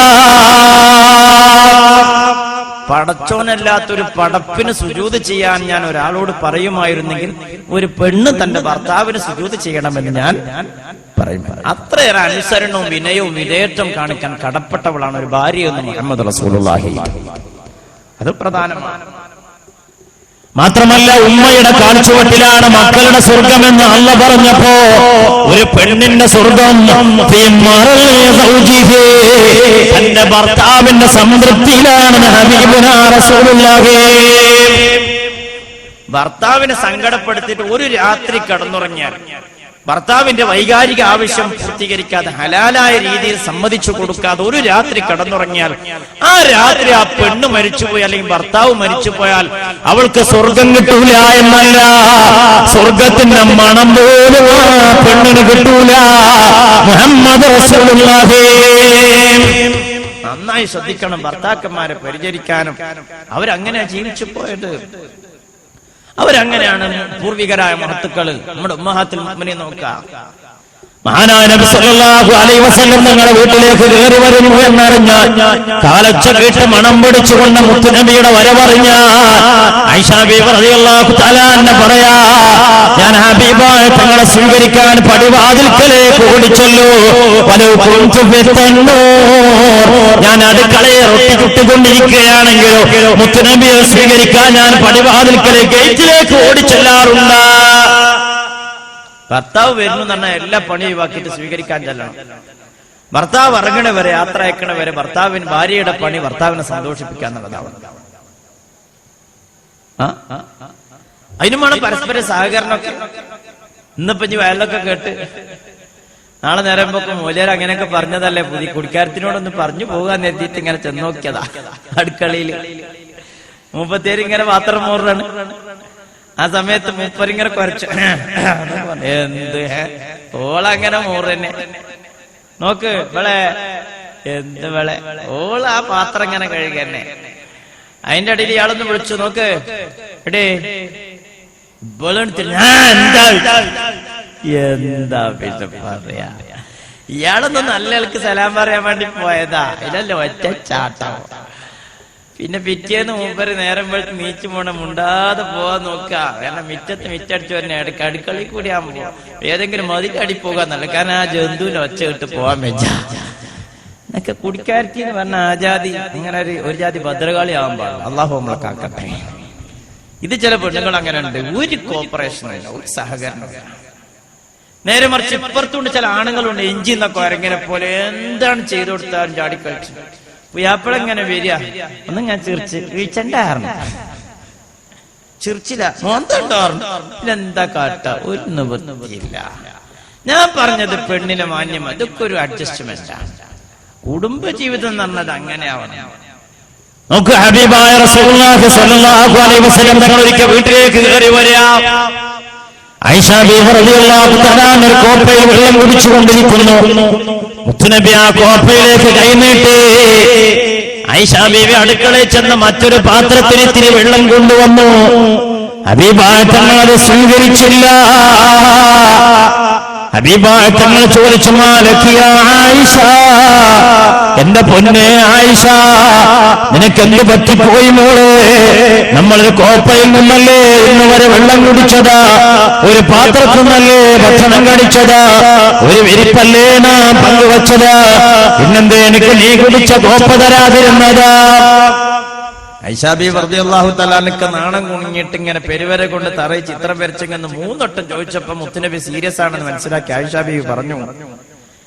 പടച്ചോനല്ലാത്തൊരു പടപ്പിന് സുജൂദ് ചെയ്യാൻ ഞാൻ ഒരാളോട് പറയുമായിരുന്നെങ്കിൽ ഒരു പെണ്ണ് തന്റെ ഭർത്താവിന് സുജൂദ് ചെയ്യണമെന്ന് ഞാൻ പറയും. അത്രയേറെ അനുസരണവും വിനയവും വിധേയത്വം കാണിക്കാൻ കടപ്പെട്ടവളാണ് ഒരു ഭാര്യ എന്ന് മുഹമ്മദ് റസൂലുള്ളാഹി. അത് പ്രധാനമാണ്. മാത്രമല്ല, ഉമ്മയുടെ കാൽച്ചുവട്ടിലാണ് മക്കളുടെ സ്വർഗമെന്ന് അല്ല പറഞ്ഞപ്പോ ഒരു പെണ്ണിന്റെ സ്വർഗം തന്റെ ഭർത്താവിന്റെ സംതൃപ്തിയിലാണ് ഹബീബുനാ റസൂലുള്ളാഹി. ഭർത്താവിനെ സങ്കടപ്പെടുത്തിയിട്ട് ഒരു രാത്രി കിടന്നുറങ്ങിയാൽ, ഭർത്താവിന്റെ വൈകാരിക ആവശ്യം പൂർത്തീകരിക്കാതെ ഹലാലായ രീതിയിൽ സമ്മതിച്ചു കൊടുക്കാതെ ഒരു രാത്രി കിടന്നുറങ്ങിയാൽ, ആ രാത്രി ആ പെണ്ണ് മരിച്ചുപോയി അല്ലെങ്കിൽ ഭർത്താവ് മരിച്ചുപോയാൽ അവൾക്ക് സ്വർഗം കിട്ടൂല എന്നല്ല, സ്വർഗത്തിന്റെ മണം പോലും ആ പെണ്ണിന് കിട്ടൂല. മുഹമ്മദ് റസൂലുള്ളാഹി. നന്നായി ശ്രദ്ധിക്കണം ഭർത്താക്കന്മാരെ പരിചരിക്കാനും. അവരങ്ങനെയാ ജീവിച്ചു പോയത്, അവരങ്ങനെയാണ് പൂർവികരായ മഹത്തുക്കള്. നമ്മുടെ ഉമ്മഹാത്തുൽ മുഅ്മിനീൻ നോക്കാം. മഹാനായ നബി സല്ലല്ലാഹു അലൈഹി വസല്ലം തങ്ങളുടെ വീട്ടിലേക്ക് കയറി വരുന്നു എന്നറിഞ്ഞാൽ, കാലൊച്ച കേട്ട് മണം പിടിച്ചുകൊണ്ട് മുത്തുനബിയുടെ വരവറിഞ്ഞ ആയിഷ ബീവി റളിയല്ലാഹു തആല അൻഹ പറയാ, ഞാൻ ഹബീബായ തങ്ങളെ സ്വീകരിക്കാൻ പടിവാതിൽക്കലേക്ക് ഓടിച്ചല്ലോ. വലൗ കുൻതു ഫിത്തന്നൂർ, ഞാൻ അടുക്കളയെ റൊട്ടി ചുട്ടുകൊണ്ടിരിക്കുകയാണെങ്കിലോ മുത്തുനബിയെ സ്വീകരിക്കാൻ ഞാൻ പടിവാതിൽക്കലെ ഗേറ്റിലേക്ക് ഓടിച്ചെല്ലാറുണ്ട്. ഭർത്താവ് വരുന്നു എന്ന് പറഞ്ഞാൽ എല്ലാ പണി ഒഴിവാക്കിയിട്ട് സ്വീകരിക്കാൻ ചെല്ലണം. ഭർത്താവ് ഇറങ്ങണ വരെ, യാത്ര അയക്കണ വരെ ഭർത്താവിന്, ഭാര്യയുടെ പണി ഭർത്താവിനെ സന്തോഷിപ്പിക്കുക എന്നുള്ളതാണ്. അതിനുമാണ് പരസ്പര സഹകരണമൊക്കെ. ഇന്നിപ്പോ ഇനി വയലൊക്കെ കേട്ട് നാളെ നേരം പോക്ക് മൂല്യർ അങ്ങനെയൊക്കെ പറഞ്ഞതല്ലേ, പുതിയ കുടിക്കാരത്തിനോടൊന്ന് പറഞ്ഞു പോകാൻ എത്തിയിട്ട് ഇങ്ങനെ ചെന്ന് നോക്കിയതാ അടുക്കളയിൽ. മൂപ്പത്തേര് ഇങ്ങനെ പാത്രം മൂറാണ്. ആ സമയത്ത് മൂപ്പരിങ്ങനെ കുറച്ച് എന്ത് ഓളങ്ങനെ മൂറന്നെ നോക്ക് ഇവളെ, എന്ത് വിളെ ഓള് ആ പാത്രം ഇങ്ങനെ കഴുകന്നെ. അതിന്റെ അടിയിൽ ഇയാളൊന്ന് വിളിച്ചു, നോക്ക് എടേ എന്താ പിന്നെ പറയാ, ഇയാളൊന്നും നല്ല ആൾക്ക് സലാം പറയാൻ വേണ്ടി പോയതാ, ഇതല്ലോ ഒറ്റ ചാട്ടം. പിന്നെ പിറ്റേന്ന് മൂപ്പര് നേരം വെളുത്ത് നീച്ചു പോണ മുണ്ടാതെ പോവാൻ നോക്കുക. കാരണം മിറ്റടിച്ചു വരുന്ന ഇടയ്ക്ക് അടുക്കളയിൽ കൂടി ആകുമ്പോ ഏതെങ്കിലും മതിലടി പോകാന്നല്ല, കാരണം ആ ജന്തുവിന്റെ ഒച്ച ഇട്ട് പോവാൻ വെച്ച എന്നൊക്കെ. കുടിക്കാരത്തി എന്ന് പറഞ്ഞ ആജാതി ഇങ്ങനെ ഒരു ജാതി ഭദ്രകാളി ആവാൻ പാടില്ല. അള്ളാഹു നമ്മളെ കാക്കട്ടെ. ഇത് ചില പെണ്ണുങ്ങൾ അങ്ങനെ ഉണ്ട്, ഒരു കോപ്പറേഷൻ ഇല്ല, ഒരു സഹകരണം. നേരെ മറിച്ച് ഇപ്പുറത്തുണ്ട് ചില ആണുങ്ങളുണ്ട്, എഞ്ചി എന്നൊക്കെ ഇറങ്ങിനെ പോലെ എന്താണ് ചെയ്തു കൊടുത്താലും ചാടിക്കളിച്ചു. പുയ്യാപ്പിളങ്ങനെ വരിക, ഒന്നും ഞാൻ ചിരിച്ചുണ്ടായിരുന്നു, ചിരിച്ചില്ല, മോന്തണ്ടായിരുന്നു, പിന്നെന്താ കാട്ട, ഒരു നിവൃത്തിയില്ല. ഞാൻ പറഞ്ഞത് പെണ്ണിനെ മാന്യം, ഇതൊക്കെ ഒരു അഡ്ജസ്റ്റ്മെന്റാണ്. കുടുംബജീവിതം എന്ന് പറഞ്ഞത് അങ്ങനെ ആവണം. നമുക്ക് ഹബീബായ റസൂലുള്ളാഹി സ്വല്ലല്ലാഹു അലൈഹി വസല്ലം തങ്ങൾ ഒരിക്കൽ വീട്ടിലേക്ക് കയറി വരിക. ആയിഷ ബീവി റളിയല്ലാഹു തആല ഒരു കോപ്പയിൽ വെള്ളം കുടിച്ചുകൊണ്ടിരിക്കുന്നു. മുത്തുനബി ആ കോപ്പയിലേക്ക് കൈനീട്ടി. ആയിഷ ബീവി അടുക്കളയിൽ ചെന്ന് മറ്റൊരു പാത്രത്തിൽ ഇത്തിരി വെള്ളം കൊണ്ടുവന്നു. ഹബീബായ തങ്ങൾ അത് സ്വീകരിച്ചില്ല. ഹബീബായ തങ്ങൾ ചോദിച്ചു, മാലക്കിയ ആയിഷ, എന്റെ പൊന്നെ ആയിഷ, നിനക്കെന്ത് പറ്റിപ്പോയി മോളെ? നമ്മളൊരു കോപ്പയിൽ നിന്നല്ലേ ഇന്ന് വരെ വെള്ളം കുടിച്ചതാ, ഒരു പാത്രത്തിൽ നിന്നല്ലേ ഭക്ഷണം കഴിച്ചതാ, ഒരു വിരിപ്പല്ലേ നാം പങ്കുവച്ചതാ, പിന്നെന്തേ എനിക്ക് നീ കുടിച്ച കോപ്പ തരാതിരുന്നതാ? ആയിഷാ ബീവി റളിയല്ലാഹു തആല അൻഹ നാണം കുണിഞ്ഞിട്ട് ഇങ്ങനെ പെരുവരെ കൊണ്ട് തറയി ചിത്രം വരച്ചെന്ന് 3 വട്ടം ചോദിച്ചപ്പോ മുത്തുനബി സീരിയസ് ആണെന്ന് മനസ്സിലാക്കി ആയിഷാ ബീവി പറഞ്ഞു,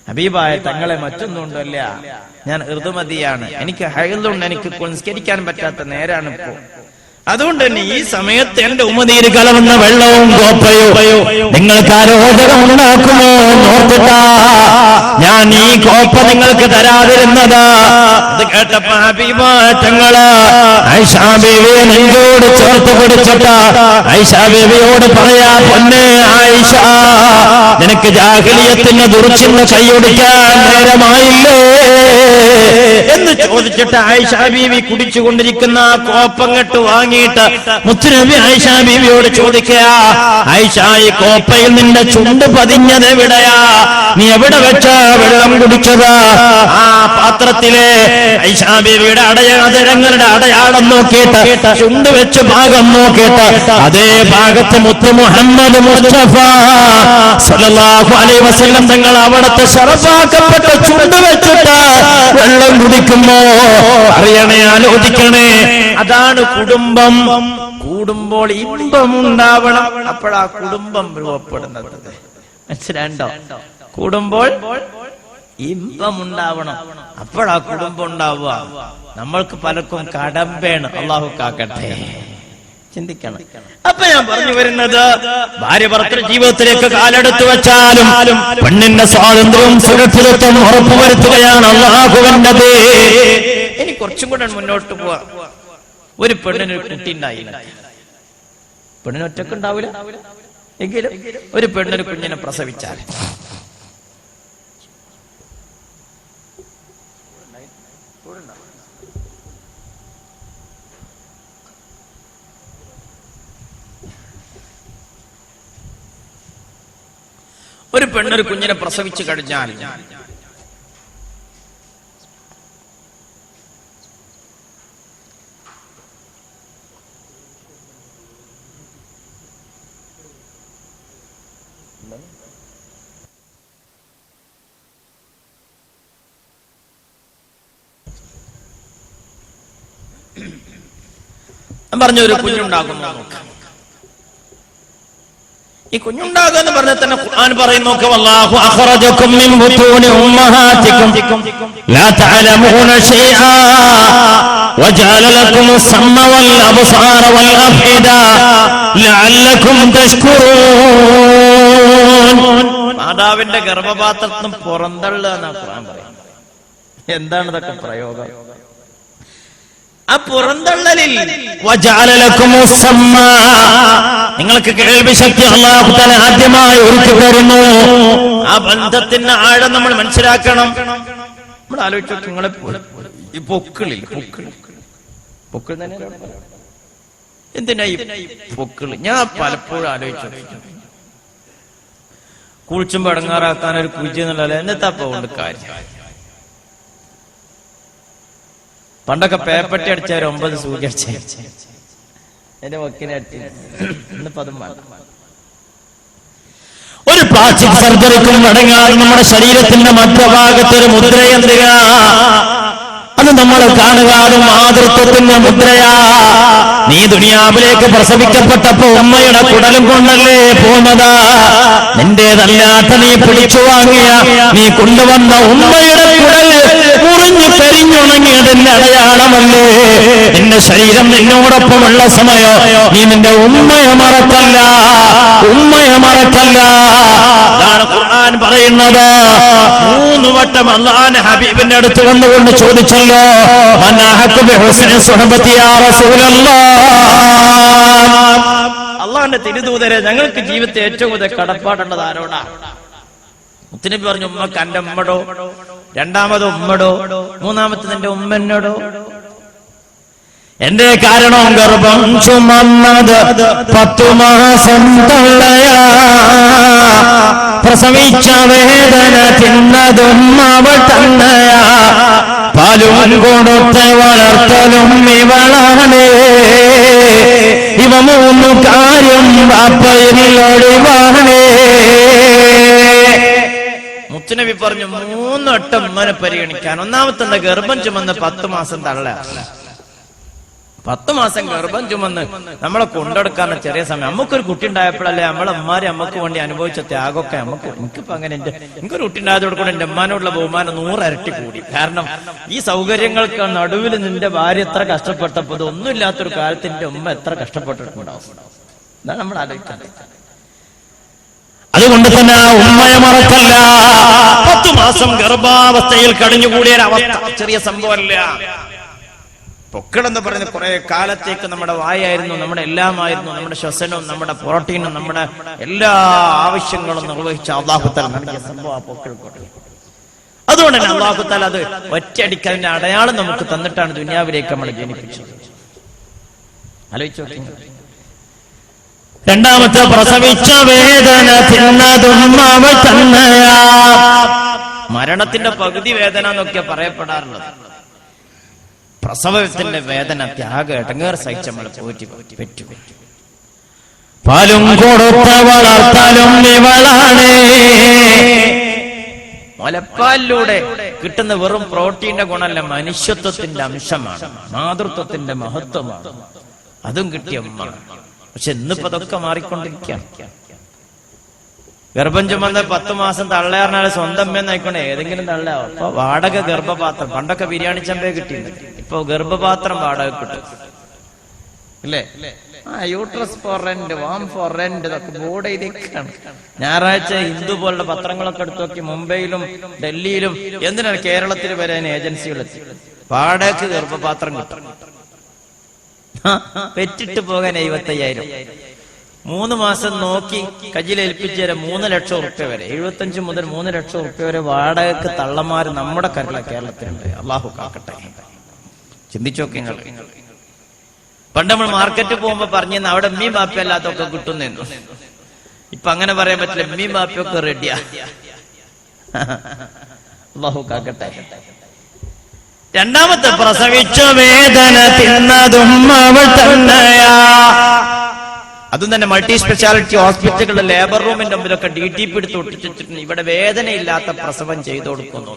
ഹബീബായ തങ്ങളെ മറ്റൊന്നുണ്ടല്ല, ഞാൻ ഋതുമതിയാണ്, എനിക്ക് ഹൈലുണ്ട്, എനിക്ക് നിസ്കരിക്കാൻ പറ്റാത്ത നേരാണ് ഇപ്പോ, അതുകൊണ്ട് തന്നെ ഈ സമയത്ത് എന്റെ ഉമ്മനീര് കലർന്ന വെള്ളവും കോപ്പയോ നിങ്ങൾക്ക് ആരോധകം ഉണ്ടാക്കുമോ നോർത്തിട്ടാ ഞാൻ ഈ കോപ്പ നിങ്ങൾക്ക് തരാതിരുന്നതാ. അത് കേട്ടപ്പോ ഹബീബായ തങ്ങള് ആയിഷാ ബീവിയെ നെഞ്ചോട് ചേർത്ത് പിടിച്ചിട്ട് ആയിഷാ ബീവിയോട് പറയാ, പൊന്നെ ആയിഷ, നിനക്ക് ജാഹിലിയത്തിന്റെ ദുർച്ചിന്ന് കൈയൊടിക്കാൻ നേരമായില്ലേ എന്ന് ചോദിച്ചിട്ട് ആയിഷാ ബീവി കുടിച്ചുകൊണ്ടിരിക്കുന്ന ആ കോപ്പങ്ങട്ട് വാങ്ങിയിട്ട് മുത്തുനബി ആയിഷാ ബീവിയോട് ചോദിക്കുക, ആയിഷ, ഈ കോപ്പയിൽ നിന്റെ ചുണ്ട് പതിഞ്ഞത് എവിടെയാ? നീ എവിടെ വെച്ചാ വെള്ളം കുടിച്ചതാ? ആ പാത്രത്തിലെ ആയിഷാ ബീവിയുടെ അടയാളങ്ങളുടെ അടയാളം നോക്കിയിട്ട് ചുണ്ട് വെച്ച് ഭാഗം നോക്കിയിട്ട് അതേ ഭാഗത്ത് മുത്ത് മുഹമ്മദ് മുസ്തഫ സല്ലല്ലാഹു അലൈഹി വസല്ലം തങ്ങൾ അവിടത്തെ ശറഫാക്കപ്പെട്ട ചുണ്ട് വെച്ചിട്ട് വെള്ളം കുടിക്കുമ്പോ അറിയണേ, ആലോചിക്കണേ, അതാണ് കുടുംബം. കൂടുമ്പോൾ ഇമ്പമുണ്ടാവണം, അപ്പോഴാ കുടുംബം രൂപപ്പെടുന്നത്. മനസ്സിലാണ്ടോ? കൂടുമ്പോൾ ഇമ്പമുണ്ടാവണം, അപ്പോഴാ കുടുംബം ഉണ്ടാവുക. നമ്മൾക്ക് പലർക്കും കടമ്പേണ്, അള്ളാഹു കാക്കട്ടെ. ചിന്തിക്കണം. അപ്പൊ ഞാൻ പറഞ്ഞു വരുന്നത്, ഭാര്യ ഭർത്തൃ ജീവിതത്തിലേക്ക് കാലെടുത്തു വെച്ചാലും പെണ്ണിന്റെ സ്വാതന്ത്ര്യവും സുരക്ഷിതത്വം ഉറപ്പുവരുത്തുകയാണ് അള്ളാഹുവിന്റെ. ഇനി കുറച്ചും കൂടെ മുന്നോട്ട് പോവാ. ഒരു പെണ്ണിനൊരു കുട്ടി ഉണ്ടായില്ല, പെണ്ണിന് ഒറ്റക്ക് ഉണ്ടാവില്ല, എങ്കിലും ഒരു പെണ്ണൊരു കുഞ്ഞിനെ പ്രസവിച്ചാൽ ഒരു പെണ്ണൊരു കുഞ്ഞിനെ പ്രസവിച്ചു കഴിഞ്ഞാൽ പറഞ്ഞ ഒരു കുഞ്ഞുണ്ടാകും. ഈ കുഞ്ഞുണ്ടാകുക എന്ന് പറഞ്ഞാൽ തന്നെ ഖുർആൻ പറയുന്നു, വല്ലാഹു അഖറജകും മിൻ ബുതൂനി ഉമ്മഹാതികും ലാ തഅലമൂന ശൈആ വജഅല ലകുമുസ് സമഅ വൽ അബ്സാറ വൽ അഫ്ഇദ ലഅല്ലകും തഷ്കുറൂൻ. മാതാവിന്റെ ഗർഭപാത്രത്തിൽ നിന്ന് പുറന്തള്ളുക എന്നാണ് ഖുർആൻ പറയുന്നത്. എന്താണ് ഇതൊക്കെ പ്രയോഗം? ആ പുറന്തള്ളലിൽ നിങ്ങൾക്ക് കേൾവി ശക്തി അല്ലാഹു തആല ആദ്യമായി ഒരുക്കി തരുന്നു. ആ ബന്ധത്തിന്റെ ആഴം നമ്മൾ മനസ്സിലാക്കണം. നമ്മൾ ആലോചിച്ചു, നിങ്ങളെ ഈ പൊക്കിളിൽ പൊക്കിൾ എന്തിനാ ഈ പൊക്കിള്? ഞാൻ പലപ്പോഴും ആലോചിച്ചു, കുളിച്ചുമ്പോ ഇടങ്ങാറാക്കാൻ ഒരു കുജി എന്നുള്ളതല്ല, എന്നത്താ കൊണ്ട് കാര്യം. പണ്ടൊക്കെ പേപ്പട്ടി അടിച്ചാൽ 9 സൂചി അടിച്ച എന്റെ വക്കിനെ അടിച്ചു. ഇന്നിപ്പോ അതും വേണ്ട. ഒരു പ്ലാസ്റ്റിക് സർജറിക്കും അടങ്ങാതെ നമ്മുടെ ശരീരത്തിന്റെ മധ്യഭാഗത്ത് ഒരു മുദ്രയെന്തിനാ? അത് നമ്മൾ കാണുക, അത് മാതൃത്വത്തിന്റെ മുദ്രയാ. നീ ദുനിയാവിലേക്ക് പ്രസവിക്കപ്പെട്ടപ്പോ ഉമ്മയുടെ കുടലും കൊണ്ടല്ലേ പോന്നതാ. നിന്റേതല്ലാത്ത നീ പിടിച്ചു വാങ്ങിയ, നീ കൊണ്ടുവന്ന ഉമ്മയുടെ കുടൽ മുറിഞ്ഞു പെരിഞ്ഞുണങ്ങിയതിന്റെ അടയാളമല്ലേ. നിന്റെ ശരീരം നിന്നോടൊപ്പമുള്ള സമയം നീ നിന്റെ ഉമ്മയെ മറക്കല്ല, ഉമ്മയെ മറക്കല്ല. അതാണ് ഖുർആൻ പറയുന്നത്. 3 വട്ടം അല്ലാഹുവിന്റെ ഹബീബിന്റെ അടുത്ത് വന്നുകൊണ്ട് ചോദിച്ചല്ലോ, അള്ളാഹുവിന്റെ തിരുദൂതരെ, ഞങ്ങൾക്ക് ജീവിതത്തെ ഏറ്റവും കൂടുതൽ കടപ്പാടുള്ളത് ആരോടാ? മുത്തുനബി പറഞ്ഞു, ഉമ്മക്ക് എന്റെ ഉമ്മടോ, രണ്ടാമത് ഉമ്മടോ, മൂന്നാമത്തെ നിന്റെ ഉമ്മനോടോ. എന്റെ കാരണം ഗർഭം ചുമന്നത് 10 മാസം തള്ളയാ, പ്രസവിച്ച വേദന തിന്നതും അവൾ തന്നെയാ, പാലും കൊടുത്ത് വളർത്തലും ഇവളാണ്. ഇവ മൂന്നു കാര്യം വാപ്പയിലൊളിവാണ്. മുത്തുനബി പറഞ്ഞു 3 വട്ടം ഉമ്മനെ പരിഗണിക്കാൻ. ഒന്നാമത്തെ ഗർഭം ചുമന്ന് 10 മാസം തള്ള, 10 മാസം ഗർഭം ചുമന്ന് നമ്മളെ കൊണ്ടെടുക്കാൻ ചെറിയ സമയം. നമുക്കൊരു കുട്ടി ഉണ്ടായപ്പോഴല്ലേ നമ്മളെ അമ്മാരെ അമ്മക്ക് വേണ്ടി അനുഭവിച്ച ത്യാഗമൊക്കെ എനിക്കിപ്പോ അങ്ങനെ എനിക്കൊരു കുട്ടി ഉണ്ടായതോട് കൂടെ എന്റെ അമ്മാനോടുള്ള ബഹുമാനം 100 ഇരട്ടി കൂടി. കാരണം ഈ സൗകര്യങ്ങൾക്ക് നടുവിൽ നിന്റെ ഭാര്യ എത്ര കഷ്ടപ്പെട്ടപ്പോ ഇതൊന്നും ഇല്ലാത്തൊരു കാലത്ത് എന്റെ ഉമ്മ എത്ര കഷ്ടപ്പെട്ടിട്ടുണ്ടാവും. ഇതാണ് നമ്മൾ ആലോചിക്കുന്നത്. അതുകൊണ്ട് തന്നെ ഉമ്മയെ മറക്കല്ല. 10 മാസം ഗർഭാവസ്ഥയിൽ കഴിഞ്ഞുകൂടിയ അവസ്ഥ ചെറിയ സംഭവമല്ല. പൊക്കിടെന്ന് പറയുന്നത് കുറെ കാലത്തേക്ക് നമ്മുടെ വായായിരുന്നു, നമ്മുടെ എല്ലാമായിരുന്നു, നമ്മുടെ ശ്വസനവും നമ്മുടെ പ്രോട്ടീനും നമ്മുടെ എല്ലാ ആവശ്യങ്ങളും നിർവഹിച്ച അല്ലാഹു തആല നൽകിയ സംഭവം പൊക്കിൾ. അതുകൊണ്ട് തന്നെ അല്ലാഹു തആല അത് ഒറ്റയടിക്കലിന്റെ അടയാളം നമുക്ക് തന്നിട്ടാണ് ദുനിയാവിലേക്ക് നമ്മൾ ജനിപ്പിച്ചത്. ആലോചിച്ചു നോക്കി. രണ്ടാമത്തെ പ്രസവിച്ച വേദന തിന്നതും അവൾ തന്നെയാ. മരണത്തിന്റെ പകുതി വേദന എന്നൊക്കെ പറയപ്പെടാറുള്ളത്. പ്രസവത്തിന്റെ വേദന ത്യാഗ ഇടങ്ങേർ സഹിച്ച് നമ്മൾ പെറ്റു. പാലും കൊടുത്ത വളർത്തലും ഇവളാണ്. മുലപ്പാലിലൂടെ കിട്ടുന്ന വെറും പ്രോട്ടീന്റെ ഗുണമല്ല, മനുഷ്യത്വത്തിന്റെ അംശമാണ്, മാതൃത്വത്തിന്റെ മഹത്വമാണ്. അതും കിട്ടിയ ഉമ്മ. പക്ഷെ ഇന്നിപ്പോ അതൊക്കെ മാറിക്കൊണ്ടിരിക്കുകയാണ്. ഗർഭം ചുമന്ന് 10 മാസം തള്ളയാറിനാൾ സ്വന്തം അമ്മയെന്നായിക്കൊണ്ട് ഏതെങ്കിലും തള്ളയാവും. അപ്പൊ വാടക ഗർഭപാത്രം, പണ്ടൊക്കെ ബിരിയാണി ചമ്പയെ കിട്ടിയിട്ടുണ്ട്, ഇപ്പൊ ഗർഭപാത്രം വാടക കിട്ടും ഇല്ലേ? Uterus four rent, warm four rent, ഇതൊക്കെ ബോർഡ് ചെയ്തേക്കാണ്. ഞായറാഴ്ച ഹിന്ദു പോലുള്ള പത്രങ്ങളൊക്കെ എടുത്തു നോക്കി, മുംബൈയിലും ഡൽഹിയിലും എന്തിനാണ് കേരളത്തിൽ വരാൻ ഏജൻസികളെത്തി വാടകയ്ക്ക് ഗർഭപാത്രം കിട്ടും. പെറ്റിട്ട് പോകാൻ 75,000, 3 മാസം നോക്കി കയ്യിലേൽപ്പിച്ചു തരാം 3 ലക്ഷം ഉറുപ്പ്യ വരെ, 75 മുതൽ 3 ലക്ഷം ഉറുപ്പ്യ വരെ വാടകയ്ക്ക് തള്ളമാര് നമ്മുടെ കേരളത്തിലുണ്ട്. അള്ളാഹു കാക്കട്ടെ. ചിന്തിച്ചു നോക്കി നിങ്ങൾ. പണ്ട് നമ്മൾ മാർക്കറ്റിൽ പോകുമ്പോ പറഞ്ഞിരുന്നു അവിടെ എമ്മീം ബാപ്പ അല്ലാത്തൊക്കെ കിട്ടുന്നു. ഇപ്പൊ അങ്ങനെ പറയാൻ പറ്റില്ല, എമ്മീം ബാപ്പയൊക്കെ റെഡിയാ. അള്ളാഹു കാക്കട്ടെ. രണ്ടാമത്തെ പ്രസവിച്ച വേദന തിന്നതും അവൾ തന്നെയാ. അതും തന്നെ മൾട്ടി സ്പെഷ്യാലിറ്റി ഹോസ്പിറ്റലുകളുടെ ലേബർ റൂമിന്റെ മുമ്പിലൊക്കെ DTP എടുത്ത് ഒട്ടിച്ചിട്ടുണ്ട്. ഇവിടെ വേദനയില്ലാത്ത പ്രസവം ചെയ്തു കൊടുക്കുന്നു.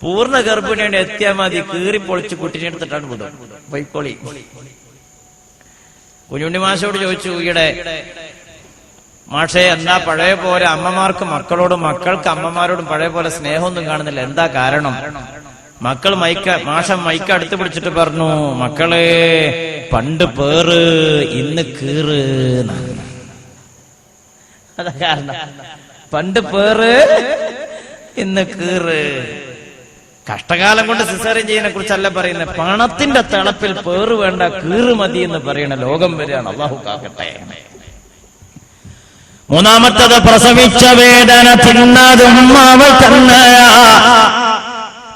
പൂർണ്ണ ഗർഭിണിയുടെ എത്തിയാൽ മതി, കീറി പൊളിച്ച് കുട്ടിനെ എടുത്തിട്ടാണ് വിടും. വൈക്കോളി. കുഞ്ഞുണ്ണി മാഷോട് ചോദിച്ചു ഈയിടെ, മാഷേ എന്താ പഴയ പോലെ അമ്മമാർക്ക് മക്കളോടും മക്കൾക്ക് അമ്മമാരോടും പഴയ പോലെ സ്നേഹമൊന്നും കാണുന്നില്ല, എന്താ കാരണം? മക്കൾ മാഷ മൈക്ക് അടുത്ത് പിടിച്ചിട്ട് പറഞ്ഞു, മക്കളെ പണ്ട് പേറ് ഇന്ന് കീറ്. അതാ കാരണം, പണ്ട് പേറ് ഇന്ന് കീറ്. കഷ്ടകാലം കൊണ്ട് സിസേറിയൻ ചെയ്യുന്നതിനെ കുറിച്ചല്ല പറയുന്നത്, പണത്തിന്റെ തിളപ്പിൽ പേറ് വേണ്ട കീറ് മതി എന്ന് പറയണ ലോകം വരെയാണ്. അല്ലാഹു കാക്കട്ടെ. മൂന്നാമത്തത് പ്രസവിച്ച വേദന തിന്നതും അവൾ തന്നെയാ.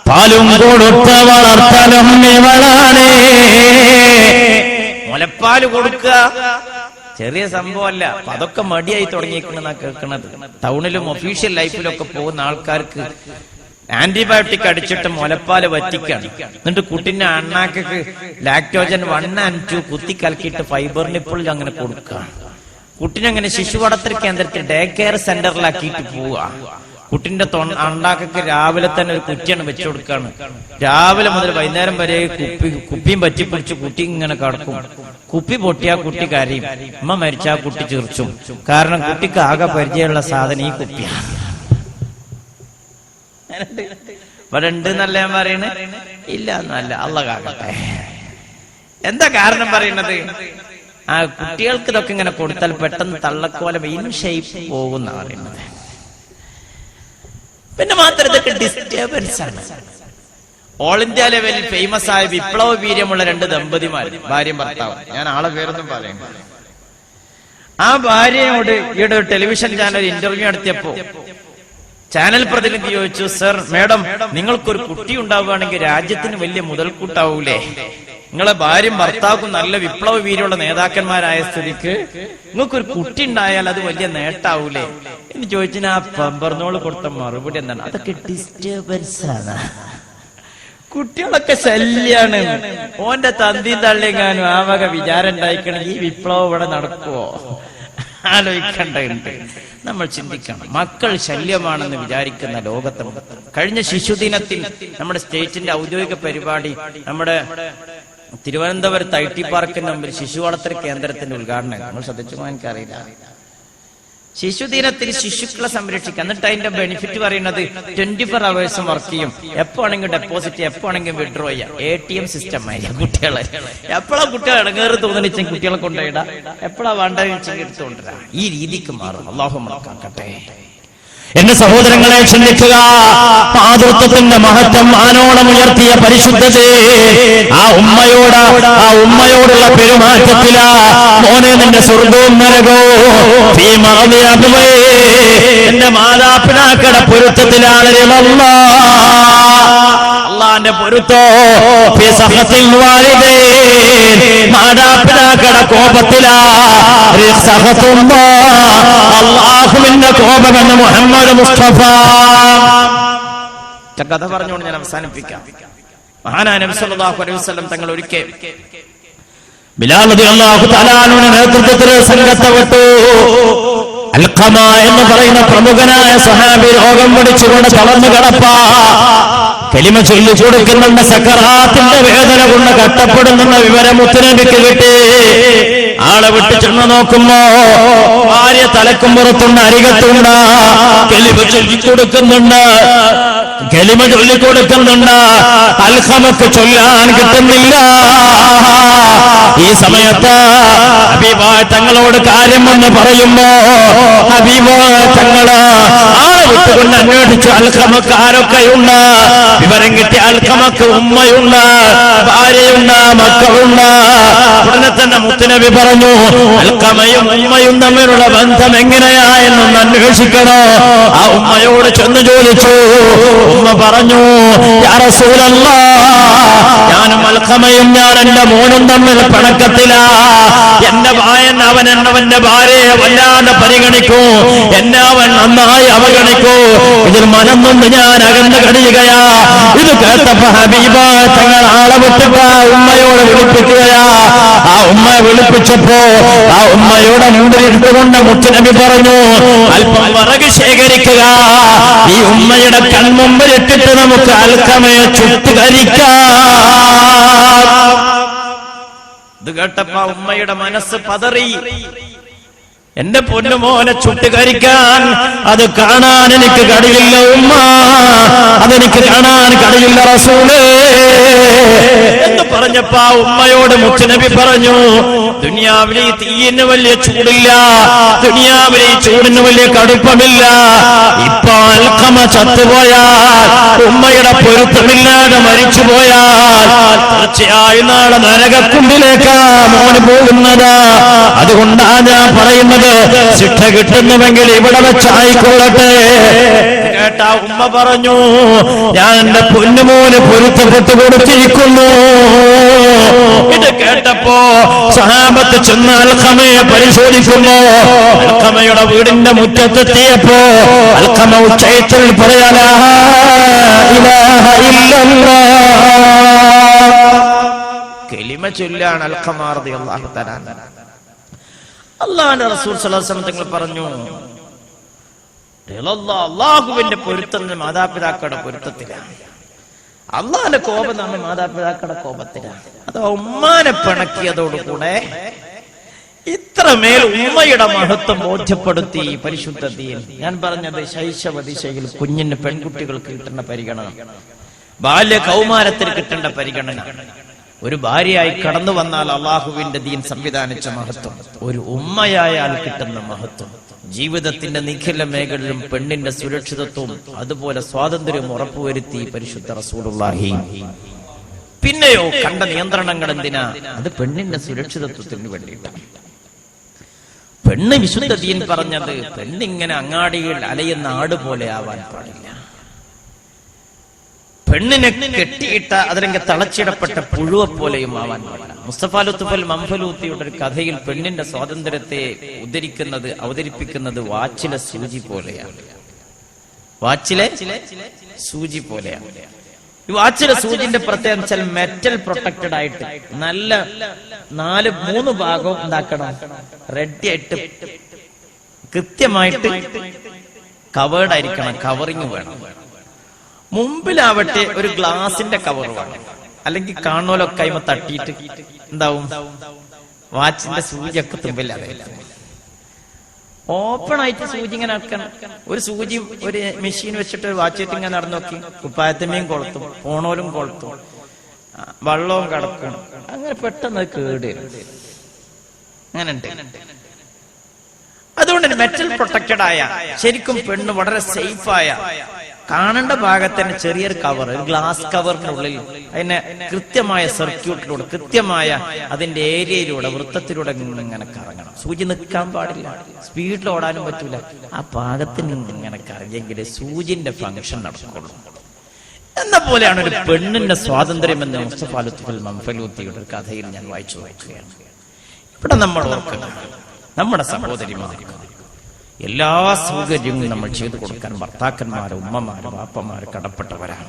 പാലും കൊടുത്ത വളർത്തലും ഇവളാണ്. മുലപ്പാല് കൊടുക്കുക ചെറിയ സംഭവമല്ല. അതൊക്കെ മടിയായി തുടങ്ങിയിരിക്കണെന്നാ കേൾക്കണത്. ടൗണിലും ഒഫീഷ്യൽ ലൈഫിലും ഒക്കെ പോകുന്ന ആൾക്കാർക്ക് ആന്റിബയോട്ടിക് അടിച്ചിട്ട് മുലപ്പാല് വറ്റിക്കാണ്. എന്നിട്ട് കുട്ടിന്റെ അണ്ണാക്ക് ലാക്ടോജൻ 1 and 2 കുത്തി കലക്കിയിട്ട് ഫൈബർ നിപ്പിളിൽ അങ്ങനെ കൊടുക്കുക. കുട്ടിനെ അങ്ങനെ ശിശു വളർത്തൽ കേന്ദ്രത്തിൽ ഡേ കെയർ സെന്ററിലാക്കിയിട്ട് പോവുക. കുട്ടിന്റെ അണ്ണാക്കൊക്കെ രാവിലെ തന്നെ ഒരു കുറ്റിയാണ് വെച്ചു കൊടുക്കാണ്. രാവിലെ മുതൽ വൈകുന്നേരം വരെ കുപ്പിയും പറ്റിപ്പിടിച്ച് കുട്ടി ഇങ്ങനെ കിടക്കും. കുപ്പി പൊട്ടിയാ കുട്ടി കരയും, അമ്മ മരിച്ചാ കുട്ടി ചിരിച്ചും. കാരണം കുട്ടിക്ക് ആകെ പരിചയമുള്ള സാധനം ഈ കുപ്പിയാണ്. ഇവിടെ ഉണ്ട് എന്നല്ല ഞാൻ പറയണേ, ഇല്ല എന്നല്ല. അള്ള കാക്കട്ടെ. എന്താ കാരണം പറയണത്? ആ കുട്ടികൾക്ക് ഇതൊക്കെ ഇങ്ങനെ കൊടുത്താൽ പെട്ടെന്ന് തള്ളക്കോലം ഇൻ ഷേപ്പ് പോകുന്ന പറയുന്നത്. പിന്നെ മാത്രം ഇതൊക്കെ ഡിസ്റ്റർബൻസ് ആണ്. ഓൾ ഇന്ത്യ ലെവലിൽ ഫേമസ് ആയ വിപ്ലവ വീര്യമുള്ള 2 ദമ്പതിമാർ, ഭാര്യയും ഭർത്താവും. ഞാൻ ആളെ പേരൊന്നും പറയുന്നു. ആ ഭാര്യയോട് ഈയിടെ ഒരു ടെലിവിഷൻ ചാനൽ ഇന്റർവ്യൂ നടത്തിയപ്പോ ചാനൽ പ്രതിനിധി ചോദിച്ചു, സർ മാഡം നിങ്ങൾക്കൊരു കുട്ടി ഉണ്ടാവുകയാണെങ്കിൽ രാജ്യത്തിന് വലിയ മുതൽക്കൂട്ടാവൂലേ? നിങ്ങളെ ഭാര്യയും ഭർത്താവും നല്ല വിപ്ലവ വീര്യമുള്ള നേതാക്കന്മാരായ സ്ഥിതിക്ക് നിങ്ങൾക്കൊരു കുട്ടി ഉണ്ടായാൽ അത് വലിയ നേട്ടാവൂലേ എന്ന് ചോദിച്ചാൽ ആ പമ്പർന്നോള് കൊടുത്ത മറുപടി എന്താണ്? അതൊക്കെ ഡിസ്റ്റർബൻസ് ആണ്, കുട്ടികളൊക്കെ ശല്യാണ്. ഓന്റെ തന്തിയും തള്ളിയെങ്ങാനും ആ വക വിചാരം ഉണ്ടായിക്കണെങ്കിൽ ഈ വിപ്ലവം ഇവിടെ നടക്കുവോ? ആലോചിക്കേണ്ടതുണ്ട്. നമ്മൾ ചിന്തിക്കണം. മക്കൾ ശല്യമാണെന്ന് വിചാരിക്കുന്ന ലോകത്ത് കഴിഞ്ഞ ശിശുദിനത്തിൽ നമ്മുടെ സ്റ്റേറ്റിന്റെ ഔദ്യോഗിക പരിപാടി നമ്മുടെ തിരുവനന്തപുരത്ത് IT പാർക്കിന് മുമ്പിൽ ശിശു വളർത്തൽ കേന്ദ്രത്തിന്റെ ഉദ്ഘാടനം നമ്മൾ ശ്രദ്ധിച്ചു. എനിക്കറിയില്ല. ശിശുദിനത്തിൽ ശിശുക്കളെ സംരക്ഷിക്കുക. എന്നിട്ട് അതിന്റെ ബെനിഫിറ്റ് പറയുന്നത് 24 hours വർക്ക് ചെയ്യും. എപ്പോ ആണെങ്കിലും ഡെപ്പോസിറ്റ്, എപ്പോ ആണെങ്കിലും വിഡ്രോ ചെയ്യാം. ATM സിസ്റ്റം ആയിരിക്കും. കുട്ടികളെ എപ്പോഴാ കുട്ടികൾ ഇടങ്ങേറ് തോന്നിച്ച കുട്ടികളെ കൊണ്ടുപോയിടാ, എപ്പോഴാ വേണ്ടെങ്കിൽ എടുത്തുകൊണ്ടിരാ. ഈ രീതിക്ക് മാറും. അല്ലാഹു മറക്കാക്കട്ടെ. എന്റെ സഹോദരങ്ങളെ ചിന്തിക്കുക. മാതൃത്വത്തിന്റെ മഹത്വം ആനോളം ഉയർത്തിയ പരിശുദ്ധതേ ആ ഉമ്മയോടുള്ള പെരുമാറ്റത്തിലാ മോനെ നിന്റെ സ്വർഗവും നരകവും എന്റെ മാതാപിതാക്കളുടെ പൊരുത്തത്തിലാണ്. അള്ളാന്റെ പൊരുത്തോ മാതാപിതാക്കളുടെ കോപത്തിലാ. അള്ളാഹുവിന്റെ കോപമെന്ന് മുഹമ്മദ് മുസ്തഫ. കഥ പറഞ്ഞുകൊണ്ട് ഞാൻ അവസാനിപ്പിക്കാം. മഹാനായ നബി സല്ലല്ലാഹു അലൈഹി വസല്ലം തങ്ങൾ ഒരിക്കൽ ബിലാൽ റളിയല്ലാഹു തആല അൻഹുവിന്റെ നേതൃത്വത്തിൽ സംഘത്തെ വിട്ടു. അൽഖമ എന്ന് പറയുന്ന പ്രമുഖനായ സഹാബി രോഗം പിടിച്ചുകൊണ്ട് തളർന്നു കിടപ്പാ. കലിമ ചൊല്ലി കൊടുക്കുന്നുണ്ട്. സക്കറാത്തിന്റെ വേദന കൊണ്ട് കഷ്ടപ്പെടുന്ന വിവരം മുത്തുനബിക്ക് കിട്ടി. ആളെ വിട്ട് ചെന്ന് നോക്കുമ്പോ ഭാര്യ തലക്കും പുറത്തുണ്ട്, അരികത്തുണ്ട്. കലിമ ചൊല്ലിക്കൊടുക്കുന്നുണ്ട്. അൽഖമക്ക് ചൊല്ലാൻ കിട്ടുന്നില്ല. ഈ സമയത്ത് ഹബീബായ തങ്ങളോട് കാര്യം എന്ന് പറയുമ്പോ ഹബീബായ തങ്ങള് ആളെ വിട്ടുകൊണ്ട് അന്വേഷിച്ചു. അൽഖമക്ക് ആരൊക്കെയുണ്ട്? വിവരം കിട്ടി. അൽഖമക്ക് ഉമ്മയുണ്ട്, ഭാര്യയുണ്ട്, മക്കളുണ്ട്. ഉടനെ തന്നെ മുത്തുനബി പറഞ്ഞു, അൽഖമയും ഉമ്മയും തമ്മിലുള്ള ബന്ധം എങ്ങനെയാ എന്നൊന്ന് അന്വേഷിക്കണോ? ആ ഉമ്മയോട് ചെന്ന് ചോദിച്ചു. ഉമ്മ പറഞ്ഞു, യാ റസൂലല്ലാഹ്, ഞാനും അൽഖമയും ഞാൻ എന്റെ മോനും തമ്മിൽ പിണക്കത്തിലാ. എന്റെ ഭായൻ അവന്റെ ഭാര്യയെ വല്ലാതെ പരിഗണിക്കൂ, എന്നെ അവൻ നന്നായി അവഗണിക്കൂ. ഇതിൽ മനം കൊണ്ട് ഞാൻ അകന്ന് കഴിയുകയാ. ഇത് കേട്ടപ്പോ ഹബീബ തങ്ങൾ ആളെ വിട്ടപ്പോ ഉമ്മയോട് വിളിപ്പിക്കുകയാ. ആ ഉമ്മയെ വിളിപ്പിച്ചപ്പോ ആ ഉമ്മയുടെ മുമ്പിലിട്ടുകൊണ്ട് മുത്തുനബി പറഞ്ഞു, അല്പം വിറക് ശേഖരിക്കുക. ഈ ഉമ്മയുടെ കൺമുമ്പിലിട്ടിട്ട് നമുക്ക് അൽഖമയെ ചുട്ടുകരിക്കാം. ഇത് കേട്ടപ്പോ ഉമ്മയുടെ മനസ്സ് പതറി. എന്റെ പൊന്നുമോനെ ചുട്ടുകരിക്കാൻ അത് കാണാൻ എനിക്ക് കഴിയില്ല ഉമ്മ, അതെനിക്ക് കാണാൻ കഴിയില്ല റസൂലേ എന്ന് പറഞ്ഞപ്പോ ആ ഉമ്മയോട് മുത്തുനബി പറഞ്ഞു, ദുനിയാവിലെ ഈ തീയിന് വലിയ ചൂടില്ല, ദുനിയാവിലെ ഈ ചൂടിന് വലിയ കടുപ്പമില്ല. ഇപ്പൊ അൽഖമ ചത്തുപോയാൽ, ഉമ്മയുടെ പൊരുത്തമില്ലാതെ മരിച്ചുപോയാൽ തീർച്ചയായും നാളെ നരകക്കുണ്ടിലേക്കാ മോന് പോകുന്നത്. അതുകൊണ്ടാ ഞാൻ പറയുന്നത്, ശിക്ഷ കിട്ടുന്നുവെങ്കിൽ ഇവിടെ വെച്ചായിക്കൊള്ളട്ടെ. കേട്ടാ ഉമ്മ പറഞ്ഞു, ഞാൻ എന്റെ പൊന്നുമോന് പൊരുത്തപ്പെട്ടു കൊടുത്തിരിക്കുന്നു. ഇത് കേട്ടപ്പോ സഹാബത്ത് ചെന്ന് അൽഖമയെ പരിശോധിക്കുമ്പോ അൽഖമയുടെ വീടിന്റെ മുറ്റത്തെത്തിയപ്പോ അൽഖമ ഉച്ചത്തിൽ പറയാ, ഇലാഹ ഇല്ലല്ലാഹ് കലിമ ചൊല്ലാണ് അൽഖമ റളിയല്ലാഹു തആല. അല്ലാഹുവിന്റെ റസൂൽ സ്വല്ലല്ലാഹു അലൈഹി വസല്ലം തങ്ങൾ പറഞ്ഞു, അല്ലാഹുവിന്റെ പൊരുത്തം മാതാപിതാക്കളുടെ പൊരുത്തത്തിലാണ്, അള്ളാഹിന്റെ കോപം നമ്മെ മാതാപിതാക്കളുടെ കോപത്തിലാണ്. അത് ഉമ്മാനെ പിണക്കിയതോടുകൂടെ ഇത്രമേൽ ഉമ്മയുടെ മഹത്വം ബോധ്യപ്പെടുത്തി പരിശുദ്ധ ദീൻ. ഞാൻ പറഞ്ഞത് ശൈശവ ദിശയിൽ കുഞ്ഞിന് പെൺകുട്ടികൾക്ക് കിട്ടേണ്ട പരിഗണന, ബാല്യ കൗമാരത്തിൽ കിട്ടേണ്ട പരിഗണന, ഒരു ഭാര്യയായി കടന്നു വന്നാൽ അള്ളാഹുവിന്റെ ദീൻ സംവിധാനിച്ച മഹത്വം, ഒരു ഉമ്മയായാൽ കിട്ടുന്ന മഹത്വം, ജീവിതത്തിന്റെ നിഖില മേഖലയിലും പെണ്ണിന്റെ സുരക്ഷിതത്വം അതുപോലെ സ്വാതന്ത്ര്യം ഉറപ്പുവരുത്തി പരിശുദ്ധ റസൂലുള്ളാഹി. പിന്നെയോ കണ്ട നിയന്ത്രണങ്ങൾ എന്തിനാ? അത് പെണ്ണിന്റെ സുരക്ഷിതത്വത്തിന് വേണ്ടിയിട്ടാണ്. പെണ്ണ് വിശുദ്ധ ദീൻ പറഞ്ഞത് പെണ്ണിങ്ങനെ അങ്ങാടിയിൽ അലയുന്ന ആട് പോലെ ആവാൻ പാടില്ല. പെണ്ണിനെ കെട്ടിയിട്ട അതല്ലെങ്കിൽ തളച്ചിടപ്പെട്ട പുഴുവ പോലെയും ആവാൻ പാടില്ല. മുസ്തഫ ലുത്ഫൽ മംഫലൂത്തിയുടെ ഒരു കഥയിൽ പെണ്ണിന്റെ സ്വാതന്ത്ര്യത്തെ അവതരിപ്പിക്കുന്നത് വാച്ചിലെ സൂചി പോലെയാണ്. വാച്ചിലെ സൂചി പോലെയാണ്. ഈ വാച്ചിലെ സൂചിന്റെ പ്രത്യേകത വെച്ചാൽ മെറ്റൽ പ്രൊട്ടക്റ്റഡ് ആയിട്ട് നല്ല 3 ഭാഗവും ഉണ്ടാക്കണം, റെഡി ആയിട്ട് കൃത്യമായിട്ട് കവേർഡ് ആയിരിക്കണം, കവറിങ് വേണം. മുമ്പിലാവട്ടെ ഒരു ഗ്ലാസിന്റെ കവർ വേണം, അല്ലെങ്കിൽ കാണുമല്ലോ കൈമ തട്ടിയിട്ട് എന്താവും വാച്ചിന്റെ സൂചിയൊക്കെ തുമ്പില്ലാതെ ഓപ്പൺ ആയിട്ട് സൂചി ഇങ്ങനെ നടക്കണം. ഒരു സൂചി ഒരു മെഷീൻ വെച്ചിട്ട് വാച്ചിട്ട് ഇങ്ങനെ നടന്നു നോക്കി, കുപ്പായത്തിന്റെയും കൊളുത്തും, ഫോണോലും കൊളുത്തും, വള്ളവും കടക്കണം. അങ്ങനെ പെട്ടെന്ന് അത് കേട് അങ്ങനെ ഉണ്ട്. അതുകൊണ്ട് മെറ്റൽ പ്രൊട്ടക്റ്റഡ് ആയ ശരിക്കും പെണ്ണ് വളരെ സേഫായ കാണേണ്ട ഭാഗത്തിന് ചെറിയൊരു കവർ, ഒരു ഗ്ലാസ് കവറിനുള്ളിൽ അതിനെ കൃത്യമായ സർക്യൂട്ടിലൂടെ കൃത്യമായ അതിന്റെ ഏരിയയിലൂടെ വൃത്തത്തിലൂടെ ഇങ്ങനെ കറങ്ങണം. സൂചി നിൽക്കാൻ പാടില്ല, സ്പീഡിൽ ഓടാനും പറ്റൂല. ആ പാകത്തിന് ഇങ്ങനെ കറങ്ങിയെങ്കിൽ സൂചിന്റെ ഫംഗ്ഷൻ നടക്കുള്ളൂ. എന്ന പോലെയാണ് ഒരു പെണ്ണിന്റെ സ്വാതന്ത്ര്യം എന്ന് മുസ്തഫ ലുത്ഫുൽ മംഫലൂത്തിയുടെ ഒരു കഥയിൽ ഞാൻ വായിച്ചു നോക്കുകയാണ്. ഇവിടെ നമ്മൾ ഓർക്കുക, നമ്മുടെ സഹോദരിമാർക്ക് എല്ലാ സൗകര്യങ്ങളും നമ്മൾ ചെയ്തു കൊടുക്കാൻ ഭർത്താക്കന്മാര്, ഉമ്മമാര്, വാപ്പമാര് കടപ്പെട്ടവരാണ്.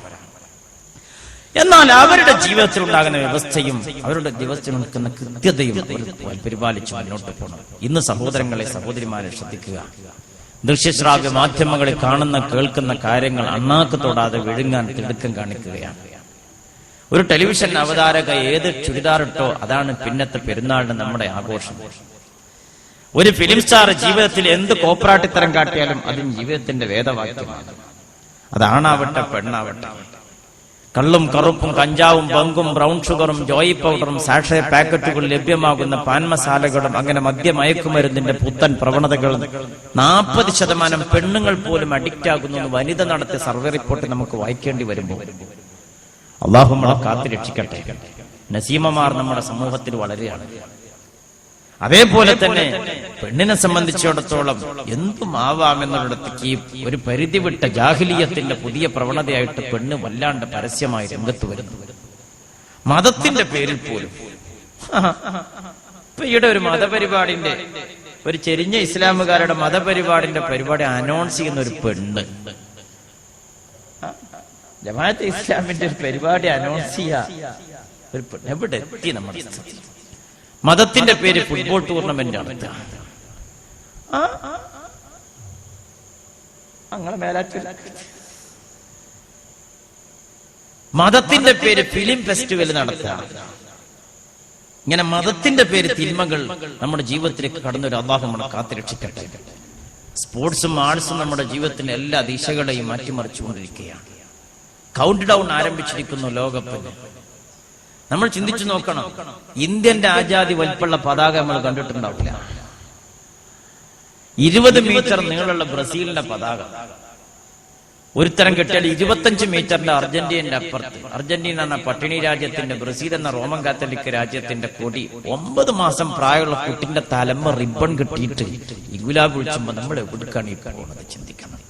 എന്നാൽ അവരുടെ ജീവിതത്തിൽ ഉണ്ടാകുന്ന വ്യവസ്ഥയും അവരുടെ ജീവിതത്തിൽ നിൽക്കുന്ന കൃത്യതയും പരിപാലിച്ച് മുന്നോട്ട് പോകണം. ഇന്ന് സഹോദരങ്ങളെ, സഹോദരിമാരെ ശ്രദ്ധിക്കുക. ദൃശ്യശ്രാവ്യ മാധ്യമങ്ങളിൽ കാണുന്ന കേൾക്കുന്ന കാര്യങ്ങൾ അണ്ണാക്ക് തൊടാതെ വിഴുങ്ങാൻ തിടുക്കം കാണിക്കുകയാണ്. ഒരു ടെലിവിഷൻ അവതാരക ഏത് ചുരിദാറിട്ടോ അതാണ് പിന്നത്തെ പെരുന്നാളിന് നമ്മുടെ ആഘോഷം. ഒരു ഫിലിം സ്റ്റാർ ജീവിതത്തിൽ എന്ത് കോപ്രാട്ടിത്തരം കാട്ടിയാലും അതും ജീവിതത്തിന്റെ വേദവാക്യമാണ്. അതാണാവട്ടെ പെണ്ണാവട്ടെ. കള്ളും കറുപ്പും കഞ്ചാവും ബങ്കും ബ്രൗൺ ഷുഗറും ജോയി പൗഡറും സാഷേ പാക്കറ്റുകൾ ലഭ്യമാകുന്ന പാൻ മസാലകളും അങ്ങനെ മദ്യമയക്കുമരുന്നിന്റെ പുത്തൻ പ്രവണതകളും 40% പെണ്ണുങ്ങൾ പോലും അഡിക്റ്റ് ആകുന്നു എന്ന് വനിത നടത്തിയ സർവേ റിപ്പോർട്ട് നമുക്ക് വായിക്കേണ്ടി വരുമ്പോൾ അള്ളാഹു നമ്മളെ കാത്തു രക്ഷിക്കട്ടെ. നസീമമാർ നമ്മുടെ സമൂഹത്തിൽ വളരെയാണ്. അതേപോലെ തന്നെ പെണ്ണിനെ സംബന്ധിച്ചിടത്തോളം എന്തും ആവാമെന്നുള്ളിടത്തേക്ക് ഒരു പരിധി വിട്ട ജാഹിലിയത്തിന്റെ പുതിയ പ്രവണതയായിട്ട് പെണ്ണ് വല്ലാണ്ട് പരസ്യമായി രംഗത്ത് വരുന്നു. മതത്തിന്റെ പേരിൽ പോലും ഇപ്പൊ ഈയിടെ ഒരു മതപരിപാടിന്റെ ഒരു ചെരിഞ്ഞ ഇസ്ലാമുകാരുടെ മതപരിപാടിന്റെ പരിപാടി അനൗൺസ് ചെയ്യുന്ന ഒരു പെണ്ണ്, ജമാഅത്തെ ഇസ്ലാമിന്റെ ഒരു പരിപാടി അനൗൺസ് ചെയ്യാ ഒരു പെണ്ണ് എവിടെ എത്തി നമ്മുടെ സ്ഥിതി? മതത്തിന്റെ പേര് ഫുട്ബോൾ ടൂർണമെന്റ് നടത്തുക. അങ്ങനെ മേലാറ്റൂർ മതത്തിന്റെ പേര് ഫിലിം ഫെസ്റ്റിവൽ നടത്തുക. ഇങ്ങനെ മതത്തിന്റെ പേര് തിന്മകൾ നമ്മുടെ ജീവിതത്തിലേക്ക് കടന്നൊരു അല്ലാഹു നമ്മളെ കാത്തുരക്ഷിക്കട്ടെ. സ്പോർട്സും ആർട്സും നമ്മുടെ ജീവിതത്തിന്റെ എല്ലാ ദിശകളെയും മാറ്റിമറിച്ചുകൊണ്ടിരിക്കുകയാണ്. കൗണ്ട് ഡൗൺ ആരംഭിച്ചിരിക്കുന്നു ലോകകപ്പിന്. നമ്മൾ ചിന്തിച്ചു നോക്കണം, ഇന്ത്യന്റെ ആജാതി വലിപ്പുള്ള പതാക നമ്മൾ കണ്ടിട്ടുണ്ടാവില്ല. 20 മീറ്റർ നീളമുള്ള ബ്രസീലിന്റെ പതാക ഒരുത്തരം കെട്ടിയാൽ 25 മീറ്ററിന്റെ അർജന്റീനന്റെ അപ്പുറത്ത്. അർജന്റീന എന്ന പട്ടിണി രാജ്യത്തിന്റെ, ബ്രസീൽ എന്ന റോമൻ കാത്തലിക് രാജ്യത്തിന്റെ കൊടി 9 മാസം പ്രായമുള്ള കുട്ടിന്റെ തലമ്മ റിബൺ കെട്ടിയിട്ട് ഇഗുലാബ് വിളിച്ചുമ്പോ നമ്മൾ എവിടേക്കാണ് ഈ പോകുന്നത് ചിന്തിക്കണം.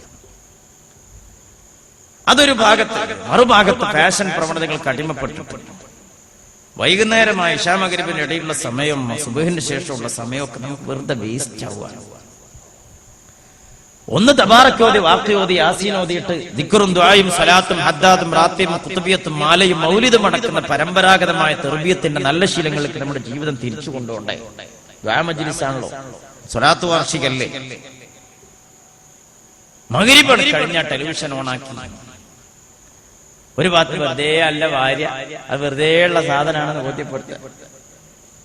അതൊരു ഭാഗത്ത്. മറുഭാഗത്ത് ഫാഷൻ പ്രവണതകൾക്ക് അടിമപ്പെട്ടിട്ടുണ്ട്. വൈകുന്നേരമായ ഇശാ മഗ്രിബിന് ഇടയിലുള്ള സമയം, സുബഹിന് ശേഷമുള്ള സമയമൊക്കെ നമുക്ക് വെറുതെ വേസ്റ്റ് ആവുകയാണ്. ഒന്ന് തബാറക്കോതി, വാഖിയോതി, യാസീനോദിയിട്ട് ദിക്റും ദുആയും സലാത്തും ഹദ്ദാദും റാത്തീം ഖുതുബിയത്തും മാലയും മൗലിദും അടക്കുന്ന പരമ്പരാഗതമായ തെർബിയത്തിന്റെ നല്ല ശീലങ്ങളിലേക്ക് നമ്മുടെ ജീവിതം തിരിച്ചു കൊണ്ടുപോണ്ടേ. ദുആ മജ്ലിസ് ആണല്ലോ, സ്വലാത്ത് വാർഷികല്ലേ. മഗ്രിബ് കഴിഞ്ഞ ടെലിവിഷൻ ഓണാക്കി ഒരു ഭാഗത്ത് വെറുതെ അല്ല ഭാര്യ, അത് വെറുതെ ഉള്ള സാധനമാണെന്ന് ബോധ്യപ്പെടുത്തുക.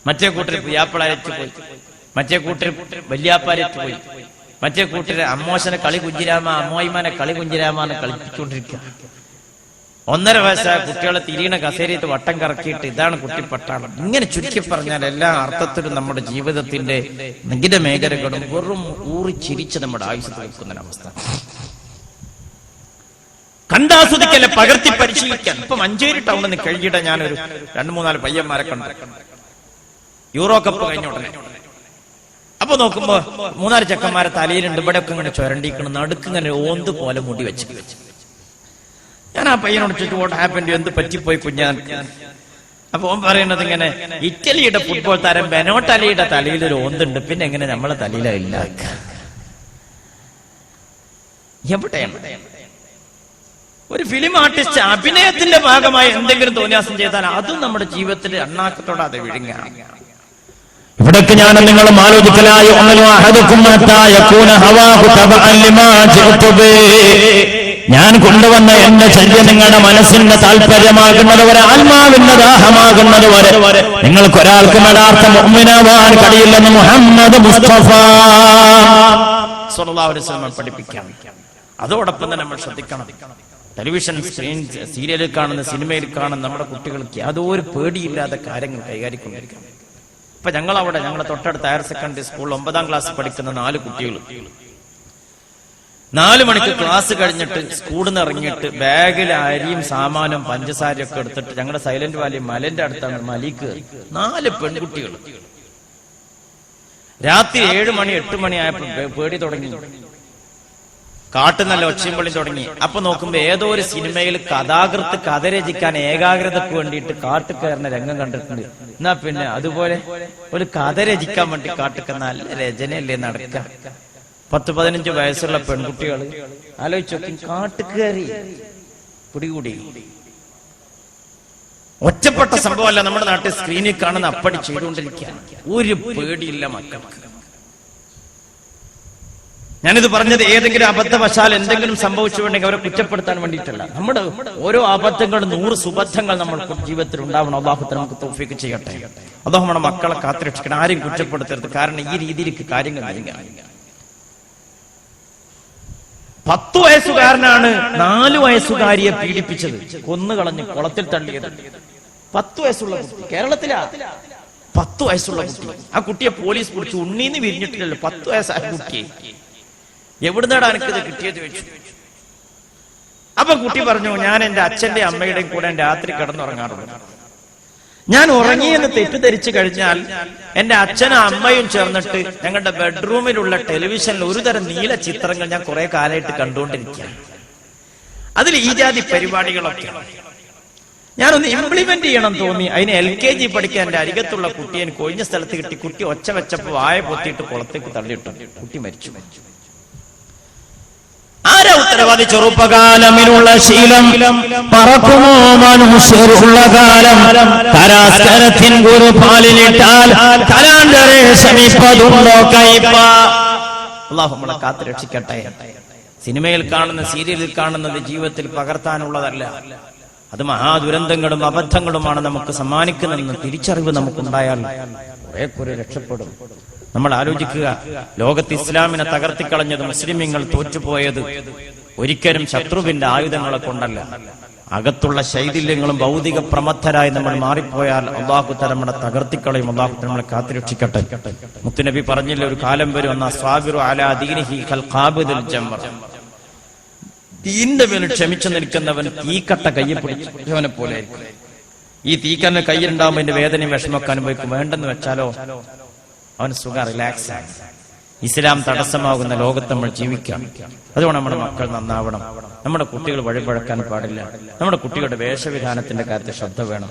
മറ്റേ കൂട്ടർ പുയ്യാപ്പിളായിട്ട് പോയി, മറ്റേ കൂട്ടർ വല്യാപ്പാരറ്റ് പോയി, മറ്റേ കൂട്ടര് അമ്മോശനെ കളി കുഞ്ചിരാമ, അമ്മോയിമാനെ കളി കുഞ്ചിരാമെന്ന് കളിപ്പിച്ചുകൊണ്ടിരിക്കുക. 1.5 വയസ്സായ കുട്ടികളെ തിരിയണ കസേരയിട്ട് വട്ടം കറക്കിയിട്ട് ഇതാണ് കുട്ടിപ്പട്ടാളം. ഇങ്ങനെ ചുരുക്കി പറഞ്ഞാൽ എല്ലാ അർത്ഥത്തിലും നമ്മുടെ ജീവിതത്തിന്റെ നികിത മേഖലകളും വെറും ഊറിച്ചിരിച്ച് നമ്മുടെ ആയുസ് തീർക്കുന്നൊരവസ്ഥ. കണ്ടാസ്വദിക്കല്ലേ, പകർത്തി പരിശീലിക്കാൻ. ഇപ്പൊ മഞ്ചേരി ടൗണിൽ നിന്ന് കഴിഞ്ഞിട്ട് ഞാനൊരു 2-3-4 പയ്യന്മാരെ കണ്ടു. യൂറോ കപ്പ് കഴിഞ്ഞ ഉടനെ അപ്പൊ നോക്കുമ്പോ 3-4 ചെക്കന്മാരെ തലയിലുണ്ട്, ഇവിടെ ഒക്കെ ഇങ്ങനെ ചുരണ്ടിക്കണം, നടുക്കിങ്ങനെ ഓന്ത് പോലെ മുടി വെച്ച്. ഞാൻ ആ പയ്യനോട് ചോദിച്ചു വാട്ട് ഹാപ്പൻഡ്, എന്ത് പറ്റിപ്പോയി കുഞ്ഞാൻ? അപ്പൊ ഓൻ പറയുന്നത് ഇങ്ങനെ, ഇറ്റലിയുടെ ഫുട്ബോൾ താരം ബെനോട്ടലിയുടെ തലയിൽ ഒരു ഓന്തുണ്ട്, പിന്നെ എങ്ങനെ നമ്മളെ തലയിലില്ല? എവിടെയാണ് ഒരു ഫിലിം ആർട്ടിസ്റ്റ് അഭിനയത്തിന്റെ ഭാഗമായി എന്തെങ്കിലും തോന്നിയാസം ചെയ്താൽ അതും നമ്മുടെ ജീവിതത്തിൽ അണ്ണാക്കത്തോടാതെ വിഴുങ്ങാണ്. ഇവിടേക്ക് ഞാൻ നിങ്ങളും ആലോചിക്കലായി ഞാൻ കൊണ്ടുവന്ന എന്റെ ചര്യ നിങ്ങളുടെ മനസ്സിന്റെ താല്പര്യമാകുന്നത് വരെ, ആത്മാവിന്റെ ദാഹമാകുന്നത് വരെ നിങ്ങൾക്കൊരാൾക്കും യഥാർത്ഥ മുഅ്മിനാവാൻ കഴിയില്ലെന്ന് മുഹമ്മദ് മുസ്തഫ സ്വല്ലല്ലാഹു അലൈഹി വസല്ലം പഠിപ്പിക്കാം. അതോടൊപ്പം തന്നെ നമ്മൾ ശ്രദ്ധിക്കണം, ടെലിവിഷൻ സ്ക്രീൻ സീരിയലിൽ കാണുന്ന, സിനിമയിൽ കാണുന്ന നമ്മുടെ കുട്ടികൾക്ക് യാതൊരു പേടിയില്ലാതെ കാര്യങ്ങൾ കൈകാര്യം കൊണ്ടിരിക്കണം. ഇപ്പൊ ഞങ്ങളുടെ തൊട്ടടുത്ത ഹയർ സെക്കൻഡറി സ്കൂളിൽ 9ാം ക്ലാസ് പഠിക്കുന്ന 4 കുട്ടികൾ 4 മണിക്ക് ക്ലാസ് കഴിഞ്ഞിട്ട് സ്കൂളിൽ നിന്ന് ഇറങ്ങിയിട്ട് ബാഗിൽ അരിയും സാമാനും പഞ്ചസാരയും ഒക്കെ എടുത്തിട്ട് ഞങ്ങളുടെ സൈലന്റ് വാലി മലന്റെ അടുത്താണ് മലിക്ക് 4 പെൺകുട്ടികൾ രാത്രി 7 മണി 8 മണി ആയപ്പോൾ പേടി തുടങ്ങി, കാട്ടു നല്ല ഒച്ചയും പൊളിയും തുടങ്ങി. അപ്പൊ നോക്കുമ്പോ ഏതോ ഒരു സിനിമയിൽ കഥാകൃത്ത് കഥ രചിക്കാൻ ഏകാഗ്രതക്ക് വേണ്ടിയിട്ട് കാട്ടു കയറുന്ന രംഗം കണ്ടിട്ടുണ്ട്. എന്നാ പിന്നെ അതുപോലെ ഒരു കഥ രചിക്കാൻ വേണ്ടി കാട്ടുക നല്ല രചനയല്ലേ നടക്കുക? 10-15 വയസ്സുള്ള പെൺകുട്ടികൾ ആലോചിച്ച് നോക്കി, കാട്ടുകയറി പിടികൂടി. ഒറ്റപ്പെട്ട സംഭവമല്ല, നമ്മുടെ നാട്ടിൽ സ്ക്രീനിൽ കാണുന്ന അപ്പടി ചെയ്തുകൊണ്ടിരിക്കുകയാണ്. ഒരു പേടിയില്ല മക്കൾക്ക്. ഞാനിത് പറഞ്ഞത് ഏതെങ്കിലും അബദ്ധവശാൽ എന്തെങ്കിലും സംഭവിച്ചുണ്ടെങ്കിൽ അവരെ കുറ്റപ്പെടുത്താൻ വേണ്ടിയിട്ടല്ല. നമ്മുടെ ഓരോ അബദ്ധങ്ങളും 100 സുബദ്ധങ്ങൾ നമ്മൾ ജീവിതത്തിൽ ഉണ്ടാവണം. അല്ലാഹു നമുക്ക് തൗഫീഖ് ചെയ്യട്ടെ. അല്ലാഹു നമ്മുടെ മക്കളെ കാത്തുരക്ഷിക്കണം, ആരെയും കുറ്റപ്പെടുത്തരുത്. കാരണം ഈ രീതിയിലേക്ക് കാര്യങ്ങൾ നീങ്ങാൻ 10 വയസ്സുകാരനാണ് 4 വയസ്സുകാരിയെ പീഡിപ്പിച്ചത്, കൊന്നുകളഞ്ഞ് കുളത്തിൽ തള്ളിയത്. 10 വയസ്സുള്ള കുട്ടി, കേരളത്തിലാ 10 വയസ്സുള്ള കുട്ടി. ആ കുട്ടിയെ പോലീസ് പിടിച്ചു. ഉണ്ണീന്ന് വിരിഞ്ഞിട്ടില്ലല്ലോ, 10 വയസ്സായ കുട്ടിയെ എവിടുന്നാണ് എനിക്കിത് കിട്ടിയത് ചോദിച്ചു. അപ്പൊ കുട്ടി പറഞ്ഞു, ഞാൻ എന്റെ അച്ഛന്റെ അമ്മയുടെയും കൂടെ രാത്രി കിടന്നുറങ്ങാറുണ്ട്. ഞാൻ ഉറങ്ങിയെന്ന് തെറ്റിദ്ധരിച്ചു കഴിഞ്ഞാൽ എന്റെ അച്ഛനും അമ്മയും ചേർന്നിട്ട് ഞങ്ങളുടെ ബെഡ്റൂമിലുള്ള ടെലിവിഷനിൽ ഒരു തരം നീല ചിത്രങ്ങൾ ഞാൻ കുറെ കാലമായിട്ട് കണ്ടുകൊണ്ടിരിക്കുകയാണ്. അതിൽ ഈ ജാതി പരിപാടികളൊക്കെ ഞാനൊന്ന് ഇംപ്ലിമെന്റ് ചെയ്യണം തോന്നി. അതിന് LKG പഠിക്കാൻ എന്റെ അരികത്തുള്ള കുട്ടിയെ കൊഴിഞ്ഞ സ്ഥലത്ത് കിട്ടി. കുട്ടി ഒച്ച വെച്ചപ്പോ വായ പൊത്തിയിട്ട് കുളത്തേക്ക് തള്ളിയിട്ടു. കുട്ടി മരിച്ചു. ആരാ ഉത്തരവാദി? ചെറുപ്പകാലമിലുള്ള ശീലം പറക്കുമോ മനുഷ്യരുള്ള കാലം, കരാസ്കരത്തിൻ ഗുരു പാലിലിട്ടാൽ കലാണ്ടരെ ശമിപ്പതുണ്ടോ കൈപ്പ. അല്ലാഹു നമ്മളെ കാത്തു രക്ഷിക്കട്ടെ. സിനിമയിൽ കാണുന്ന, സീരിയലിൽ കാണുന്നത് ജീവിതത്തിൽ പകർത്താനുള്ളതല്ല. അത് മഹാദുരന്തങ്ങളും അബദ്ധങ്ങളുമാണ് നമുക്ക് സമ്മാനിക്കുന്നതെന്ന് തിരിച്ചറിവ് നമുക്കുണ്ടായാൽ കുറെ രക്ഷപ്പെടും. നമ്മൾ ആലോചിക്കുക, ലോകത്ത് ഇസ്ലാമിനെ തകർത്തിക്കളഞ്ഞത്, മുസ്ലിമീങ്ങൾ തോറ്റുപോയത് ഒരിക്കലും ശത്രുവിന്റെ ആയുധങ്ങളെ കൊണ്ടല്ല. അകത്തുള്ള ശൈഥില്യങ്ങളും ഭൗതിക പ്രമത്തരായി നമ്മൾ മാറിപ്പോയാൽ അല്ലാഹു തആല നമ്മളെ തകർത്തിക്കളയും. അല്ലാഹു തആല നമ്മളെ കാത്തുരക്ഷിക്കട്ടെ. മുത്തുനബി പറഞ്ഞില്ല, ഒരു കാലം വരും അന്നാ സ്വാബിറു അലാ ദീനിഹി കൽ ഖാബിദുൽ ജംറ. ദീനിന്റെ മേൽ ക്ഷമിച്ചു നിൽക്കുന്നവൻ തീക്കട്ട കയ്യിൽ പിടിച്ചവനെ പോലെ. ഈ തീക്കന്നെ കയ്യിലുണ്ടാവുമ്പോൾ അതിന്റെ വേദനയും വിഷമൊക്കെ അനുഭവിക്കും. വേണ്ടെന്ന് വെച്ചാലോ അവന് സുഖം, റിലാക്സ് ആണ്. ഇസ്ലാം തടസ്സമാകുന്ന ലോകത്ത് നമ്മൾ ജീവിക്കാം. അതുകൊണ്ട് നമ്മുടെ മക്കൾ നന്നാവണം. നമ്മുടെ കുട്ടികൾ വഴിപഴക്കാൻ പാടില്ല. നമ്മുടെ കുട്ടികളുടെ വേഷവിധാനത്തിന്റെ കാര്യത്തിൽ ശ്രദ്ധ വേണം.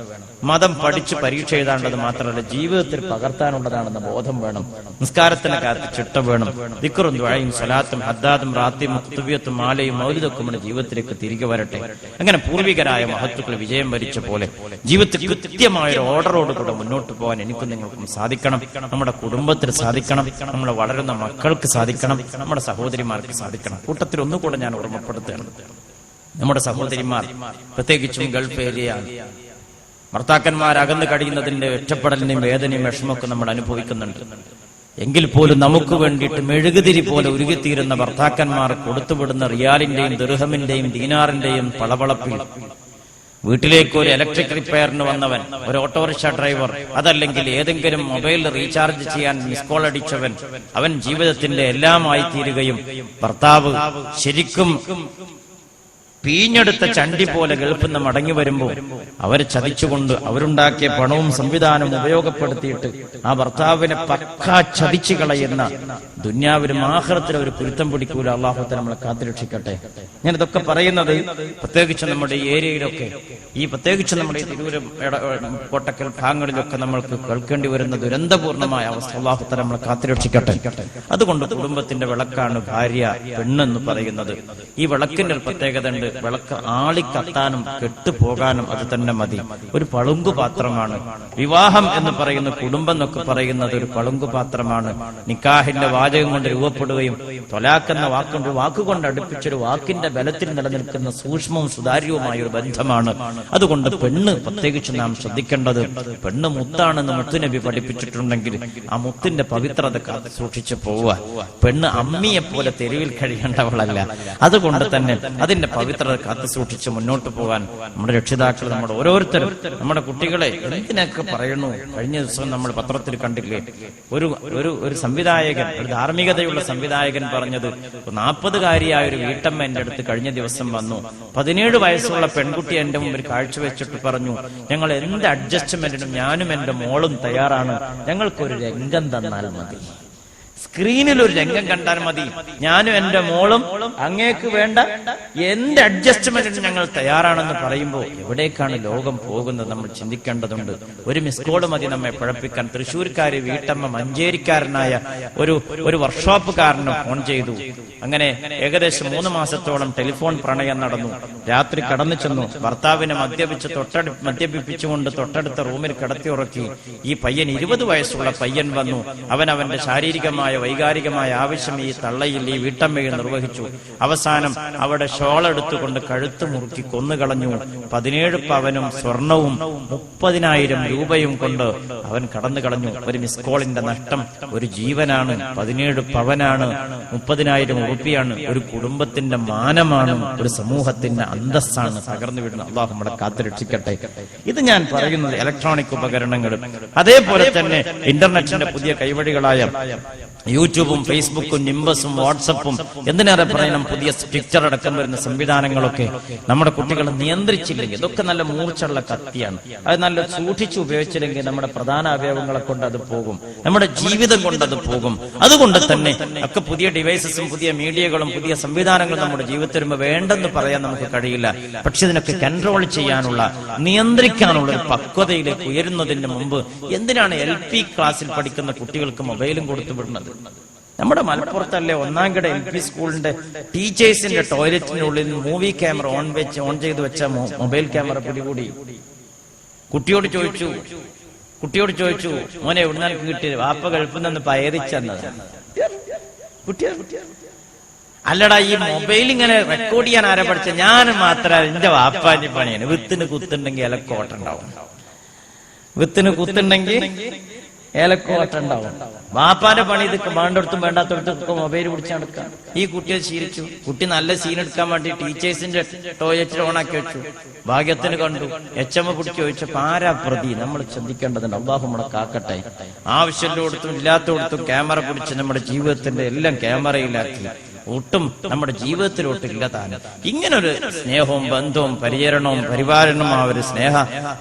മതം പഠിച്ച് പരീക്ഷ എഴുതാനുള്ളത് മാത്രമല്ല, ജീവിതത്തിൽ പകർത്താനുള്ളതാണെന്ന ബോധം വേണം. നിസ്കാരത്തിന്റെ കാര്യത്തിൽ ചിട്ട വേണം. ദിക്റും ദുആയും സ്വലാത്തും ഹദ്ദാദും റാത്തിയും ഖുതുബിയത്തും മാലയും മൗലിദൊക്കെ നമ്മുടെ ജീവിതത്തിലേക്ക് തിരികെ വരട്ടെ. അങ്ങനെ പൂർവികരായ മഹത്തുക്കൾ വിജയം വരിച്ച പോലെ ജീവിതത്തിൽ കൃത്യമായ ഒരു ഓർഡറോടുകൂടെ മുന്നോട്ട് പോകാൻ എനിക്കും നിങ്ങൾക്കും സാധിക്കണം. നമ്മുടെ കുടുംബത്തിൽ സാധിക്കണം, നമ്മുടെ വളരുന്ന മക്കൾക്ക് സാധിക്കണം, നമ്മുടെ സഹോദരിമാർക്ക് സാധിക്കണം. കൂട്ടത്തിൽ ഒന്നുകൂടെ ഞാൻ ഓർമ്മപ്പെടുത്തുകയാണ്, നമ്മുടെ സഹോദരിമാർ പ്രത്യേകിച്ചും ഗൾഫ് ഏരിയ ഭർത്താക്കന്മാർ അകന്നു കഴിയുന്നതിന്റെ ഒറ്റപ്പെടലിന്റെയും വേദനയും വിഷമമൊക്കെ നമ്മൾ അനുഭവിക്കുന്നുണ്ട്. എങ്കിൽ പോലും നമുക്ക് വേണ്ടിയിട്ട് മെഴുകുതിരി പോലെ ഉരുകിത്തീരുന്ന ഭർത്താക്കന്മാർ കൊടുത്തുവിടുന്ന റിയാലിന്റെയും ദിർഹമിന്റെയും ദീനാറിന്റെയും പളവളപ്പിൽ വീട്ടിലേക്ക് ഒരു ഇലക്ട്രിക് റിപ്പയറിന് വന്നവൻ, ഒരു ഓട്ടോറിക്ഷ ഡ്രൈവർ, അതല്ലെങ്കിൽ ഏതെങ്കിലും മൊബൈൽ റീചാർജ് ചെയ്യാൻ മിസ് കോൾ അടിച്ചവൻ, അവൻ ജീവിതത്തിന്റെ എല്ലാമായി തീരുകയും ഭർത്താവ് ശരിക്കും പീഞ്ഞെടുത്ത ചണ്ടി പോലെ ഗൾഫിൽ നിന്ന് മടങ്ങി വരുമ്പോൾ അവരെ ചതിച്ചുകൊണ്ട് അവരുണ്ടാക്കിയ പണവും സംവിധാനവും ഉപയോഗപ്പെടുത്തിയിട്ട് ആ ഭർത്താവിനെ പക്കാ ചതിച്ചു കളയുന്ന ദുന്യാവിലും ആഖിറത്തിലും ഒരു കുരുത്തം പിടിക്കൂല. അല്ലാഹു തആല നമ്മളെ കാത്തുരക്ഷിക്കട്ടെ. ഞാൻ ഇതൊക്കെ പറയുന്നത് പ്രത്യേകിച്ച് നമ്മുടെ ഈ ഏരിയയിലൊക്കെ, ഈ പ്രത്യേകിച്ച് നമ്മുടെ ഈ തിരൂരം, കോട്ടക്കൽ ഭാഗങ്ങളിലൊക്കെ നമ്മൾക്ക് കേൾക്കേണ്ടി വരുന്ന ദുരന്തപൂർണമായ അവസ്ഥ. അല്ലാഹു തആല നമ്മളെ കാത്തുരക്ഷിക്കട്ടെ. അതുകൊണ്ട് കുടുംബത്തിന്റെ വിളക്കാണ് ഭാര്യ, പെണ്ണെന്ന് പറയുന്നത്. ഈ വിളക്കിന്റെ ഒരു പ്രത്യേകത ഉണ്ട്. വിളക്ക് ആളിക്കത്താനും കെട്ടുപോകാനും അത് തന്നെ മതി. ഒരു പളുങ്കുപാത്രമാണ് വിവാഹം എന്ന് പറയുന്ന, കുടുംബം എന്നൊക്കെ പറയുന്നത് ഒരു പളുങ്കുപാത്രമാണ്. നിക്കാഹിന്റെ വാചകം കൊണ്ട് രൂപപ്പെടുകയും ത്വലാഖ് എന്ന വാക്കുകൊണ്ട് അടുപ്പിച്ചൊരു വാക്കിന്റെ ബലത്തിൽ നിലനിൽക്കുന്ന സൂക്ഷ്മവും സുതാര്യവുമായ ഒരു ബന്ധമാണ്. അതുകൊണ്ട് പെണ്ണ് പ്രത്യേകിച്ച് നാം ശ്രദ്ധിക്കേണ്ടത്, പെണ്ണ് മുത്താണെന്ന് മുത്തുനബി പഠിപ്പിച്ചിട്ടുണ്ടെങ്കിൽ ആ മുത്തിന്റെ പവിത്രത കാത്തു സൂക്ഷിച്ചു പോവുക. പെണ്ണ് അമ്മിയെ പോലെ തെരുവിൽ കഴിയേണ്ടവളല്ല. അതുകൊണ്ട് തന്നെ അതിന്റെ പവിത്രത കാത്തു സൂക്ഷിച്ച് മുന്നോട്ട് പോകാൻ നമ്മുടെ രക്ഷിതാക്കൾ, നമ്മുടെ ഓരോരുത്തരും, നമ്മുടെ കുട്ടികളെ എന്തിനൊക്കെ പറയുന്നു. കഴിഞ്ഞ ദിവസം നമ്മൾ പത്രത്തിൽ കണ്ടില്ലേ, ഒരു സംവിധായകൻ, ഒരു ധാർമ്മികതയുള്ള സംവിധായകൻ പറഞ്ഞത്, 40-കാരിയായ ഒരു വീട്ടമ്മ എന്റെ അടുത്ത് കഴിഞ്ഞ ദിവസം വന്നു. 17 വയസ്സുള്ള പെൺകുട്ടി എന്റെ മുമ്പിൽ കാഴ്ചവെച്ചിട്ട് പറഞ്ഞു, ഞങ്ങൾ എന്ത് അഡ്ജസ്റ്റ്മെന്റിനും ഞാനും എന്റെ മോളും തയ്യാറാണ്, ഞങ്ങൾക്കൊരു രംഗം തന്നാൽ മതി. സ്ക്രീനിൽ ഒരു രംഗം കണ്ടാൽ മതി, ഞാനും എന്റെ മോളും അങ്ങേക്ക് വേണ്ട എന്ത് അഡ്ജസ്റ്റ്മെന്റിനും ഞങ്ങൾ തയ്യാറാണെന്ന് പറയുമ്പോൾ എവിടേക്കാണ് ലോകം പോകുന്നത് നമ്മൾ ചിന്തിക്കേണ്ടതുണ്ട്. ഒരു മിസ് കോൾ മതി നമ്മെ പഴപ്പിക്കാൻ. തൃശ്ശൂർക്കാരി വീട്ടമ്മ മഞ്ചേരിക്കാരനായ ഒരു വർക്ക്ഷോപ്പുകാരന് ഫോൺ ചെയ്തു. അങ്ങനെ ഏകദേശം 3 മാസത്തോളം ടെലിഫോൺ പ്രണയം നടന്നു. രാത്രി കടന്നു ചെന്നു. ഭർത്താവിനെ മദ്യപിപ്പിച്ചുകൊണ്ട് തൊട്ടടുത്ത റൂമിൽ കിടത്തി ഉറക്കി. ഈ പയ്യൻ 20 വയസ്സുള്ള പയ്യൻ വന്നു. അവന്റെ ശാരീരികമായ വൈകാരികമായ ആവശ്യം ഈ തള്ളയിൽ, ഈ വീട്ടമ്മയിൽ നിർവഹിച്ചു. അവസാനം അവിടെ ഷോൾ എടുത്തുകൊണ്ട് കഴുത്ത് മുറുക്കി കൊന്നുകളഞ്ഞു. 17 പവനും സ്വർണവും 30,000 രൂപയും കൊണ്ട് അവൻ കടന്നു കളഞ്ഞു. ഒരു മിസ് കോളിന്റെ നഷ്ടം ഒരു ജീവനാണ്. 17 പവനാണ്, 30,000 ഉറുപ്പിയാണ്. ഒരു കുടുംബത്തിന്റെ മാനമാണ്, ഒരു സമൂഹത്തിന്റെ അന്തസ്സാണ് തകർന്നു വിടുന്നത്. അള്ളാഹു നമ്മളെ കാത്തുരക്ഷിക്കട്ടെ. ഇത് ഞാൻ പറയുന്നത് ഇലക്ട്രോണിക് ഉപകരണങ്ങളും അതേപോലെ തന്നെ ഇന്റർനെറ്റിന്റെ പുതിയ കൈവഴികളായ യൂട്യൂബും ഫേസ്ബുക്കും നിംബസും വാട്സപ്പും എന്തിനേറെ പറയണം, പുതിയ പിക്ചർ അടക്കം വരുന്ന സംവിധാനങ്ങളൊക്കെ നമ്മുടെ കുട്ടികളെ നിയന്ത്രിച്ചില്ലെങ്കിൽ, ഇതൊക്കെ നല്ല മൂർച്ചയുള്ള കത്തിയാണ്. അത് നല്ല സൂക്ഷിച്ചു ഉപയോഗിച്ചില്ലെങ്കിൽ നമ്മുടെ പ്രധാന അവയവങ്ങളെ കൊണ്ട് അത് പോകും, നമ്മുടെ ജീവിതം കൊണ്ട് അത് പോകും. അതുകൊണ്ട് തന്നെ ഒക്കെ പുതിയ ഡിവൈസസും പുതിയ മീഡിയകളും പുതിയ സംവിധാനങ്ങളും നമ്മുടെ ജീവിതത്തിൽ വരുമ്പോൾ വേണ്ടെന്ന് പറയാൻ നമുക്ക് കഴിയില്ല. പക്ഷെ ഇതിനൊക്കെ കൺട്രോൾ ചെയ്യാനുള്ള, നിയന്ത്രിക്കാനുള്ള ഒരു പക്വതയിലേക്ക് ഉയരുന്നതിന് മുമ്പ് എന്തിനാണ് LP ക്ലാസ്സിൽ പഠിക്കുന്ന കുട്ടികൾക്ക് മൊബൈലും കൊടുത്തു വിടുന്നത്? നമ്മുടെ മലപ്പുറത്തല്ലേ 1ാം LP സ്കൂളിന്റെ ടീച്ചേഴ്സിന്റെ ടോയ്ലറ്റിനുള്ളിൽ മൂവി ക്യാമറ ഓൺ ചെയ്ത് വെച്ച മൊബൈൽ ക്യാമറ പിടികൂടി. കുട്ടിയോട് ചോദിച്ചു മോനെ എവിടുന്നാണ് കിട്ടിയത്? വാപ്പ ഗൾഫിൽ നിന്ന് പയതിച്ചെന്നത്. അല്ലടാ, ഈ മൊബൈൽ ഇങ്ങനെ റെക്കോർഡ് ചെയ്യാൻ ആരാ പഠിച്ച? ഞാൻ മാത്രമല്ല, എന്റെ വാപ്പാന്റെ പണിയാണ്. വിത്തിന് കുത്തുണ്ടെങ്കിൽ ഇലക്കോട്ടുണ്ടാവും, വിത്തിന് കുത്തുണ്ടെങ്കിൽ ഏലക്കോട്ടുണ്ടാവും. വാപ്പാന്റെ പണി ഇത് വേണ്ടടുത്തും വേണ്ടാത്തടത്തും മൊബൈൽ പിടിച്ച് നടക്കാം. ഈ കുട്ടിയെ ശീലിച്ചു. കുട്ടി നല്ല സീൻ എടുക്കാൻ വേണ്ടി ടീച്ചേഴ്സിന്റെ ടോയ്ലറ്റിൽ ഓണാക്കി വെച്ചു. ഭാഗ്യത്തിന് കണ്ടു. HM പിടിച്ച് ചോദിച്ചപ്പോ ആരാ പ്രതി? നമ്മൾ ചിന്തിക്കേണ്ടതുണ്ട്. അല്ലാഹു നമ്മളെ കാക്കട്ടെ. ആവശ്യത്തോടത്തും ഇല്ലാത്തോടത്തും ക്യാമറ പിടിച്ച് നമ്മുടെ ജീവിതത്തിന്റെ എല്ലാം ക്യാമറയിലാക്കി ഒട്ടും നമ്മുടെ ജീവിതത്തിലോട്ട് ഇല്ല താനും. ഇങ്ങനൊരു സ്നേഹവും ബന്ധവും പരിചരണവും പരിപാലനവും, ആ ഒരു സ്നേഹ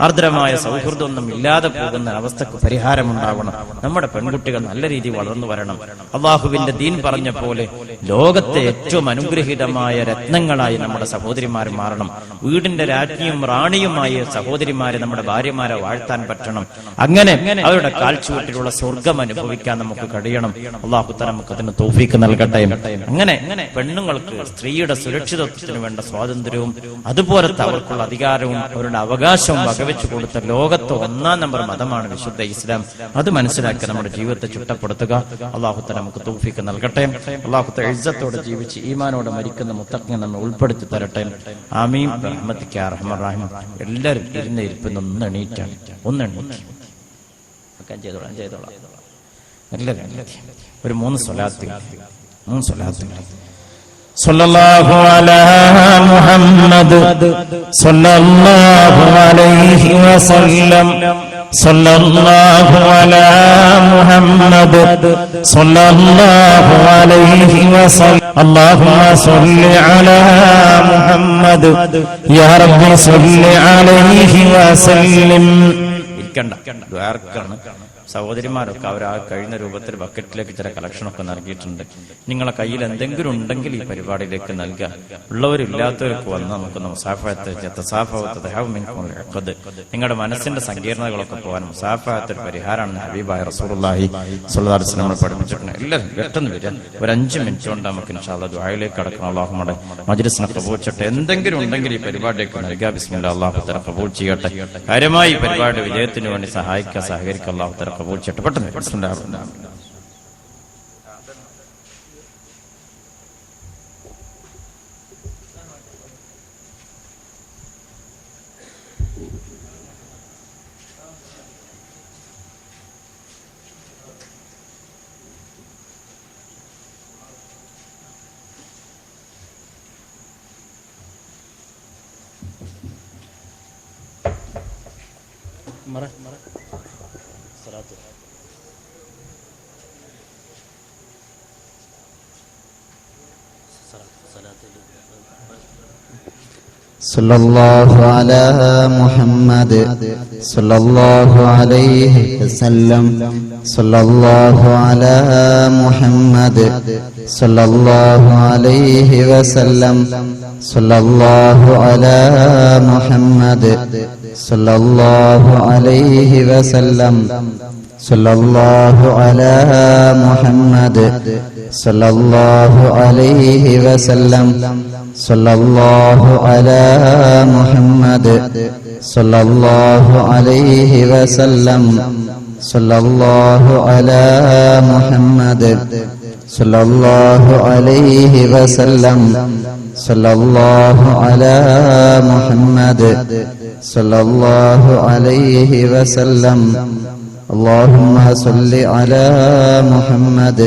ആർദ്രമായ സൗഹൃദമൊന്നും ഇല്ലാതെ പോകുന്ന അവസ്ഥക്ക് പരിഹാരമുണ്ടാവണം. നമ്മുടെ പെൺകുട്ടികൾ നല്ല രീതിയിൽ വളർന്നു വരണം. അള്ളാഹുവിന്റെ ദീൻ പറഞ്ഞ പോലെ ലോകത്തെ ഏറ്റവും അനുഗ്രഹീതമായ രത്നങ്ങളായി നമ്മുടെ സഹോദരിമാർ മാറണം. വീടിന്റെ രാജ്ഞിയും റാണിയുമായ സഹോദരിമാരെ നമ്മുടെ ഭാര്യമാരെ വാഴ്ത്താൻ പറ്റണം. അങ്ങനെ അവരുടെ കാൽച്ചുവട്ടിലുള്ള സ്വർഗം അനുഭവിക്കാൻ നമുക്ക് കഴിയണം. അള്ളാഹു തആല നമുക്ക് അതിന് തൗഫീഖ് നൽകട്ടെ. അങ്ങനെ പെണ്ണുങ്ങൾക്ക് സ്ത്രീയുടെ സുരക്ഷിതത്വത്തിന് വേണ്ട സ്വാതന്ത്ര്യവും അതുപോലത്തെ അവർക്കുള്ള അധികാരവും അവരുടെ അവകാശവും വകവെച്ചു കൊടുത്ത ലോകത്തെ 1ാം നമ്പർ മതമാണ് വിശുദ്ധ ഇസ്ലാം. അത് മനസ്സിലാക്കി നമ്മുടെ ജീവിതത്തെ ചുട്ടപ്പെടുത്തുക. അല്ലാഹു തആല നമുക്ക് തൗഫീഖ് നൽകട്ടെ. അല്ലാഹു തആല ഇസ്സത്തോടെ ജീവിച്ച് ഈമാനോടെ മരിക്കുന്ന മുത്തഖീൻ നമ്മെ ഉൾപ്പെടുത്തി തരട്ടെ. ആമീൻ റഹ്മത്തിക യാ അർഹമർ റഹീം. എല്ലാവരും ഇരുന്ന ഇരിപ്പിൽ ഒന്ന് എണീറ്റാണ്, ഒന്ന് എണീറ്റ് ചെയ്തോളാം. എല്ലാവരും ഒരു 3 സ്വലാത്ത് സല്ലല്ലാഹു അലാ മുഹമ്മദ് സല്ലല്ലാഹു അലൈഹി വസല്ലം സല്ലല്ലാഹു അലാ മുഹമ്മദ് സല്ലല്ലാഹു അലൈഹി വസല്ലം അല്ലാഹുമ്മ സല്ലി അലാ മുഹമ്മദ് യാ റബ്ബി സല്ലി അലൈഹി വസല്ലം. ഇരിക്കണ്ട, ദ്വാരക്കാണ്. സഹോദരിമാരൊക്കെ അവർ ആ കഴിഞ്ഞ രൂപത്തിൽ ബക്കറ്റിലേക്ക് ചില കളക്ഷനൊക്കെ നൽകിയിട്ടുണ്ട്. നിങ്ങളെ കയ്യിൽ എന്തെങ്കിലും ഉണ്ടെങ്കിൽ ഈ പരിപാടിയിലേക്ക് നൽകുക. ഉള്ളവരില്ലാത്തവർക്ക് വന്ന് നമുക്ക് നിങ്ങളുടെ മനസ്സിന്റെ സങ്കീർണതകളൊക്കെ പോകാൻ മുസാഫാത്തൊരു പരിഹാരമാണ് ഹബീബായ റസൂലുള്ളാഹി സ്വല്ലല്ലാഹു അലൈഹി വസല്ലം പഠിപ്പിച്ചിട്ടുണ്ട്. എല്ലാവരും പെട്ടെന്ന് വരിക. ഒരു 5 മിനിറ്റ് കൊണ്ട് നമുക്ക് ഇൻഷാ അല്ലാഹ് ദുആയിലേക്ക് കടക്കണം. അല്ലാഹു നമ്മുടെ മജ്‌ലിസിനെ ഖബൂൽ ചെയ്യട്ടെ. എന്തെങ്കിലും ഉണ്ടെങ്കിൽ ഈ പരിപാടിയിലേക്ക് നൽകുക. ബിസ്മില്ലാഹ്, അല്ലാഹു തആല ഖബൂൽ ചെയ്യട്ടെ. കാര്യമായി ഈ പരിപാടിയുടെ വിജയത്തിന് വേണ്ടി സഹായിക്കുക, സഹകരിക്കുക. അല്ലാഹു തആല ഖബൂൽ ചെയ്യട്ടെ. പെട്ടെന്ന് ബിസ്മില്ലാഹ്. സല്ലല്ലാഹു അലാ മുഹമ്മദ് സല്ലല്ലാഹു അലൈഹി വസല്ലം സല്ലല്ലാഹു അലാ മുഹമ്മദ് സല്ലല്ലാഹു അലൈഹി വസല്ലം സല്ലല്ലാഹു അലാ മുഹമ്മദ് സല്ലല്ലാഹു അലൈഹി വസല്ലം സല്ലല്ലാഹു അലാ മുഹമ്മദ് സല്ലല്ലാഹു അലൈഹി വസല്ലം സല്ലല്ലാഹു അലാ മുഹമ്മദ് സല്ലല്ലാഹു അലൈഹി വസല്ലം സല്ലല്ലാഹു അലാ മുഹമ്മദ് സല്ലല്ലാഹു അലൈഹി വസല്ലം സല്ലല്ലാഹു അലാ മുഹമ്മദ് സല്ലല്ലാഹു അലൈഹി വസല്ലം. اللهم صل على محمد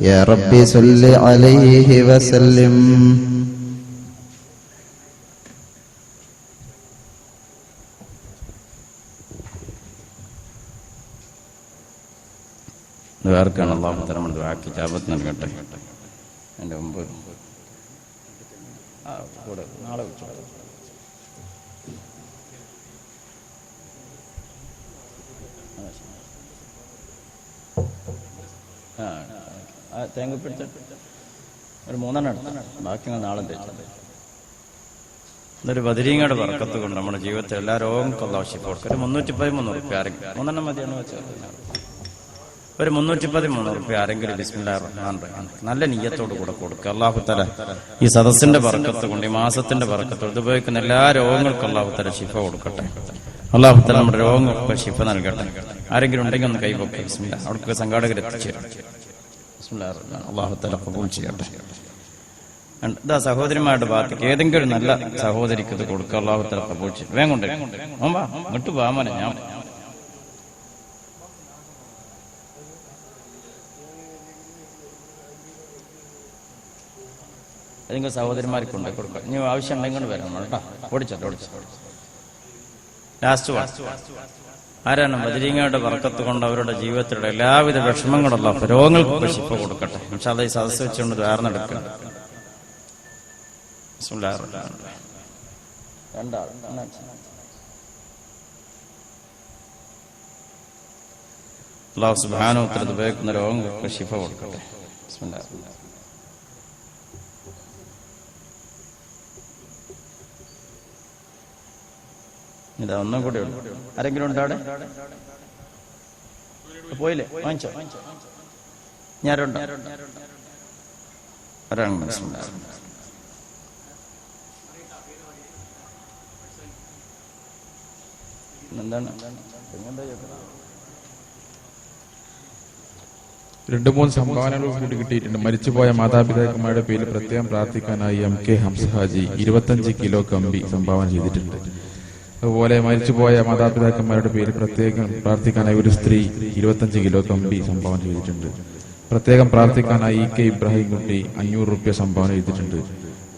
يا ربي صل عليه وسلم. ദ്വാരക്കാണ്. അല്ലാഹു തആല നമ്മുടെ ദുആക്ക് ഇജാബത്ത് നൽകട്ടെ. എൻ്റെ മുമ്പ് കൂടെ നാളെ വെച്ചു തേങ്ങ പിടിച്ച ഒരു 3 എടുത്ത ബാക്കി നാളെ തേച്ചത്. ഇതൊരു ബദരീങ്ങയുടെ ബർക്കത്ത് കൊണ്ട് നമ്മുടെ ജീവിതത്തിൽ എല്ലാ രോഗങ്ങൾക്കും അല്ലാഹു ശിഫ കൊടുക്കും. ഒരു 313 റുപ്യ ആരെങ്കിലും 3 മതിയാണ് വെച്ചത്. ഒരു 313 റുപ്യ ആരെങ്കിലും ബിസ്മില്ലാഹിർ റഹ്മാനിർ റഹീം നല്ല നിയ്യത്തോട് കൂടെ കൊടുക്കുക. അല്ലാഹു തആല ഈ സദസ്സിന്റെ ബർക്കത്ത് കൊണ്ട്, ഈ മാസത്തിന്റെ ബർക്കത്ത് കൊണ്ട് ഉപയോഗിക്കുന്ന എല്ലാ രോഗങ്ങൾക്കും അല്ലാഹു തആല ശിഫ കൊടുക്കട്ടെ. അല്ലാഹു തആല നമ്മുടെ രോഗങ്ങൾക്ക് ശിഫ നൽകട്ടെ. ആരെങ്കിലും ഉണ്ടെങ്കിൽ ഒന്ന് കൈവക്കുക. ബിസ്മില്ലാഹ്. അവിടേക്ക് സംഘാടകർ എത്തിച്ചേരും. ബിസ്മില്ലാഹിർ റഹ്മാനിർ റഹീം. അല്ലാഹു തആല ഖബൂൽ ചെയ്യട്ടെ. ഇതാ സഹോദരിമാരുടെ ഭാഗത്തേക്ക് ഏതെങ്കിലും നല്ല സഹോദരിക്ക് ഇത് കൊടുക്കുക. അല്ലാഹു തആല ഖബൂൽ ചെയ്യും. വേഗം കൊണ്ട് ഇങ്ങോട്ട് വാമനെ ഞാൻ ഏതെങ്കിലും സഹോദരിമാർക്ക് കൊണ്ട് കൊടുക്കുക. ഇനി ആവശ്യം ഉണ്ടെങ്കിൽ വരണം കേട്ടോ. ഓടിച്ചോ. ലാസ്റ്റ് ആരാണ്? ബദരീങ്ങളുടെ ബർക്കത്ത് കൊണ്ട് അവരുടെ ജീവിതത്തിലുള്ള എല്ലാവിധ വിഷമങ്ങളുള്ള രോഗങ്ങൾക്ക് ശിഫ കൊടുക്കട്ടെ. ഇൻഷാ അല്ലാഹ് ഈ സദസ്സ് വെച്ചുകൊണ്ട് ദ്വാരന്നെടുക്കുക. അല്ലാഹു സുബ്ഹാനഹു വ തആല ഉപയോഗിക്കുന്ന രോഗങ്ങൾക്ക് ശിഫ കൊടുക്കട്ടെ. ബിസ്മില്ലാഹ്. ഇതാ ഒന്നും കൂടെ ഉള്ളു. ആരെങ്കിലും ഉണ്ടോ അവിടെ? പോയില്ലേ? വാങ്ങിച്ചോ. ഞാനുണ്ടോ? എന്താണ്? 2-3 സംഭാവനകൾ കൂടി കിട്ടിയിട്ടുണ്ട്. മരിച്ചുപോയ മാതാപിതാക്കന്മാരുടെ പേരിൽ പ്രത്യേകം പ്രാർത്ഥിക്കാനായി MK ഹംസ ഹാജി 25 കിലോ കമ്പി സംഭാവന ചെയ്തിട്ടുണ്ട്. അതുപോലെ മരിച്ചുപോയ മാതാപിതാക്കന്മാരുടെ പേരിൽ പ്രത്യേകം പ്രാർത്ഥിക്കാനായി ഒരു സ്ത്രീ 25 കിലോ കമ്പി സംഭാവന ചെയ്തിട്ടുണ്ട്. പ്രത്യേകം പ്രാർത്ഥിക്കാനായി ഇ കെ ഇബ്രാഹിം കുട്ടി 500 റുപ്യ സംഭാവന ചെയ്തിട്ടുണ്ട്.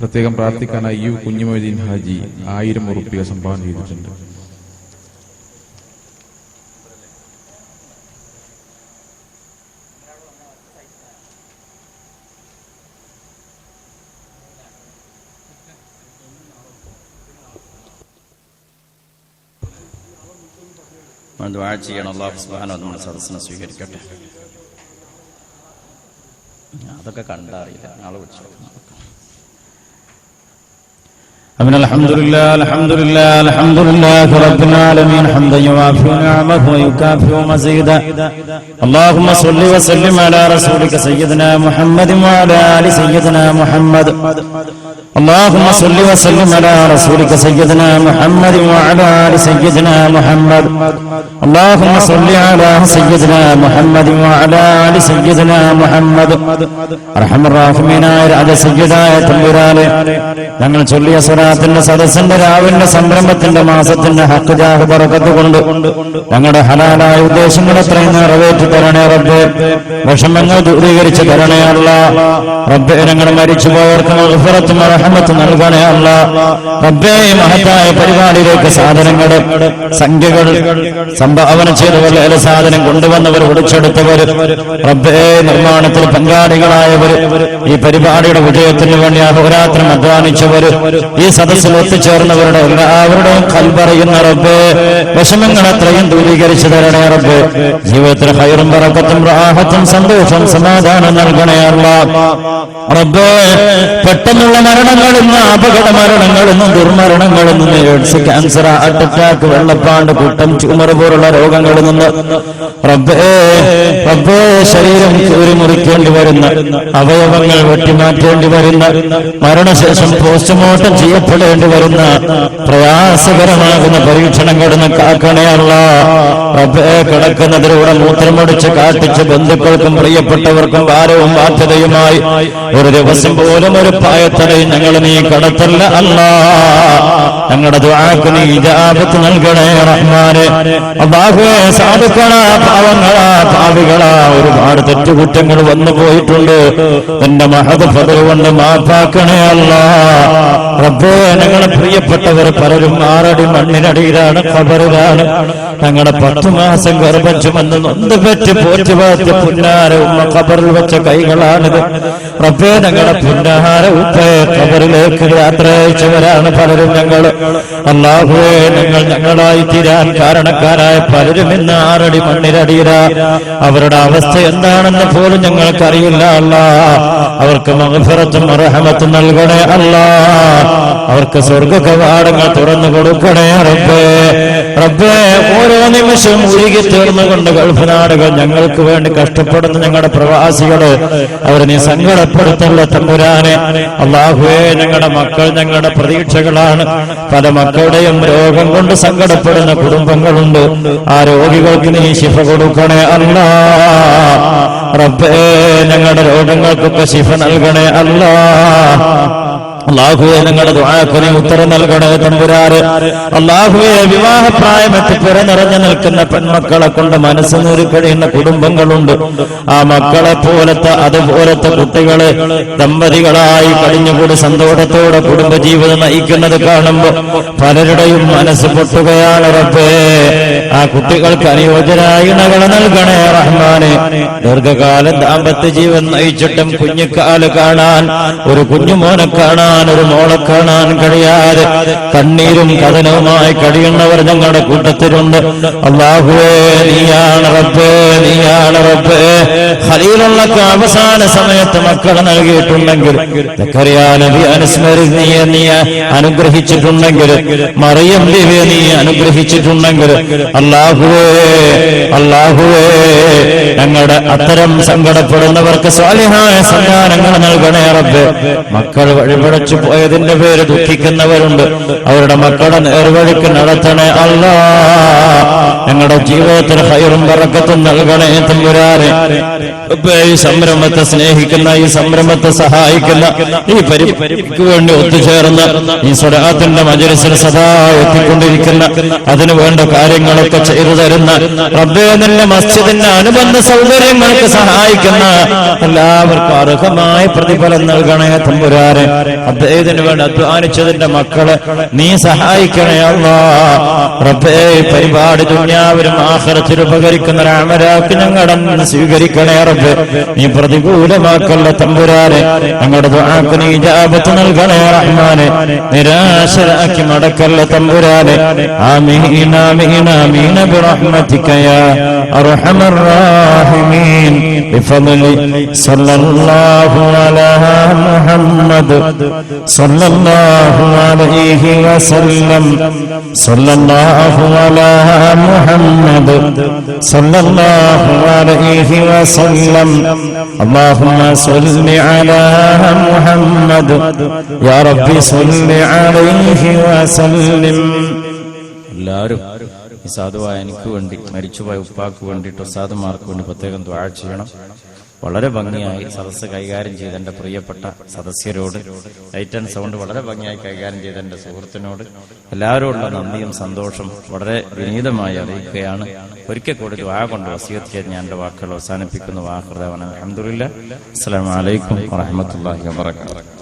പ്രത്യേകം പ്രാർത്ഥിക്കാനായി യു കുഞ്ഞുമൊയ്തീൻ ഹാജി 1000 റുപ്യ സംഭാവന ചെയ്തിട്ടുണ്ട്. ദുആ ചെയ്യണം. അല്ലാഹു സുബ്ഹാനഹു വ തആല സദസ്സിനെ സ്വീകരിക്കട്ടെ. അതൊക്കെ കണ്ടറിയില്ല, നാളെ വിളിച്ചു. أمن الحمد لله الحمد لله الحمد لله رب العالمين حمدا يوافي نعمه ويكافئ مزيدا. اللهم صل وسلم على رسولك سيدنا محمد وعلى آل سيدنا محمد. اللهم صل وسلم على رسولك سيدنا محمد وعلى آل سيدنا محمد. اللهم صل على سيدنا محمد وعلى آل سيدنا محمد. أرحم الراحمين على سيدنا തമ്പുരാനെ, ഞങ്ങൾ ചൊല്ലിയ സ്വലാത്തിന്റെ സദസ്സിന്റെ രാവിന്റെ സംരംഭത്തിന്റെ മാസത്തിന്റെ ഹക്ക് ജാഹ് ബറകത്ത് കൊണ്ട് ഞങ്ങളുടെ ഹലാലായ ഉദ്ദേശങ്ങൾ എത്രയും നിറവേറ്റി തരണേ റബ്ബേ. വിഷമങ്ങൾ ദൂരീകരിച്ച് തരണേ അല്ലാഹ്. റബ്ബേ, ഞങ്ങൾ മരിച്ചുപോയവർക്ക് മഗ്ഫിറത്തും റഹ്മത്തും നൽകണേ അല്ലാഹ്. റബ്ബേ, മഹത്തായ പരിപാടിയിലേക്ക് സാധനങ്ങളുടെ സംഖ്യകൾ സംഭാവന ചെയ്തവർ, ഏറെ സാധനം കൊണ്ടുവന്നവർ, വിളിച്ചെടുത്തവർ, റബ്ബേ, നിർമ്മാണത്തിൽ പങ്കാളികളായവർ, ഈ പരിപാടിയുടെ വിജയത്തിന് വേണ്ടി അഹോരാത്രം അധ്വാനിച്ചവർ, ഈ സദസ്സിൽ ഒത്തുചേർന്നവരുടെ എല്ലാവരുടെയും ഖൽബറിയുന്ന റബ്ബേ, വിഷമങ്ങൾ അത്രയും ദൂരീകരിച്ചു തരണേ റബ്ബേ. ജീവിതത്തിൽ ഖൈറും ബറക്കത്തും റാഹത്തും സന്തോഷവും സമാധാനം നൽകണേ അല്ലാഹ്. റബ്ബേ, പെട്ടെന്നുള്ള മരണങ്ങളിൽ നിന്ന്, അപകട മരണങ്ങളിൽ നിന്നും, ദുർമരണങ്ങളിൽ നിന്ന്, എയ്ഡ്സ്, ക്യാൻസർ, ഹാർട്ട് അറ്റാക്ക്, വെള്ളപ്പാണ്ട്, കുട്ടം, ട്യൂമർ പോലുള്ള രോഗങ്ങളിൽ നിന്ന് റബ്ബേ, റബ്ബേ, ശരീരം കീറിമുറിക്കേണ്ടി വരുന്ന, അവയവങ്ങൾ വെട്ടിമാറ്റേണ്ടി വരുന്ന, മരണശേഷം പോസ്റ്റ്മോർട്ടം ചെയ്യപ്പെടേണ്ടി വരുന്ന പ്രയാസകരമാകുന്ന പരീക്ഷണങ്ങളിൽ നിന്ന് കാക്കണേ അല്ലാഹ്. റബ്ബേ, കിടക്കുന്നതിലൂടെ മൂത്രമടിച്ച് കാട്ടിച്ച് ബന്ധുക്കൾക്കും പ്രിയപ്പെട്ടവർക്കും ഭാരവും ബാധ്യതയുമായി ഒരു ദിവസം പോലും ഒരു പായത്തലയും ഞങ്ങൾ നീ കടത്തല്ല അല്ലാഹ്. ഞങ്ങളുടെ ദുആക്ക് നീ ഇജാബത്ത് നൽകണേ റഹ്മാനെ. അല്ലാഹുവേ, സാധുക്കളാ, പാവങ്ങളാ, പാവികളാ, ഒരുപാട് തെറ്റുകുറ്റങ്ങൾ വന്നു പോയിട്ടുണ്ട്. എന്റെ മഹദ് ഫദ്ൽ കൊണ്ട് മാപ്പാക്കണേ അല്ലാഹ്. റബ്ബേ, ഞങ്ങളെ പ്രിയപ്പെട്ടവർ പലരും 6 അടി മണ്ണിനടിയിലാണ്, ഖബറിലാണ്. ഞങ്ങളുടെ 10 മാസം ഗർഭം ചുമന്ന് നൊന്ത് പെറ്റ് പോറ്റി വളർത്തിയ പുന്നാര ഉമ്മ ഖബറിൽ വെച്ച കൈകളാണിത്. റബ്ബേ, ഞങ്ങളുടെ പുന്നാര ഉപ്പയെ ഖബറിലേക്ക് യാത്ര അയച്ചവരാണ് പലരും ഞങ്ങൾ. അല്ലാഹുവേ, ഞങ്ങളായി തീരാൻ കാരണക്കാരായ പലരും ഇന്ന് 6 അടി മണ്ണിനടിയിലാ. അവരുടെ അവസ്ഥ എന്താണെന്ന് പോലും ഞങ്ങൾക്കറിയില്ല അല്ലാഹ്. അവർക്ക് മഗ്ഫിറത്തും റഹ്മത്തും നൽകണേ അല്ലാഹ്. അവർക്ക് സ്വർഗ്ഗ കവാടങ്ങൾ തുറന്നു കൊടുക്കണേ റബ്ബേ. റബ്ബേ, ഓരോ നിമിഷവും ഉരുകി തീർന്നുകൊണ്ട് ഗൾഫ് നാടുകൾ ഞങ്ങൾക്ക് വേണ്ടി കഷ്ടപ്പെടുന്ന ഞങ്ങളുടെ പ്രവാസികള്, അവരെ നീ സങ്കടപ്പെടുത്തല്ല തമ്പുരാനെ. അല്ലാഹുവേ, ഞങ്ങളുടെ മക്കൾ ഞങ്ങളുടെ പ്രതീക്ഷകളാണ്. പല മക്കളുടെയും രോഗം കൊണ്ട് സങ്കടപ്പെടുന്ന കുടുംബങ്ങളുണ്ട്. ആ രോഗികൾക്ക് നീ ശിഫ കൊടുക്കണേ അല്ലാഹ്. റബ്ബേ, ഞങ്ങളുടെ രോഗങ്ങൾക്കൊക്കെ ശിഫ നൽകണേ അല്ലാഹ്. അല്ലാഹുവേ, ഞങ്ങളുടെ ദുആക്ക് നീ ഉത്തരം നൽകണേ തമ്പുരാനെ. അല്ലാഹുവേ, വിവാഹപ്രായമെത്തി പിറനിറഞ്ഞു നിൽക്കുന്ന പെൺമക്കളെ കൊണ്ട് മനസ്സ് നീറി കഴിയുന്ന കുടുംബങ്ങളുണ്ട്. ആ മക്കളെ പോലത്തെ അതുപോലത്തെ കുട്ടികളെ ദമ്പതികളായി കഴിഞ്ഞുകൂടി സന്തോഷത്തോടെ കുടുംബജീവിതം നയിക്കുന്നത് കാണുമ്പോ പലരുടെയും മനസ്സ് പൊട്ടുകയാണ് റബ്ബേ. ആ കുട്ടികൾക്ക് അനുയോജ്യരായ ഇണകളെ നൽകണേ റഹ്മാനെ. ദീർഘകാലം ദാമ്പത്യ ജീവൻ നയിച്ചിട്ടും കുഞ്ഞുകാല് കാണാൻ, ഒരു കുഞ്ഞുമോനെ കാണാൻ, ഒരു മോളെ കാണാൻ കഴിയാതെ കണ്ണീരും കഥനവുമായി കഴിയുന്നവർ ഞങ്ങളുടെ കൂട്ടത്തിലുണ്ട്. അല്ലാഹുവേ, നീയാണ് റബ്ബേ, നീയാണ് റബ്ബേ. ഖലീലുള്ളാഹ്ക്ക് അവസാന സമയത്ത് മക്കളെ നൽകിയിട്ടുണ്ടെങ്കിൽ, സക്കറിയാ നബി നീ അനുഗ്രഹിച്ചിട്ടുണ്ടെങ്കിൽ, മറിയം നബിയെ നീ അനുഗ്രഹിച്ചിട്ടുണ്ടെങ്കിൽ, അല്ലാഹുവേ, അല്ലാഹുവേ, ഞങ്ങളുടെ അത്തരം സങ്കടപ്പെടുന്നവർക്ക് സ്വാലിഹായ സന്താനങ്ങൾ നൽകണേ റബ്ബേ. മക്കൾ വഴിപഴ മരിച്ചു പോയതിന്റെ പേര് ദുഃഖിക്കുന്നവരുണ്ട്. അവരുടെ മക്കളെ നേർവഴിക്ക് നടത്തണേ അല്ലാ. ഞങ്ങളുടെ ജീവിതത്തിൽ ഹൈറും ബറക്കത്തും നൽകണേ തമ്പുരാനെ. ഈ സംരംഭത്തെ സ്നേഹിക്കുന്ന, ഈ സംരംഭത്തെ സഹായിക്കുന്ന, ഈ പരിപാടിക്ക് വേണ്ടി ഒത്തുചേർന്ന ഈ സ്വലാത്തിന്റെ മജ്‌ലിസിൽ സദാ എത്തിക്കൊണ്ടിരിക്കുന്ന, അതിനു വേണ്ട കാര്യങ്ങളൊക്കെ ചെയ്തു തരുന്ന റബ്ബേ, നിന്റെ മസ്ജിദിന്റെ അനുബന്ധ സൗകര്യങ്ങൾക്ക് സഹായിക്കുന്ന എല്ലാവർക്കും അർഹമായ പ്രതിഫലം നൽകണേ തമ്പുരാനെ. അദ്ദേഹത്തിന് വേണ്ടി അധ്വാനിച്ചതിന്റെ മക്കളെ നീ സഹായിക്കണേ അല്ലാഹ്. റബ്ബേ, പരിപാടി ദുനിയാവിലും ആഖിറത്തിലും ഉപകരിക്കുന്ന അമലാക്കി ഞങ്ങളുടെ സ്വീകരിക്കണേ റബ്ബേ. നീ പ്രതികൂലമാക്കല്ല തമ്പുരാനെ. ഞങ്ങളുടെ ദുആക്ക് നീ ഇജാബത്ത് നൽകണേ റഹ്മാനെ. നിരാശരാക്കി മടക്കല്ല തമ്പുരാനെ. ആമീൻ ആമീൻ ആമീൻ ബിറഹ്മതിക യാ അർഹമർ റാഹിമീൻ. ബിഫദ്ലി സല്ലല്ലാഹു അലാ മുഹമ്മദ് സല്ലല്ലാഹു അലൈഹി വസല്ലം. സല്ലല്ലാഹു അലാ മുഹമ്മദ് സല്ലല്ലാഹു അലൈഹി വസല്ലം. اللهم صل على محمد يا رب صل عليه وسلم. എല്ലാവരും ഈ സാധുവായ എനിക്ക് വേണ്ടി, മരിച്ചുപോയ ഉപ്പാക്ക് വേണ്ടിയിട്ട് ഉസ്താദുമാർക്ക് വേണ്ടി പ്രത്യേകം ദുആ ചെയ്യണം. വളരെ ഭംഗിയായി സദസ്സ് കൈകാര്യം ചെയ്ത എൻ്റെ പ്രിയപ്പെട്ട സദസ്യരോട്, ലൈറ്റ് ആൻഡ് സൗണ്ട് വളരെ ഭംഗിയായി കൈകാര്യം ചെയ്ത എൻ്റെ സുഹൃത്തിനോട് എല്ലാവരോടുള്ള നന്ദിയും സന്തോഷം വളരെ വിനീതമായി അറിയിക്കുകയാണ്. ഒരിക്കൽ കൂടി ദുആ കൊണ്ട് വസിയത്ത് ചെയ്ത് ഞാൻ എൻ്റെ വാക്കുകൾ അവസാനിപ്പിക്കുന്നു. വാഖിറു ദഅ്വാനാ അൽഹംദുലില്ലാഹ്. അസ്സലാമു അലൈക്കും വറഹ്മത്തുള്ളാഹി വബറകാതുഹു.